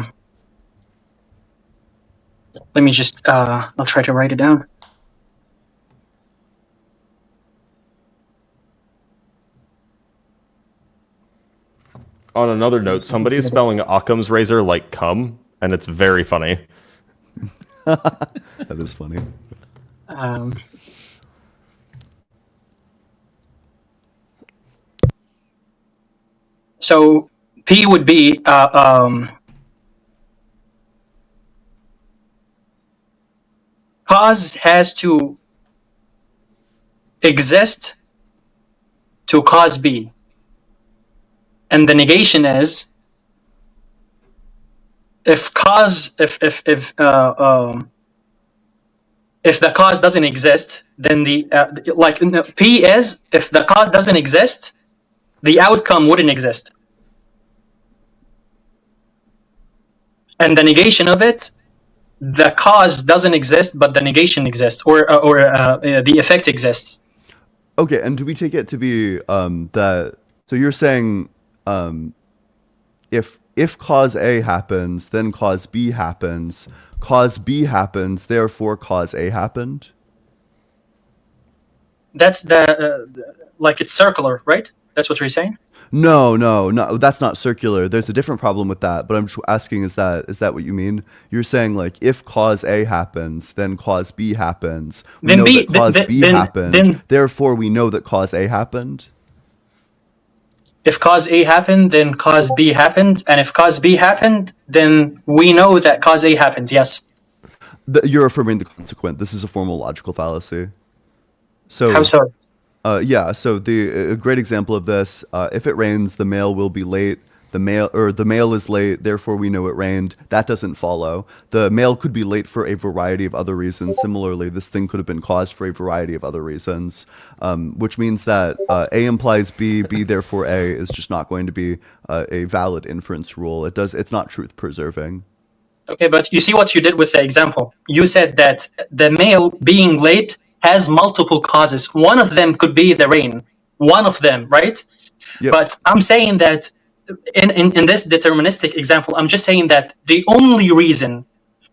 me just I'll try to write it down. On another note, somebody is spelling Occam's razor like cum, and it's very funny. That is funny. So P would be cause has to exist to cause B, and the negation is if the cause doesn't exist, then the P is if the cause doesn't exist, the outcome wouldn't exist. And the negation of it, the cause doesn't exist, but the negation exists, or the effect exists. Okay, and do we take it to be that? So you're saying if cause A happens, then cause B happens. Cause B happens, therefore cause A happened. That's like it's circular, right? That's what you're saying. No, that's not circular. There's a different problem with that. But I'm just asking, is that what you mean? You're saying like if cause A happens, then cause B happens. We know that cause B happened. Therefore, we know that cause A happened. If cause A happened, then cause B happened, and if cause B happened, then we know that cause A happened. Yes. You're affirming the consequent. This is a formal logical fallacy. So how so? Yeah. So a great example of this: if it rains, the mail will be late. The mail is late, therefore we know it rained. That doesn't follow. The mail could be late for a variety of other reasons. Similarly, this thing could have been caused for a variety of other reasons, which means that A implies B, B therefore A is just not going to be a valid inference rule. It's not truth preserving. Okay, but you see what you did with the example. You said that the mail being late has multiple causes. One of them could be the rain. One of them, right? Yep. But I'm saying that in this deterministic example, I'm just saying that the only reason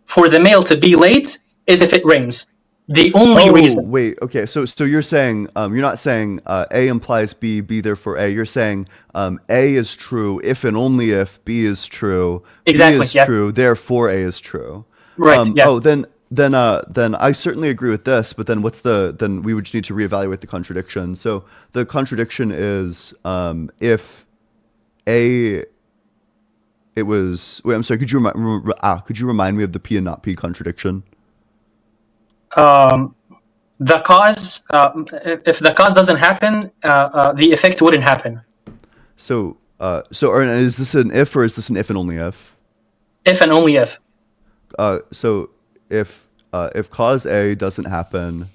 for the mail to be late is if it rains. The only reason. Wait, okay. So you're saying you're not saying A implies B, B therefore A. You're saying A is true if and only if B is true. Exactly. B is true, therefore A is true. Right. Yeah. Oh, then I certainly agree with this. But then then we would just need to reevaluate the contradiction. So the contradiction is if A. It was. Wait, I'm sorry. Could you remind me of the P and not P contradiction? The cause. If the cause doesn't happen, the effect wouldn't happen. So is this an if or is this an if and only if? If and only if. So if cause A doesn't happen,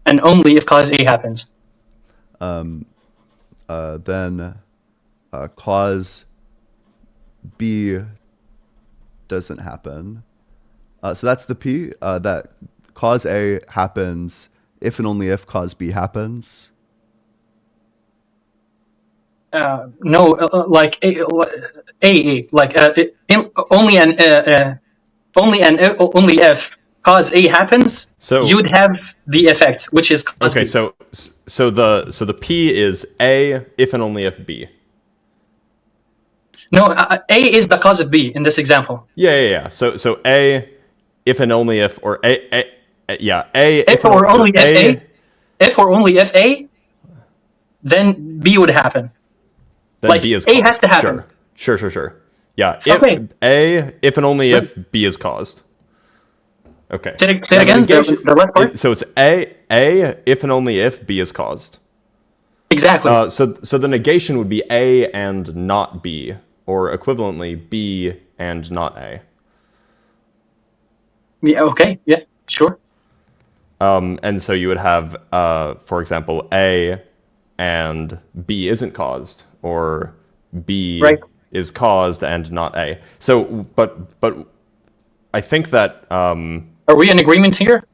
and only if cause A happens, then cause B doesn't happen. So that's the P. That cause A happens if and only if cause B happens. No, like only if cause A happens, so you'd have the effect, which is cause okay. B. So the P is A if and only if B. No, A is the cause of B in this example. Yeah. So A if and only if, or A if or only if A, if or only if A, then B would happen. Then like B is A caused. has to happen. Sure. Yeah. If Okay. A if and only if B is caused. Okay. Say it again. The last part. So it's A if and only if B is caused. Exactly. So the negation would be A and not B, or equivalently B and not A. Yeah. Okay. Yeah. Sure. And so you would have, for example, A and B isn't caused, or B Right. is caused and not A. So, but I think that. Are we in agreement here?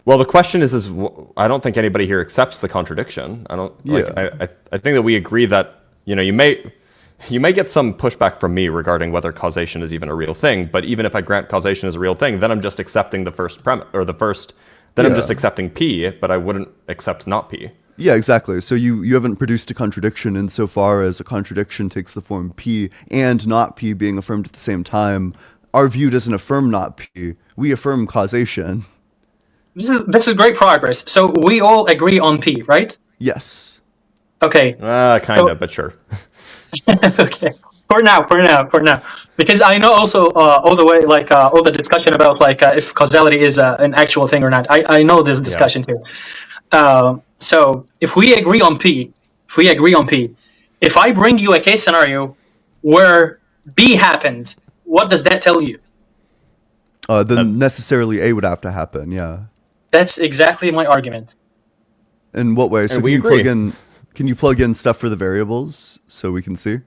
Well, the question is I don't think anybody here accepts the contradiction. I don't. Like, Yeah. I think that we agree that you may get some pushback from me regarding whether causation is even a real thing. But even if I grant causation is a real thing, then I'm just accepting the first premise or the first. Then I'm Yeah. just accepting P, but I wouldn't accept not P. Yeah, exactly. So you haven't produced a contradiction insofar as a contradiction takes the form P and not P being affirmed at the same time. Our view doesn't affirm not P. We affirm causation. This is great progress. So we all agree on P, right? Yes. Okay. Kind of, but sure. Okay. For now. Because I know also all the way all the discussion about if causality is an actual thing or not. I know this discussion too. So if we agree on P, if I bring you a case scenario where B happened, what does that tell you? Then necessarily A would have to happen. Yeah. That's exactly my argument. In what way? So we agree. Can you plug in stuff for the variables so we can see?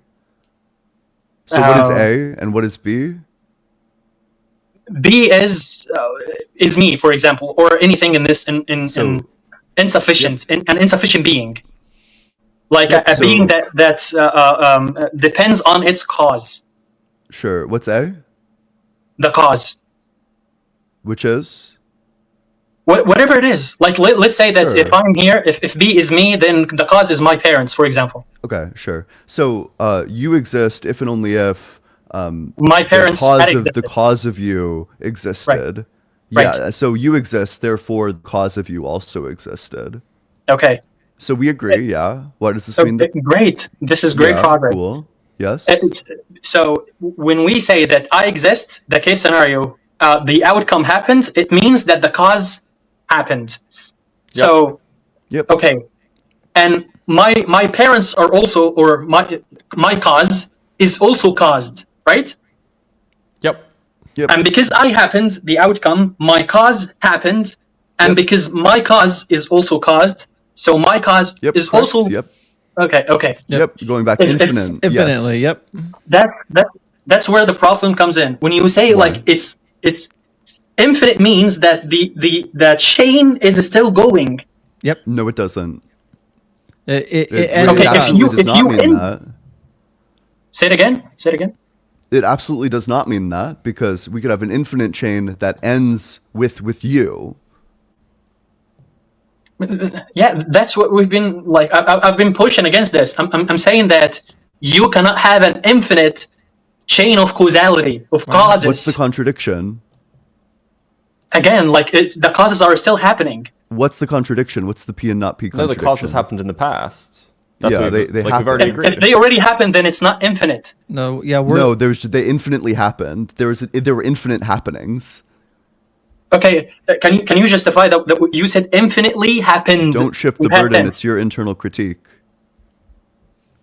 So what is A and what is B? B is me, for example, or anything in this in insufficient, an insufficient being, like a being that depends on its cause. Sure. What's A? The cause, Which is? whatever it is. Like let's say that Sure. if I'm here, if B is me, then the cause is my parents, for example. Okay, sure. So you exist if and only if My parents had existed. the cause of you existed. Right. Yeah. So you exist, therefore the cause of you also existed. Okay. So we agree. Yeah. What does this So mean? great. This is great Yeah, progress. Cool. Yes. So when we say that I exist, the case scenario, the outcome happens, it means that the cause happened. So, Yep. okay. And my parents are also, or my cause is also caused, right? Yep. Yep. And because I happened, the outcome, my cause happened, and Yep. because my cause is also caused, so my cause Yep. is correct, also Yep. okay. Yep. Going back If- infinite. Infinitely, Yes. yep. That's where the problem comes in. When you say Why? like it's infinite means that the chain is still going. No, it doesn't. It It ends Okay, at if absolutely you- does if not you mean end- that. Say it again. It absolutely does not mean that, because we could have an infinite chain that ends with you. Yeah, that's what we've been like. I've been pushing against this. I'm saying that you cannot have an infinite chain of causality of causes. What's the contradiction? Again, like the causes are still happening. What's the contradiction? What's the P and not P No, contradiction? the causes happened in the past. That's Yeah, what they we've happened. already If agreed. they already happened, then it's not infinite. no, yeah, we're No, they infinitely happened. There were infinite happenings. Okay, can you justify that you said infinitely happened? Don't shift in the past burden. tense? It's your internal critique.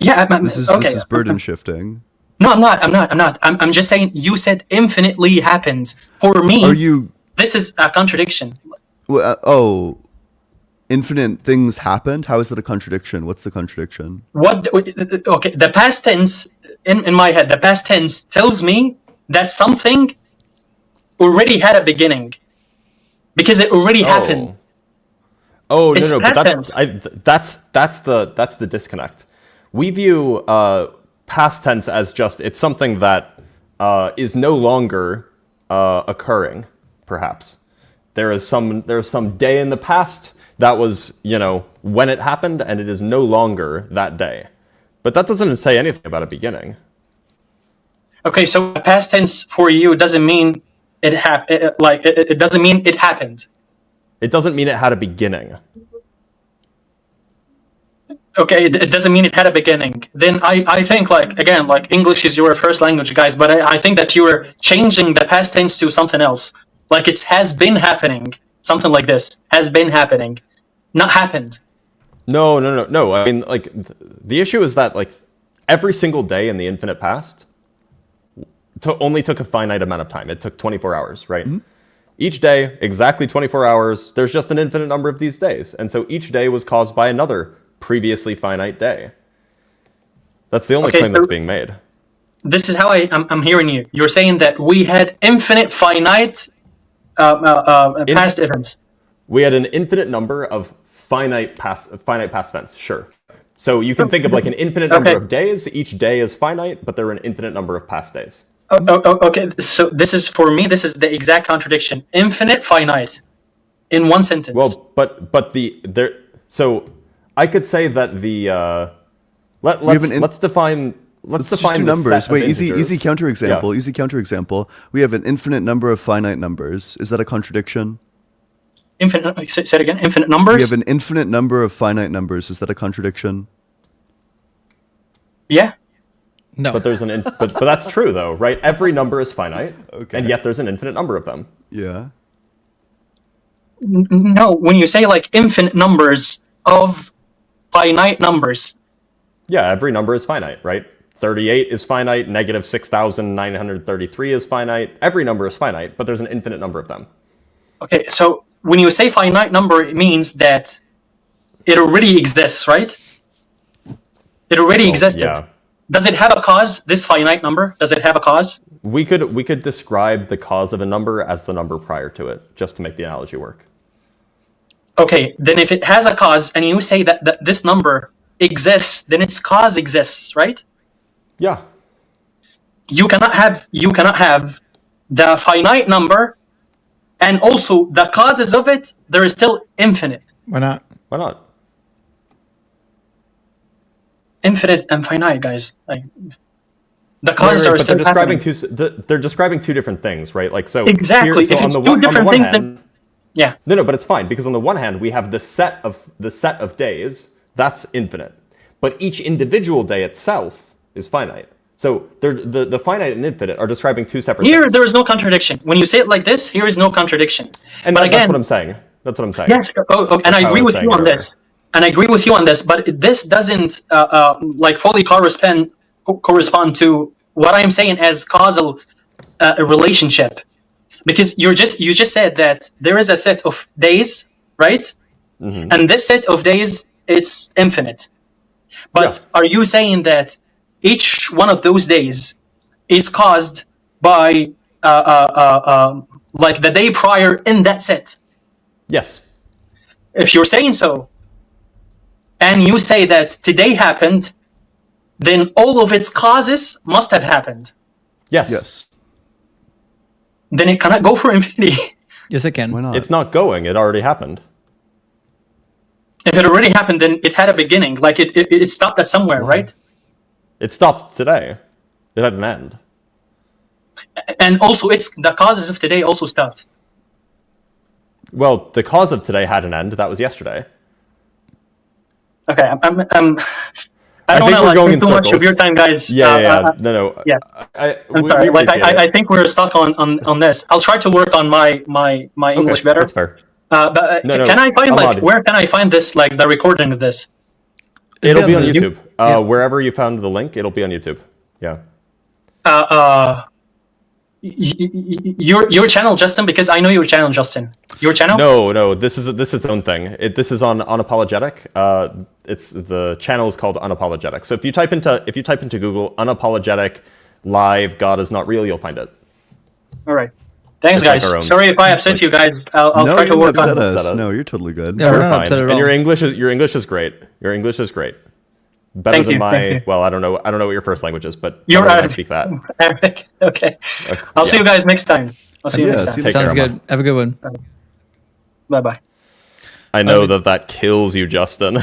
Yeah, This is okay. this is burden shifting. No, I'm not. I'm just saying you said infinitely happened. For me, Are you? this is a contradiction. Infinite things happened. How is that a contradiction? What's the contradiction? What? Okay, the past tense in my head, the past tense tells me that something already had a beginning because it already happened. Oh It's no, but past tense. that's the disconnect. We view past tense as just it's something that is no longer occurring. Perhaps there's some day in the past that was when it happened, and it is no longer that day. But that doesn't say anything about a beginning. Okay, so past tense for you doesn't mean it happened. It doesn't mean it happened. It doesn't mean it had a beginning. Okay, it doesn't mean it had a beginning. Then I think again English is your first language, guys. But I think that you are changing the past tense to something else. Like it has been happening. Something like this has been happening, not happened. No. I mean, like, the issue is that, like, every single day in the infinite past only took a finite amount of time. It took 24 hours, right? Mm-hmm. Each day, exactly 24 hours, there's just an infinite number of these days. And so each day was caused by another previously finite day. That's the only claim that's being made. This is how I'm hearing you. You're saying that we had infinite finite past events. We had an infinite number of finite past events, sure. So you can think of like an infinite number of days. Each day is finite, but there are an infinite number of past days. Okay, so this is, for me, this is the exact contradiction. Infinite, finite, in one sentence. Well, so I could say that let's define two numbers. Wait, easy counterexample. Yeah. Easy counterexample. We have an infinite number of finite numbers. Is that a contradiction? Infinite. Say it again. Infinite numbers. We have an infinite number of finite numbers. Is that a contradiction? Yeah. No. But there's but that's true though, right? Every number is finite, and yet there's an infinite number of them. Yeah. No, when you say like infinite numbers of finite numbers. Yeah, every number is finite, right? 38 is finite, negative 6,933 is finite. Every number is finite, but there's an infinite number of them. Okay, so when you say finite number, it means that it already exists, right? It already existed. Yeah. Does it have a cause, this finite number? Does it have a cause? We could describe the cause of a number as the number prior to it, just to make the analogy work. Okay, then if it has a cause and you say that this number exists, then its cause exists, right? Yeah. You cannot have the finite number and also the causes of it, there is still infinite. Why not? Why not? Infinite and finite, guys. Like the causes are but still they're describing two different things, right? Like so. Exactly. So if it's on two different things, hand, then yeah. No, but it's fine because on the one hand we have the set of days that's infinite, but each individual day itself is finite. So the finite and infinite are describing two separate Here, things. there is no contradiction. When you say it like this, here is no contradiction. And but again, that's what I'm saying. That's what I'm saying. Yes, and I agree with you on this. And I agree with you on this, but this doesn't like fully correspond to what I'm saying as causal relationship, because you just said that there is a set of days, right? Mm-hmm. And this set of days, it's infinite. But are you saying that each one of those days is caused by like the day prior in that set? Yes. If you're saying so, and you say that today happened, then all of its causes must have happened. Yes. Yes. Then it cannot go for infinity. Yes, it can. Why not? It's not going. It already happened. If it already happened, then it had a beginning. Like it stopped at somewhere, right? It stopped today. It had an end. And also, the causes of today also stopped. Well, the cause of today had an end. That was yesterday. Okay, I don't want to we're going in too much circles. of your time, guys. No. Yeah. I'm sorry. Like I think we're stuck on this. I'll try to work on my English better. That's fair. But can I find Ahmad, where can I find this, like the recording of this? It'll be on YouTube. Wherever you found the link, it'll be on YouTube. Yeah. Your channel, Justin, because I know your channel, Justin. Your channel? No. This is its own thing. This is on Unapologetic. The channel is called Unapologetic. So if you type into Google Unapologetic live God is not real, you'll find it. All right. Thanks, guys. Like Sorry if I upset you guys. I'll try to work on it. No, you're totally good. Yeah, we're not upset at all. And your English is great. Your English is great. Better than my. Well, I don't know what your first language is, but you're I speak that. Arabic. Okay. I'll see you guys next time. I'll see you next time. Sounds good. Have a good one. Bye. I know that kills you, Justin.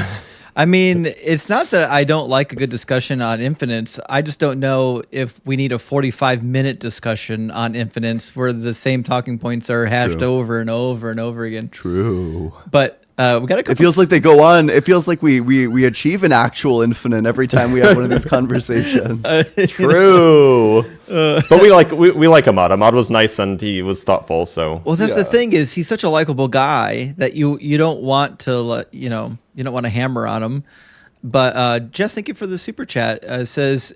I mean, it's not that I don't like a good discussion on infinites. I just don't know if we need a 45-minute discussion on infinites where the same talking points are hashed over and over and over again. True. But we got a couple. It feels like they go on. It feels like we achieve an actual infinite every time we have one of these conversations. True. But we like Ahmad. Ahmad was nice and he was thoughtful. So well, that's the thing is he's such a likable guy that you don't want to you you don't want to hammer on them. But Jess, thank you for the super chat. Says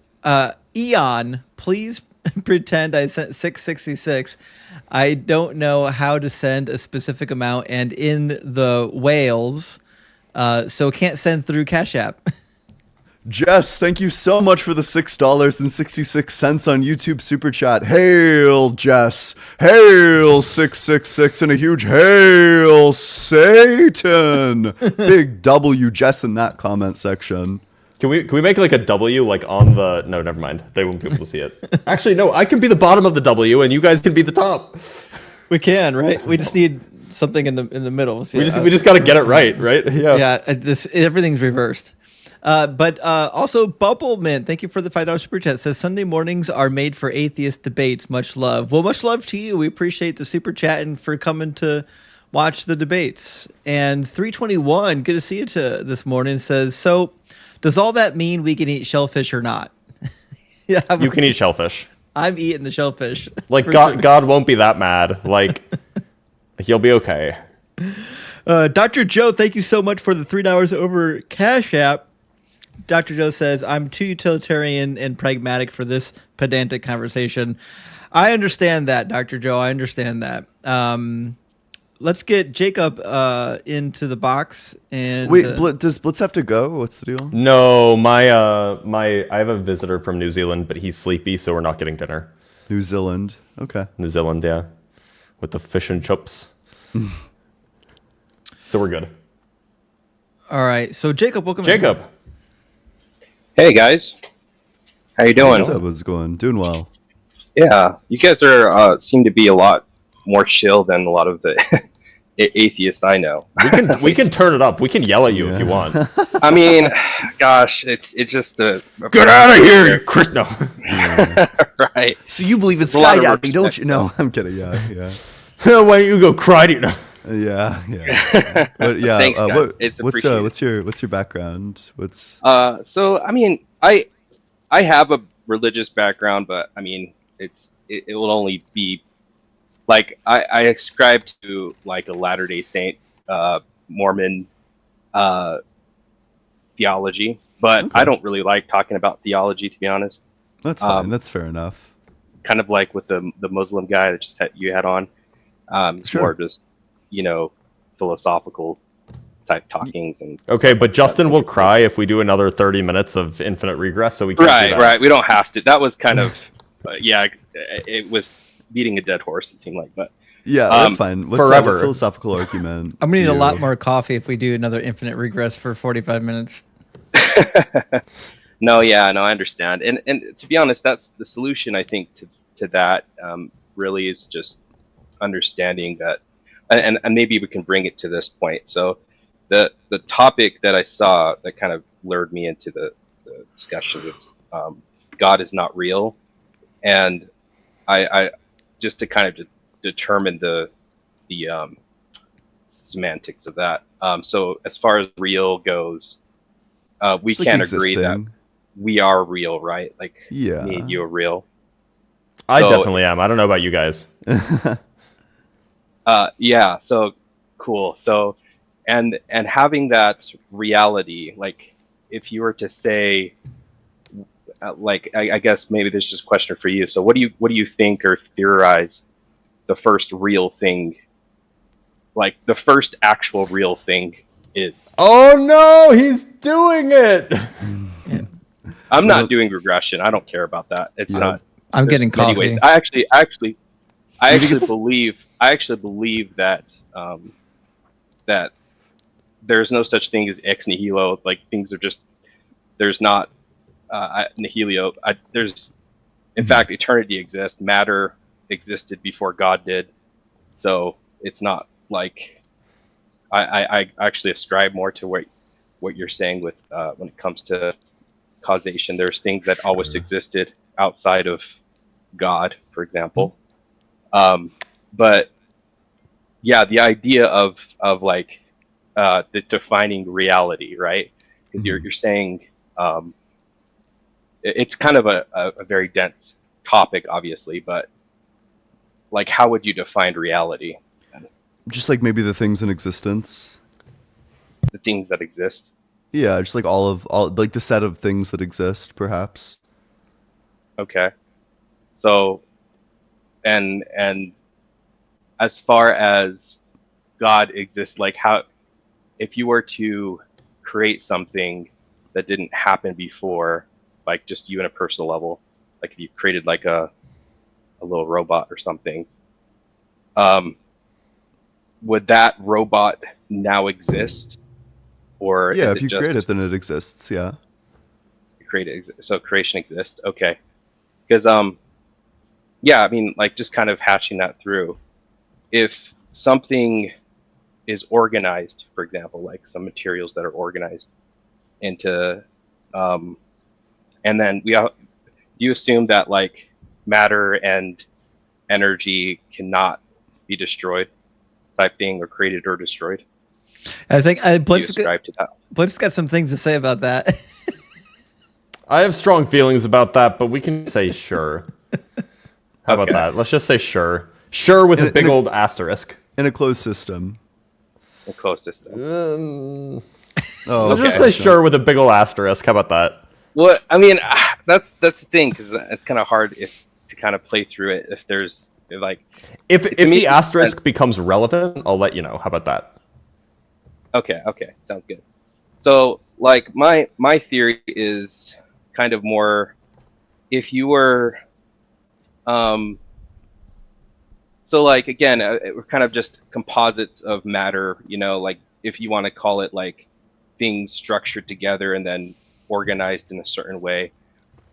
Eon, please pretend I sent 666. I don't know how to send a specific amount and in the Wales, so can't send through Cash App. Jess, thank you so much for the $6.66 on YouTube Super Chat. Hail, Jess. Hail, 666. And a huge hail, Satan. Big W, Jess, in that comment section. Can we make like a W like on the... No, never mind. They won't be able to see it. Actually, no, I can be the bottom of the W and you guys can be the top. We can, right? We just need something in the middle. So, we just got to get it right? Yeah. Yeah, everything's reversed. But also, Bubblemint, thank you for the $5 super chat. Says Sunday mornings are made for atheist debates. Much love. Well, much love to you. We appreciate the super chat and for coming to watch the debates. And 321, good to see you this morning. Says, so does all that mean we can eat shellfish or not? Yeah, you can eat shellfish. I'm eating the shellfish. Like God won't be that mad. Like you'll be okay. Dr. Joe, thank you so much for the $3 over Cash App. Dr. Joe says, I'm too utilitarian and pragmatic for this pedantic conversation. I understand that, Dr. Joe. I understand that. Let's get Jacob into the box. And wait, does Blitz have to go? What's the deal? No, I have a visitor from New Zealand, but he's sleepy, so we're not getting dinner. New Zealand. Okay. New Zealand, yeah. With the fish and chips. So we're good. All right. So Jacob, welcome. Jacob. Hey guys, how you doing? What's up? What's going? Doing well. Yeah, you guys are seem to be a lot more chill than a lot of the atheists I know. We can turn it up. We can yell at you if you want. I mean, gosh, it's just a get out of here, you Chris. No. Right. So you believe in skydiving, don't you? No, I'm kidding. Yeah. Why don't you go cry to you? Yeah. But yeah, thanks, guys. It's appreciated. What's your background? So I mean, I have a religious background, but I mean, it will only be like I ascribe to like a Latter-day Saint Mormon theology, but okay. I don't really like talking about theology, to be honest. That's fine. That's fair enough. Kind of like with the Muslim guy that you had on. It's sure. more just, philosophical type talkings and okay, but Justin will cry if we do another 30 minutes of infinite regress, so we can't do that. Right. We don't have to. That was kind of it was beating a dead horse, it seemed like, but yeah, that's fine. What's forever a philosophical argument? I'm gonna need a lot more coffee if we do another infinite regress for 45 minutes. No, I understand, and to be honest, that's the solution. I think to that really is just understanding that. And maybe we can bring it to this point. So the topic that I saw that kind of lured me into the discussion was God is not real. And I just to kind of determine the semantics of that. So as far as real goes, we can agree that we are real, right? Like me and you are real. I definitely am. I don't know about you guys. Yeah, so cool. So and having that reality, like if you were to say like I guess maybe this is just a question for you. So what do you think or theorize the first real thing, like the first actual real thing is? Oh no, he's doing it. I'm not doing regression. I don't care about that. It's not. I'm getting coffee. Ways. I actually believe that that there's no such thing as ex nihilo. Like things are just there's not nihilio. In fact, eternity exists. Matter existed before God did. So it's not like I actually ascribe more to what you're saying with when it comes to causation. There's things that always existed outside of God, for example. But yeah, the idea of like the defining reality, right? Because you're saying it's kind of a very dense topic, obviously, but like how would you define reality? Just like maybe the things in existence. the things that exist. Yeah, just like all like the set of things that exist, perhaps. Okay. So, and as far as God exists, like how, if you were to create something that didn't happen before, like just you in a personal level, like if you created like a little robot or something, would that robot now exist, or Yeah, is if it you create it, just then it exists. Yeah. so creation exists? Okay, because yeah, I mean, like just kind of hashing that through. If something is organized, for example, like some materials that are organized into, and then you assume that like matter and energy cannot be destroyed, type thing, or created or destroyed. I think Blitz to that. Blitz got some things to say about that. I have strong feelings about that, but we can say sure. How about that? Let's just say sure. Sure with a big old asterisk. In a closed system. A closed system. Let's just say sure with a big old asterisk. How about that? Well, I mean, that's the thing, because it's kind of hard to kind of play through it if there's like if the asterisk becomes relevant, I'll let you know. How about that? Okay, sounds good. So, like my theory is kind of more, if you were, so like again, we're kind of just composites of matter, you know, like if you want to call it like things structured together and then organized in a certain way,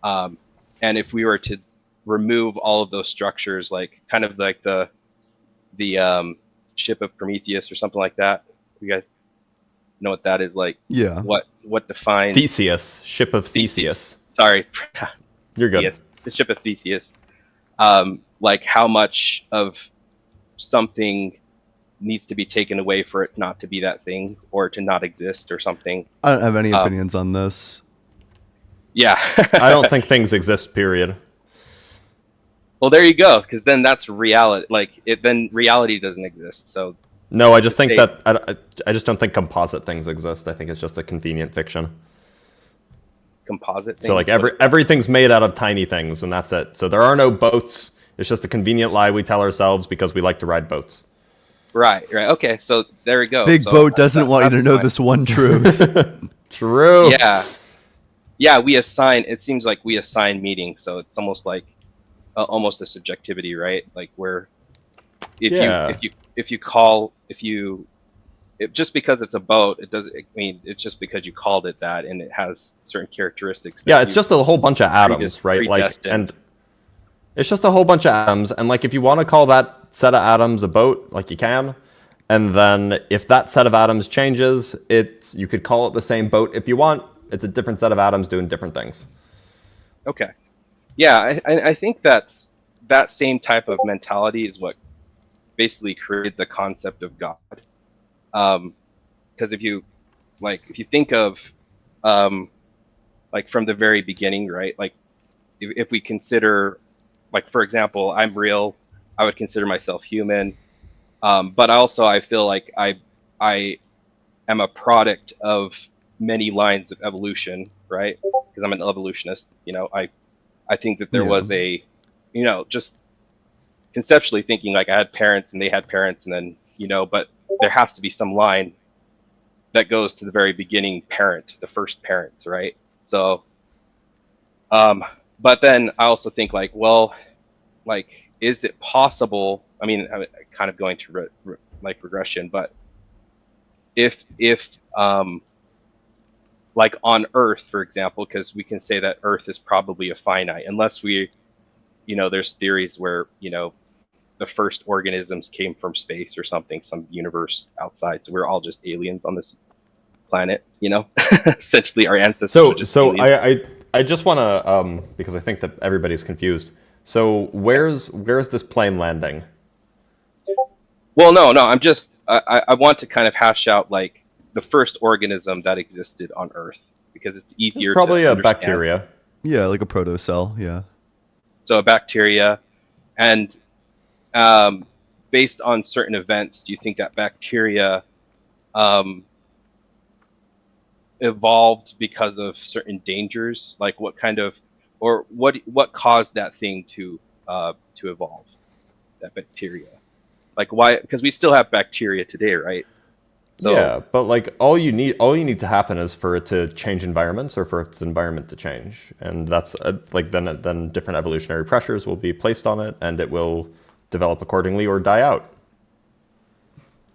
and if we were to remove all of those structures, like kind of like the ship of Prometheus or something like that. You guys know what that is? Like, yeah, what defines Theseus, ship of Theseus. Sorry, you're good. The ship of Theseus. Like how much of something needs to be taken away for it not to be that thing, or to not exist, or something. I don't have any opinions on this. Yeah. I don't think things exist, period. Well, there you go, because then that's reality. Like, then reality doesn't exist. So. No, I just think that I just don't think composite things exist. I think it's just a convenient fiction. Composite things? So like everything's made out of tiny things, and that's it. So there are no boats. It's just a convenient lie we tell ourselves because we like to ride boats. Right. Okay, so there we go. Big Boat doesn't want you to know this one truth. True. Yeah, it seems like we assign meaning, so it's almost like almost a subjectivity, right? Like where just because it's a boat, it's just because you called it that, and it has certain characteristics. Yeah, it's just a whole bunch of atoms, right? Like, and it's just a whole bunch of atoms, and like if you want to call that set of atoms a boat, like you can, and then if that set of atoms changes, you could call it the same boat if you want. It's a different set of atoms doing different things. Okay. Yeah, I think that same type of mentality is what basically created the concept of God. Because if you think of like from the very beginning, right? Like if we consider, like for example, I'm real, I would consider myself human, but also I feel like I am a product of many lines of evolution, right? Because I'm an evolutionist. You know, I think that there was a, you know, just conceptually thinking, like I had parents and they had parents, and then, you know, but there has to be some line that goes to the very beginning parent, the first parents, right? So, but then I also think like, well, like, is it possible? I mean, I'm kind of going to regression, but if like on Earth, for example, because we can say that Earth is probably a finite, unless we, you know, there's theories where, you know, the first organisms came from space or something, some universe outside. So we're all just aliens on this planet, you know. Essentially, our ancestors. So, are just aliens. I just want to because I think that everybody's confused. So where's this plane landing? Well, no. I'm just I want to kind of hash out like the first organism that existed on Earth, because it's easier. It's probably to a bacteria. Yeah, like a protocell. Yeah. So a bacteria, and based on certain events, do you think that bacteria evolved because of certain dangers? Like what kind of, or what caused that thing to evolve, that bacteria? Like why? Because we still have bacteria today, right? So Yeah, but like all you need to happen is for it to change environments or for its environment to change, and that's like then different evolutionary pressures will be placed on it, and it will develop accordingly or die out.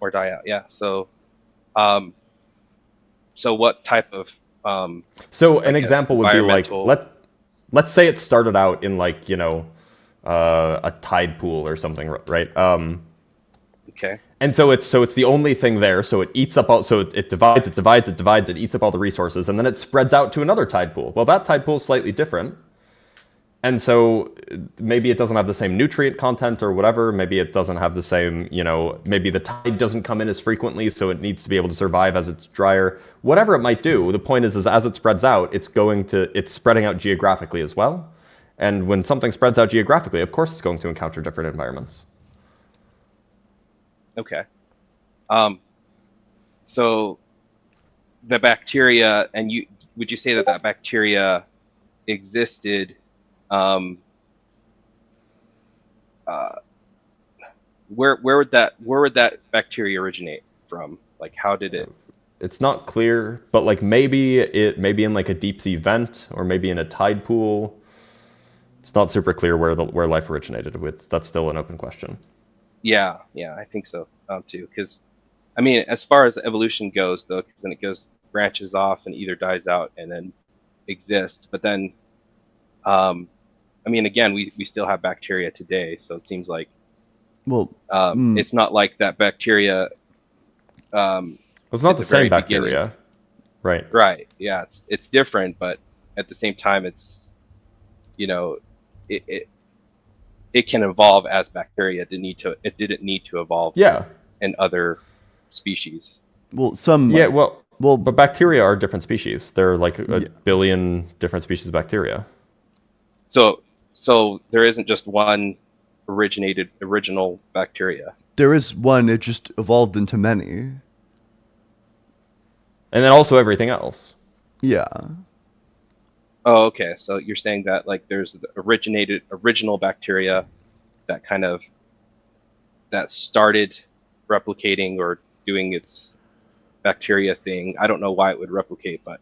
or die out. Yeah. Um, so what type of So I an guess example would be like environmental? let's say it started out in like a tide pool or something, right? Okay. And so it's the only thing there. So it eats up all. So it divides, it divides, it divides. It eats up all the resources, and then it spreads out to another tide pool. Well, that tide pool is slightly different, and so maybe it doesn't have the same nutrient content or whatever. Maybe it doesn't have the same. Maybe the tide doesn't come in as frequently, so it needs to be able to survive as it's drier. Whatever it might do. The point is as it spreads out, it's spreading out geographically as well. And when something spreads out geographically, of course, it's going to encounter different environments. Okay. So the bacteria, and would you say that bacteria existed? Where would that bacteria originate from? Like, how did it? It's not clear, but like maybe in like a deep sea vent or maybe in a tide pool. It's not super clear where life originated. That's still an open question. Yeah, I think so too. Because, I mean, as far as evolution goes, though, because then it branches off and either dies out and then exists. But then, I mean, again, we still have bacteria today, so it seems like it's not like that bacteria. It's not the same bacteria, right? Right. Yeah, it's different, but at the same time, it's it can evolve as bacteria. It didn't need to evolve. Yeah. In other species. But bacteria are different species. There are like a billion different species of bacteria. So there isn't just one original bacteria. There is one. It just evolved into many. And then also everything else. Yeah. Oh, okay. So you're saying that like there's the original bacteria that started replicating or doing its bacteria thing. I don't know why it would replicate, but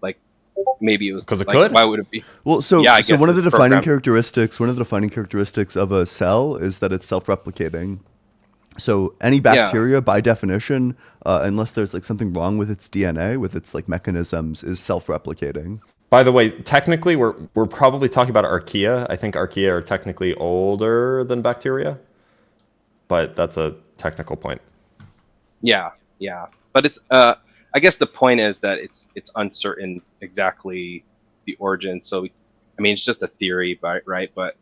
like maybe it was because it like, could. Why would it be? Well, so yeah, one of the defining characteristics of a cell is that it's self-replicating. So any bacteria, by definition, unless there's like something wrong with its DNA, with its like mechanisms, is self-replicating. By the way, technically, we're probably talking about archaea. I think archaea are technically older than bacteria, but that's a technical point. Yeah, but it's I guess the point is that it's uncertain exactly the origin. So I mean, it's just a theory, right? But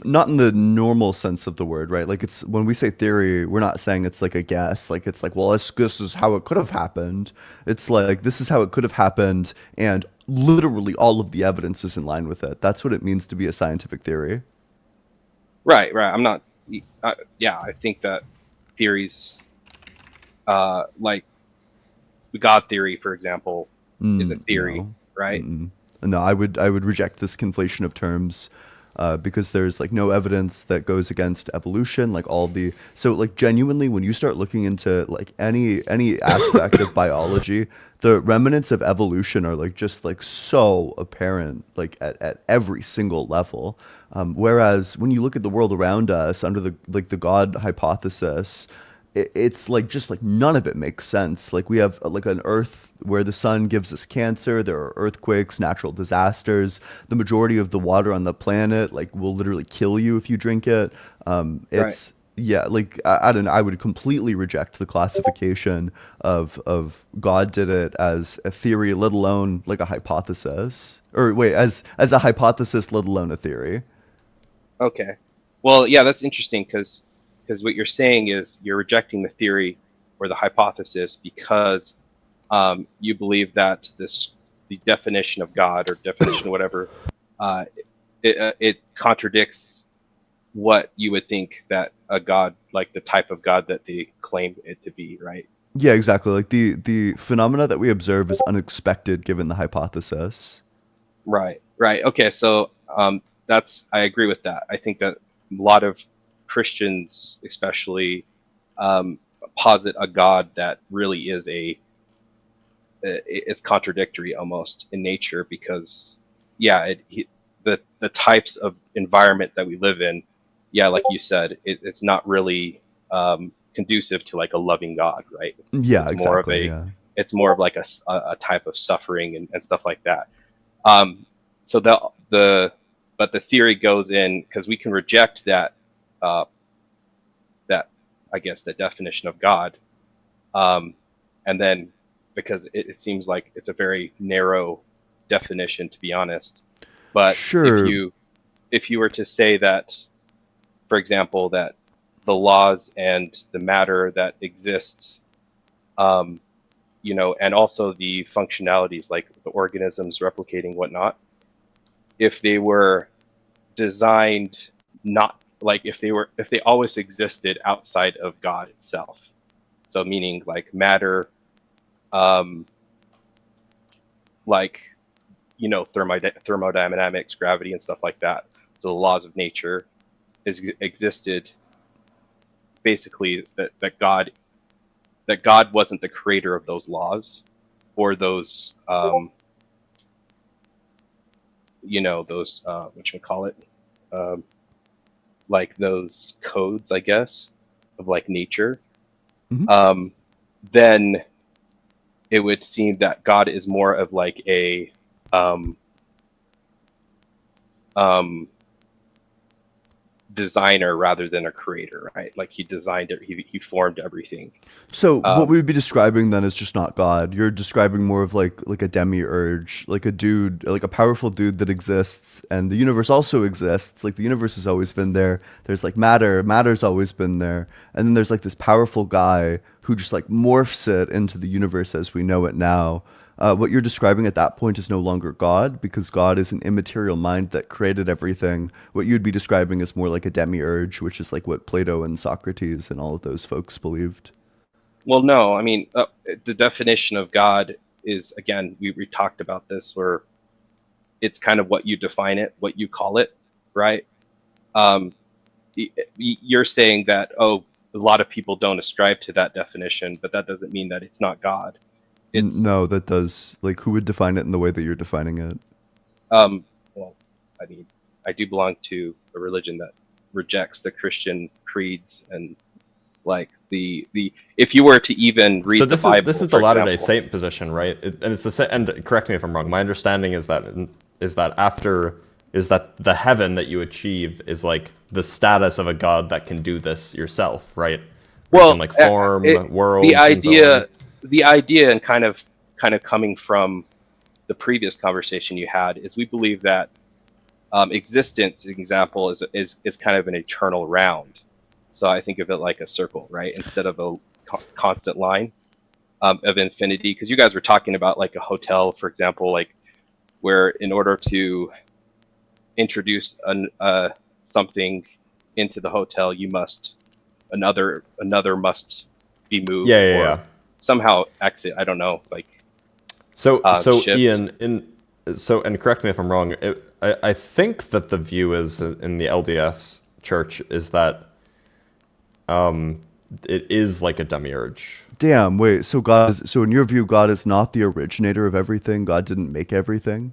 not in the normal sense of the word, right? Like it's when we say theory, we're not saying it's like a guess. Like it's like, well, this is how it could have happened. It's like this is how it could have happened, and literally all of the evidence is in line with it. That's what it means to be a scientific theory. Right. I'm not. I think that theories, like the God theory, for example, is a theory, right? No, I would reject this conflation of terms. Because there's like no evidence that goes against evolution, so like genuinely when you start looking into like any aspect of biology, the remnants of evolution are like just like so apparent like at every single level. Whereas when you look at the world around us under the God hypothesis, it's like just like none of it makes sense. Like we have like an Earth where the sun gives us cancer. There are earthquakes, natural disasters. The majority of the water on the planet like will literally kill you if you drink it. It's yeah, like I don't know. I would completely reject the classification of God did it as a theory, let alone like a hypothesis. Or wait, as a hypothesis, let alone a theory. Okay, well, yeah, that's interesting because what you're saying is you're rejecting the theory or the hypothesis because you believe that the definition of God or definition of whatever, it contradicts what you would think that a God, like the type of God that they claim it to be, right? Yeah, exactly. Like the phenomena that we observe is unexpected given the hypothesis. Right, right. Okay, so I agree with that. I think that a lot of Christians, especially, um, posit a God that really is it's contradictory almost in nature because, yeah, the types of environment that we live in, yeah, like you said, it's not really conducive to like a loving God, right? Yeah, exactly. Yeah. It's more of like a type of suffering and stuff like that. Um, so but the theory goes in because we can reject uh, that I guess the definition of God, um, and then because it seems like it's a very narrow definition to be honest. But Sure. if you were to say that, for example, that the laws and the matter that exists, um, and also the functionalities like the organisms replicating whatnot, if they were designed not like if they always existed outside of God itself. So meaning like matter, um, like thermodynamics, gravity, and stuff like that. So the laws of nature existed basically that God wasn't the creator of those laws or those those what you call it um, like those codes, I guess, of like nature, Mhm. then it would seem that God is more of like a um, um, designer rather than a creator, right? Like he designed it, he formed everything. So what Um, we would be describing then is just not God. You're describing more of like a demiurge, like a dude, like a powerful dude that exists, and the universe also exists. Like the universe has always been there. There's like matter's always been there, and then there's like this powerful guy who just like morphs it into the universe as we know it now. What you're describing at that point is no longer God because God is an immaterial mind that created everything. What you'd be describing is more like a demiurge, which is like what Plato and Socrates and all of those folks believed. well, no, I mean, the definition of God is, again, we talked about this, where it's kind of what you define it, what you call it, right? Um, you're saying that, oh, a lot of people don't ascribe to that definition, but that doesn't mean that it's not God. It's, No, that does like who would define it in the way that you're defining it? well, I mean, I do belong to a religion that rejects the Christian creeds and like the if you were to even So read the this Bible, is the for Latter Day example. Saint position, right? And it's and correct me if I'm wrong. My understanding is that the heaven that you achieve is like the status of a god that can do this yourself, right? Where you can Well, like form the worlds and so on. idea, and kind of coming from the previous conversation you had, is we believe that existence, example, is kind of an eternal round. So I think of it like a circle, right, instead of a constant line of infinity. Because you guys were talking about like a hotel, for example, like where in order to introduce something into the hotel, you must another must be moved Yeah, yeah, or yeah. somehow exit. I don't know, like So shift. Ian, and correct me if I'm wrong. I think that the view is in the LDS Church is that it is like a demiurge. Damn, wait, so God is, so in your view God is not the originator of everything? God didn't make everything?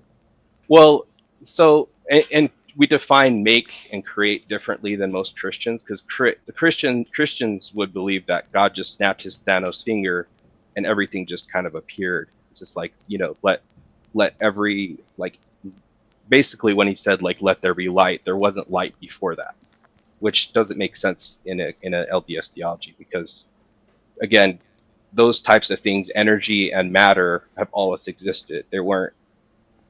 Well, so and we define make and create differently than most Christians, because the Christians would believe that God just snapped his Thanos finger and everything just kind of appeared. It's just like, let every, like, basically when he said like let there be light, there wasn't light before that, which doesn't make sense in a LDS theology, because again, those types of things, energy and matter, have always existed. There weren't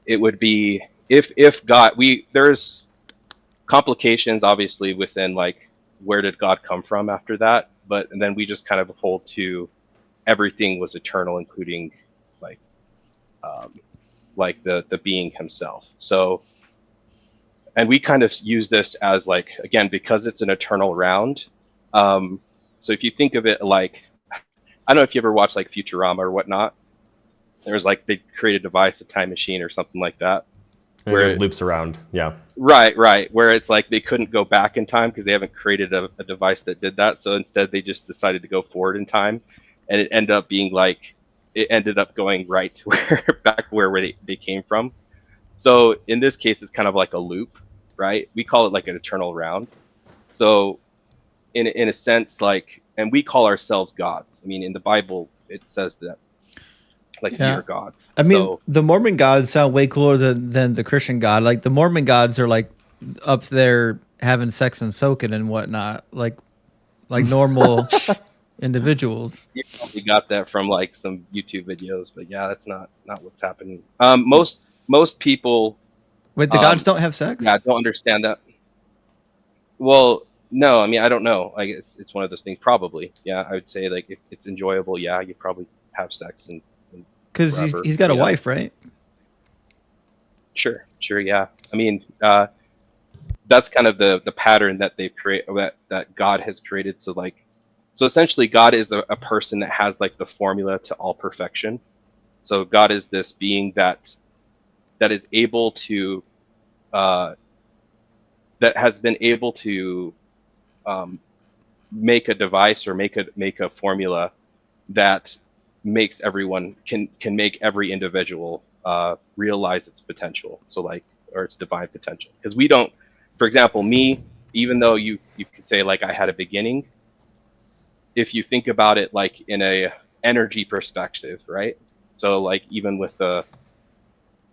It would be, if God, there's complications obviously within like where did God come from after that, but and then we just kind of hold to everything was eternal, including like um, like the being himself. So, and we kind of use this as like, again, because it's an eternal round. So if you think of it like I don't know if you ever watched like Futurama or whatnot. There was like they create a device, a time machine or something like that. And it just loops around. Yeah. Right. Where it's like they couldn't go back in time because they haven't created a device that did that. So instead, they just decided to go forward in time, and it ended up being like it ended up going right to where back where they came from. So in this case, it's kind of like a loop, right? We call it like an eternal round. So in a sense, like, and we call ourselves gods. I mean, in the Bible, it says that. Like we are gods. I mean, the Mormon gods sound way cooler than the Christian God. Like the Mormon gods are like up there having sex and soaking and whatnot, like normal individuals. You probably got that from like some YouTube videos, but yeah, that's not what's happening. Most people. Wait, the gods don't have sex? Yeah, don't understand that. Well, no, I mean I don't know. Like it's one of those things. Probably, yeah. I would say like if it's enjoyable, yeah, you probably have sex and. Because he's got a wife, right? Sure, yeah. I mean, that's kind of the pattern that they've created, that God has created. So essentially, God is a person that has like the formula to all perfection. So God is this being that is able to, that has been able to make a device or make a formula that makes everyone can make every individual realize its potential, or its divine potential. Because we don't, for example, me, even though you could say like I had a beginning, if you think about it like in a energy perspective, right? So like even with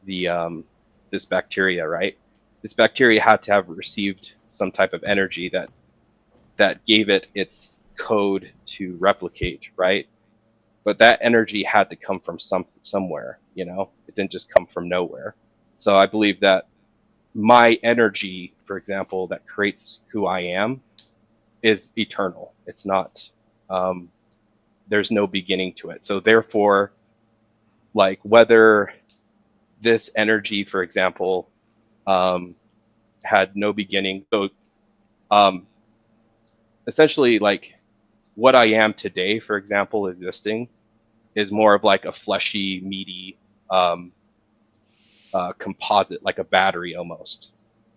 this bacteria, right? This bacteria had to have received some type of energy that gave it its code to replicate, right? But that energy had to come from somewhere, it didn't just come from nowhere. So I believe that my energy, for example, that creates who I am, is eternal. It's not. There's no beginning to it. So therefore, like whether this energy, for example, had no beginning. So essentially, like. What I am today, for example, existing, is more of like a fleshy, meaty composite, like a battery almost,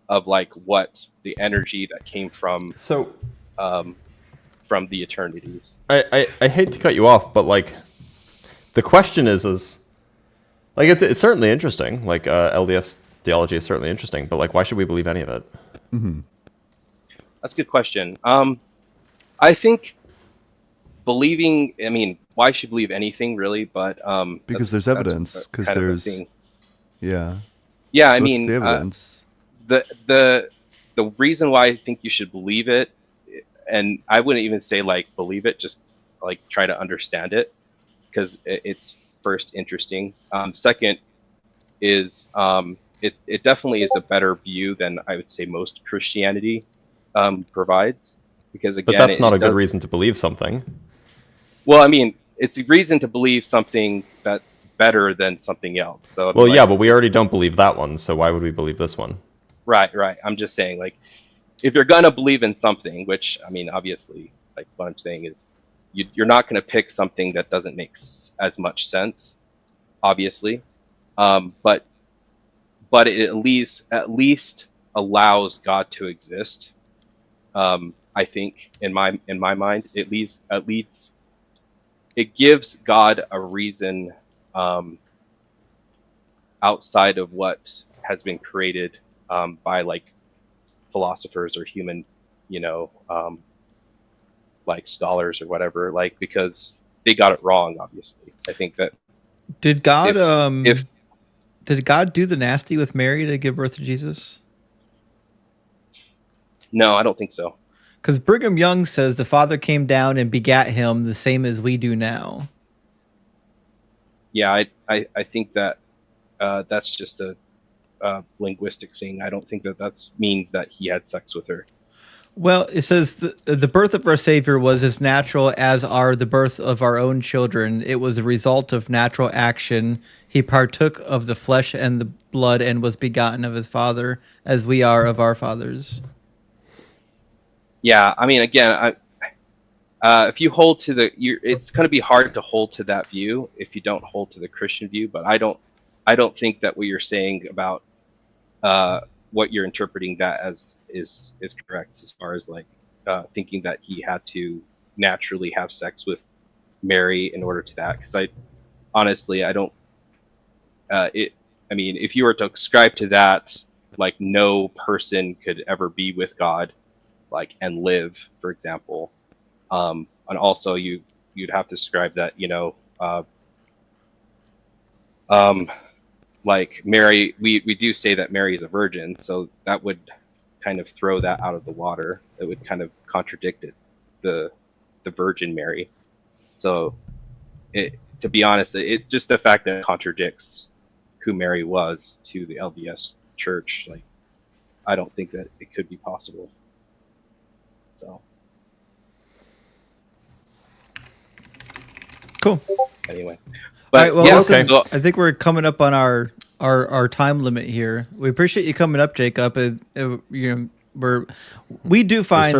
of like what the energy that came from the eternities. I hate to cut you off, but like the question is like it's certainly interesting. Like LDS theology is certainly interesting, but like why should we believe any of it? Mm-hmm. That's a good question. I think. I mean, why should believe anything really? But because there's evidence. Because there's, yeah. Yeah, so I mean, the evidence. The reason why I think you should believe it, and I wouldn't even say like believe it, just like try to understand it, because it's first interesting. Second is it definitely is a better view than I would say most Christianity provides. Because again, but that's not a good reason to believe something. Well, I mean, it's a reason to believe something that's better than something else. So, well, yeah, but we already don't believe that one, so why would we believe this one? Right. I'm just saying, like, if you're gonna believe in something, which I mean, obviously, like what I'm saying is, you're not gonna pick something that doesn't make as much sense, obviously, but it at least allows God to exist. I think in my mind, at least. It gives God a reason outside of what has been created by like philosophers or human, like scholars or whatever, like because they got it wrong. Obviously, I think that did God did God do the nasty with Mary to give birth to Jesus? No, I don't think so. Because Brigham Young says the Father came down and begat him the same as we do now. Yeah, I think that that's just a linguistic thing. I don't think that means that he had sex with her. Well, it says the birth of our Savior was as natural as are the birth of our own children. It was a result of natural action. He partook of the flesh and the blood and was begotten of his Father, as we are of our fathers. Yeah, I mean, again, if you hold to it's going to be hard to hold to that view if you don't hold to the Christian view. But I don't think that what you're saying about what you're interpreting that as is correct, as far as like thinking that he had to naturally have sex with Mary in order to that. Because I don't. I mean, if you were to ascribe to that, like no person could ever be with God, like and live, for example. And also you'd have to ascribe that, like Mary, we do say that Mary is a virgin, so that would kind of throw that out of the water. It would kind of contradict it, the Virgin Mary. So to be honest, it just the fact that it contradicts who Mary was to the LDS Church, like I don't think that it could be possible. So cool. Anyway, all right, well, yeah, listen, okay. I think we're coming up on our time limit here. We appreciate you coming up, Jacob. We do find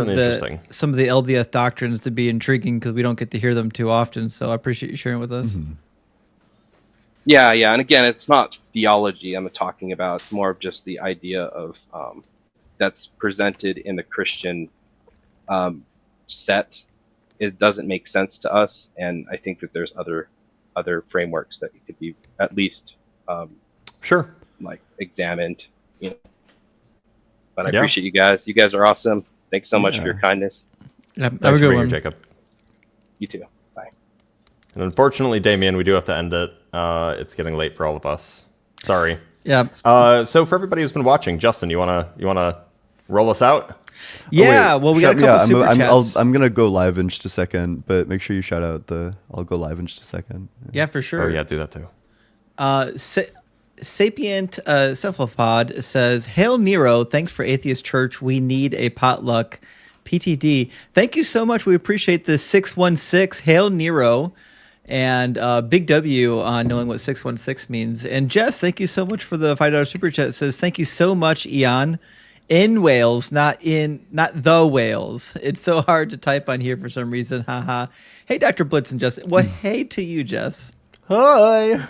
some of the LDS doctrines to be intriguing because we don't get to hear them too often. So I appreciate you sharing with us. Mm-hmm. Yeah, and again, it's not theology I'm talking about. It's more of just the idea of that's presented in the Christian set. It doesn't make sense to us, and I think that there's other frameworks that could be at least sure, like examined. But I appreciate you guys. You guys are awesome. Thanks so much for your kindness. Yeah, thanks for being here, Jacob. You too. Bye. And unfortunately, Damien, we do have to end it. It's getting late for all of us. Sorry. Yeah. So for everybody who's been watching, Justin, you wanna roll us out? Yeah. Well, we got a couple super chats. I'm gonna go live in just a second, but make sure you shout out I'll go live in just a second. Yeah, for sure. Oh yeah, do that too. Sapient Cephalopod says, "Hail Nero! Thanks for Atheist Church. We need a potluck." PTD. Thank you so much. We appreciate the 616. Hail Nero. And Big W on knowing what 616 means. And Jess, thank you so much for the $5 super chat. It says, "Thank you so much, Eon. In Wales, not the Wales. It's so hard to type on here for some reason. Haha. Hey, Dr. Blitz and Jess. Well, hey to you, Jess. Hi.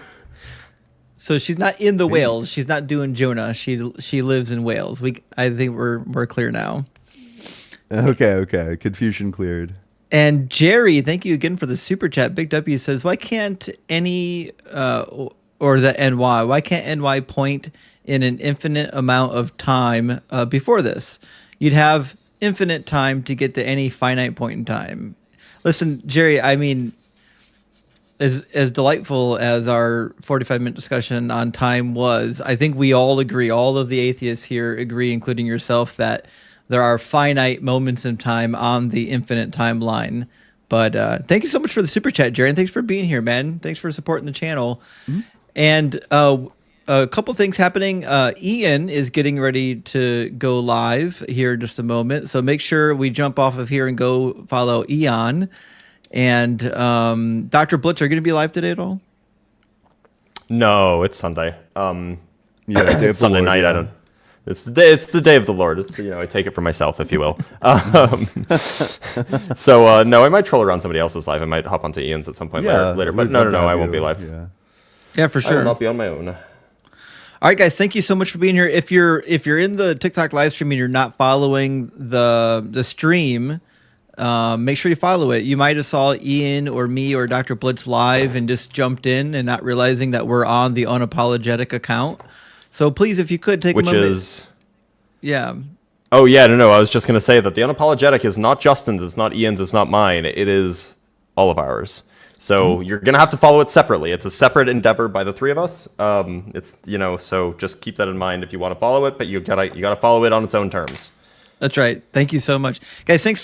So she's not in the Wales. She's not doing Jonah. She lives in Wales. I think we're clear now. Okay. Confusion cleared. And Jerry, thank you again for the super chat. Big W says, "Why can't any or the NY? Why can't NY point in an infinite amount of time before this? You'd have infinite time to get to any finite point in time." Listen, Jerry, I mean, as delightful as our 45-minute discussion on time was, I think we all agree, all of the atheists here agree, including yourself, that there are finite moments in time on the infinite timeline. But thank you so much for the super chat, Jerry, and thanks for being here, man. Thanks for supporting the channel. Mm-hmm. And a couple things happening. Ian is getting ready to go live here in just a moment, so make sure we jump off of here and go follow Ian. And Dr. Blitz, are you going to be live today at all? No, it's Sunday. Yeah, it's Sunday night. Yeah. I don't. It's the day of the Lord. It's, I take it for myself, if you will. So no, I might troll around somebody else's live. I might hop onto Ian's at some point later. But no, I won't be live. Yeah, for sure. I will not be on my own. All right, guys, thank you so much for being here. If you're in the TikTok live stream and you're not following the stream, make sure you follow it. You might have saw Ian or me or Dr. Blitz live and just jumped in and not realizing that we're on the Unapologetic account. So please, if you could take a moment. Yeah. Oh, yeah, no. I was just going to say that the Unapologetic is not Justin's, it's not Ian's, it's not mine. It is all of ours. So you're going to have to follow it separately. It's a separate endeavor by the three of us. It's, so just keep that in mind if you want to follow it, but you gotta follow it on its own terms. That's right. Thank you so much. Guys, thanks